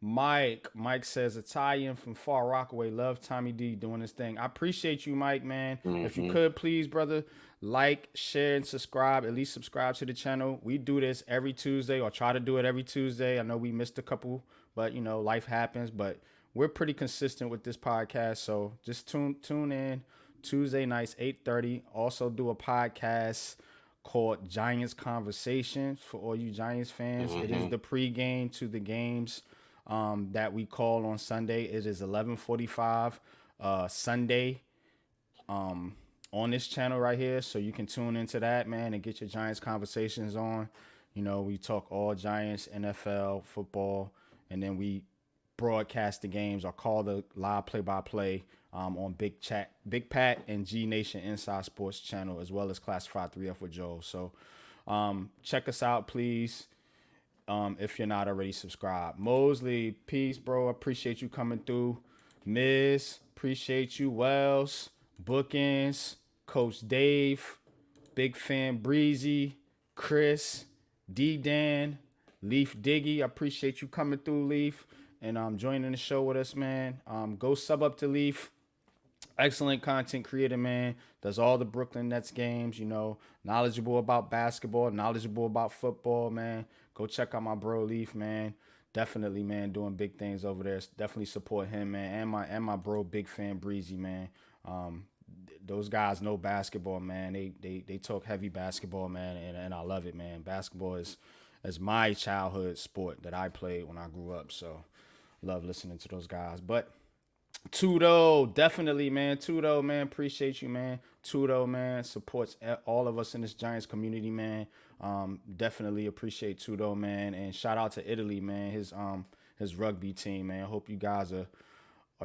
Mike says Italian from Far Rockaway. Love Tommy D doing this thing. I appreciate you, Mike, man. If you Mm-hmm. could please, brother, like, share, and subscribe. At least subscribe to the channel. We do this every Tuesday, or try to do it every Tuesday. I know we missed a couple, but life happens. But we're pretty consistent with this podcast. So just tune in Tuesday nights, 8:30. Also do a podcast called Giants Conversations for all you Giants fans. It is Mm-hmm. the pregame to the games that we call on Sunday. It is 11:45 Sunday on this channel right here, so you can tune into that, man, and get your Giants conversations on. We talk all Giants, NFL, football, and then we broadcast the games or call the live play-by-play on Big Pat, and G Nation Inside Sports channel, as well as Classified 3F with Joe. So check us out, please. If you're not already subscribed. Mosley, peace, bro. Appreciate you coming through. Miz, appreciate you. Wells, Bookends, Coach Dave, Big Fan Breezy, Chris, D Dan, Leaf Diggy. I appreciate you coming through, Leaf, and joining the show with us, man. Go sub up to Leaf. Excellent content creator, man. Does all the Brooklyn Nets games, knowledgeable about basketball, knowledgeable about football, man. Go check out my bro Leaf, man. Definitely, man, doing big things over there. Definitely support him, man, and my bro Big Fan Breezy, man. Um, those guys know basketball, man. They talk heavy basketball, man, and I love it, man. Basketball is my childhood sport that I played when I grew up, so love listening to those guys. But Tudo, definitely, man. Tudo, man. Appreciate you, man. Tudo, man. Supports all of us in this Giants community, man. Definitely appreciate Tudo, man. And shout out to Italy, man. His rugby team, man. Hope you guys are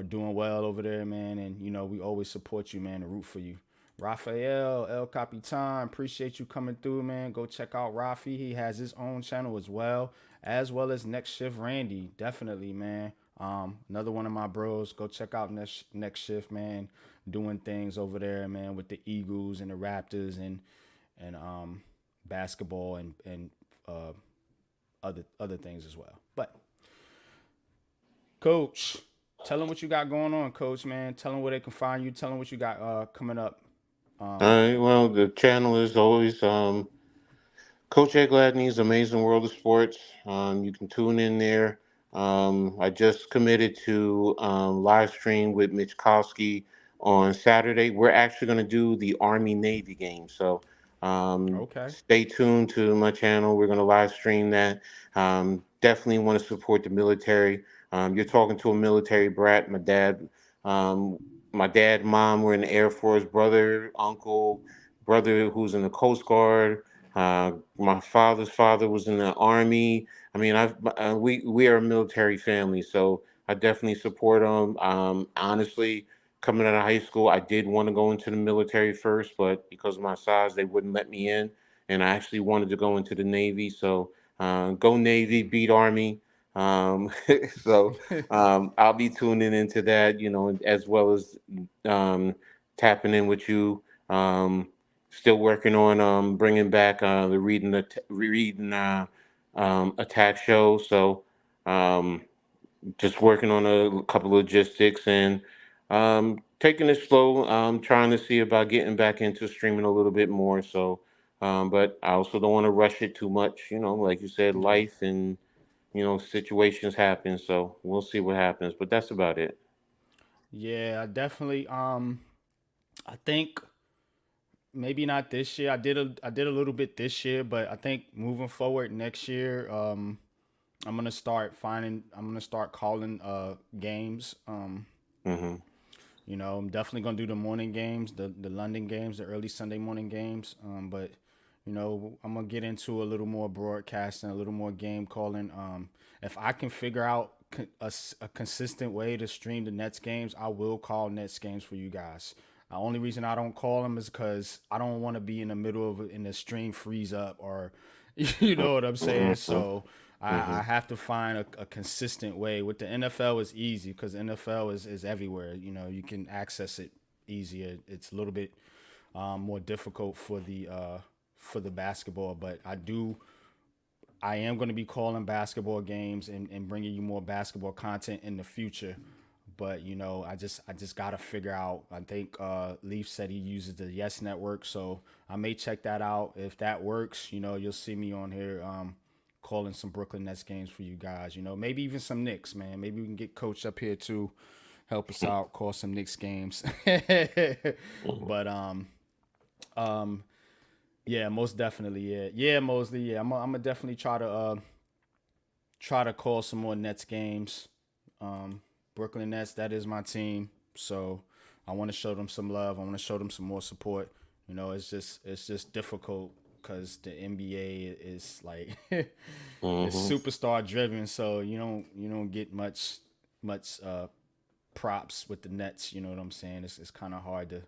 doing well over there, man. And we always support you, man, and root for you. Rafael El Capitan, appreciate you coming through, man. Go check out Rafi. He has his own channel as well as Next Shift Randy. Definitely, man. Another one of my bros. Go check out Next Shift, man. Doing things over there, man, with the Eagles and the Raptors and basketball and other things as well. But Coach, tell them what you got going on, Coach, man. Tell them where they can find you. Tell them what you got coming up. All right. Well, the channel is always Coach Ed Gladney's Amazing World of Sports. You can tune in there. I just committed to live stream with Mitch Kowski on Saturday. We're actually going to do the Army Navy game. So Okay. stay tuned to my channel. We're going to live stream that. Definitely want to support the military. You're talking to a military brat. Um, my dad, mom were in the Air Force. Brother, uncle, brother who's in the Coast Guard. My father's father was in the army. I mean, we are a military family, so I definitely support them. Honestly, coming out of high school, I did want to go into the military first, but because of my size, they wouldn't let me in, and I actually wanted to go into the Navy. So, go Navy, beat Army. Um, so I'll be tuning into that, as well as um, tapping in with you. Still working on bringing back the reading attack show. So um, just working on a couple of logistics and taking it slow. Trying to see about getting back into streaming a little bit more. So, but I also don't want to rush it too much. Like you said, Yeah. life and situations happen. So we'll see what happens. But that's about it. Yeah, I definitely. I think maybe not this year. I did a little bit this year, but I think moving forward next year, I'm gonna start calling games. Hmm. I'm definitely gonna do the morning games, the London games, the early Sunday morning games. But I'm gonna get into a little more broadcasting, a little more game calling. If I can figure out a consistent way to stream the Nets games, I will call Nets games for you guys. The only reason I don't call them is because I don't want to be in the middle of in the stream freeze up or, you know what I'm saying. Hmm. So I Hmm. have to find a consistent way. With the NFL, is easy because NFL is everywhere. You can access it easier. It's a little bit more difficult for the basketball, but I am going to be calling basketball games and bringing you more basketball content in the future. But I just got to figure out. I think Leaf said he uses the Yes Network, so I may check that out. If that works, you'll see me on here calling some Brooklyn Nets games for you guys. Maybe even some Knicks, man. Maybe we can get Coach up here too, help us out, call some Knicks games. But um, yeah, most definitely, yeah, Mosley, yeah. I'm gonna definitely try to call some more Nets games. Brooklyn Nets, that is my team. So I want to show them some love. I want to show them some more support. It's just difficult because the NBA is like it's Hmm. superstar driven. So you don't get much props with the Nets. You know what I'm saying? It's kind of hard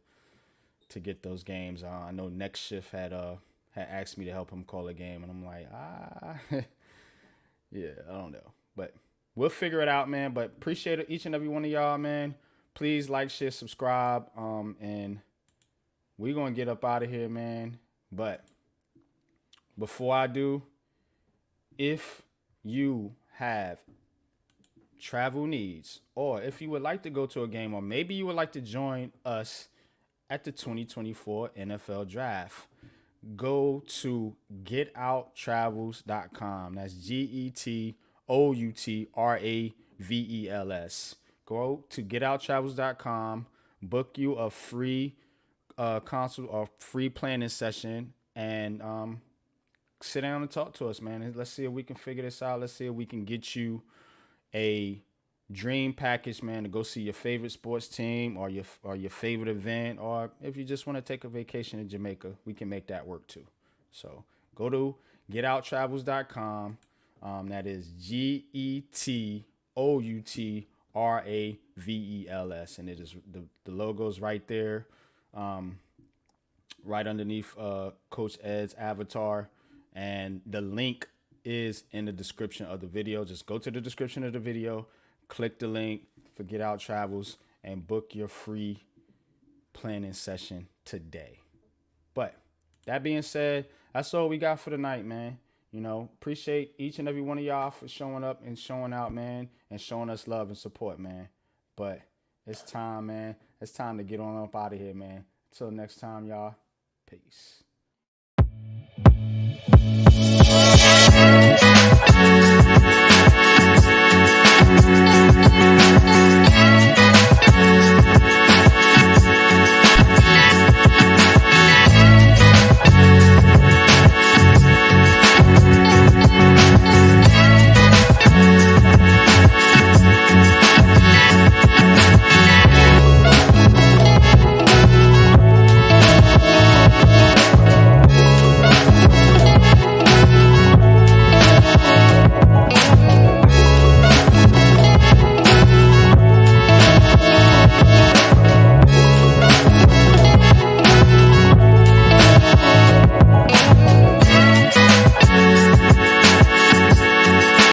to get those games. I know Next Shift had asked me to help him call a game, and I'm like, yeah, I don't know, but we'll figure it out, man. But appreciate each and every one of y'all, man. Please like, share, subscribe, and we're gonna get up out of here, man. But before I do, if you have travel needs, or if you would like to go to a game, or maybe you would like to join us at the 2024 NFL Draft, go to getouttravels.com. That's GETOUTRAVELS. Go to getouttravels.com, book you a free consult or free planning session, and sit down and talk to us, man. Let's see if we can figure this out. Let's see if we can get you a dream package, man, to go see your favorite sports team or your favorite event, or if you just want to take a vacation in Jamaica, we can make that work too. So go to getouttravels.com. That is GETOUTRAVELS, and it is the logo's right there, right underneath Coach Ed's avatar, and the link is in the description of the video. Just go to the description of the video, click the link for Get Out Travels, and book your free planning session today. But that being said, that's all we got for tonight, man. Appreciate each and every one of y'all for showing up and showing out, man, and showing us love and support, man. But it's time, man. It's time to get on up out of here, man. Until next time, y'all. Peace.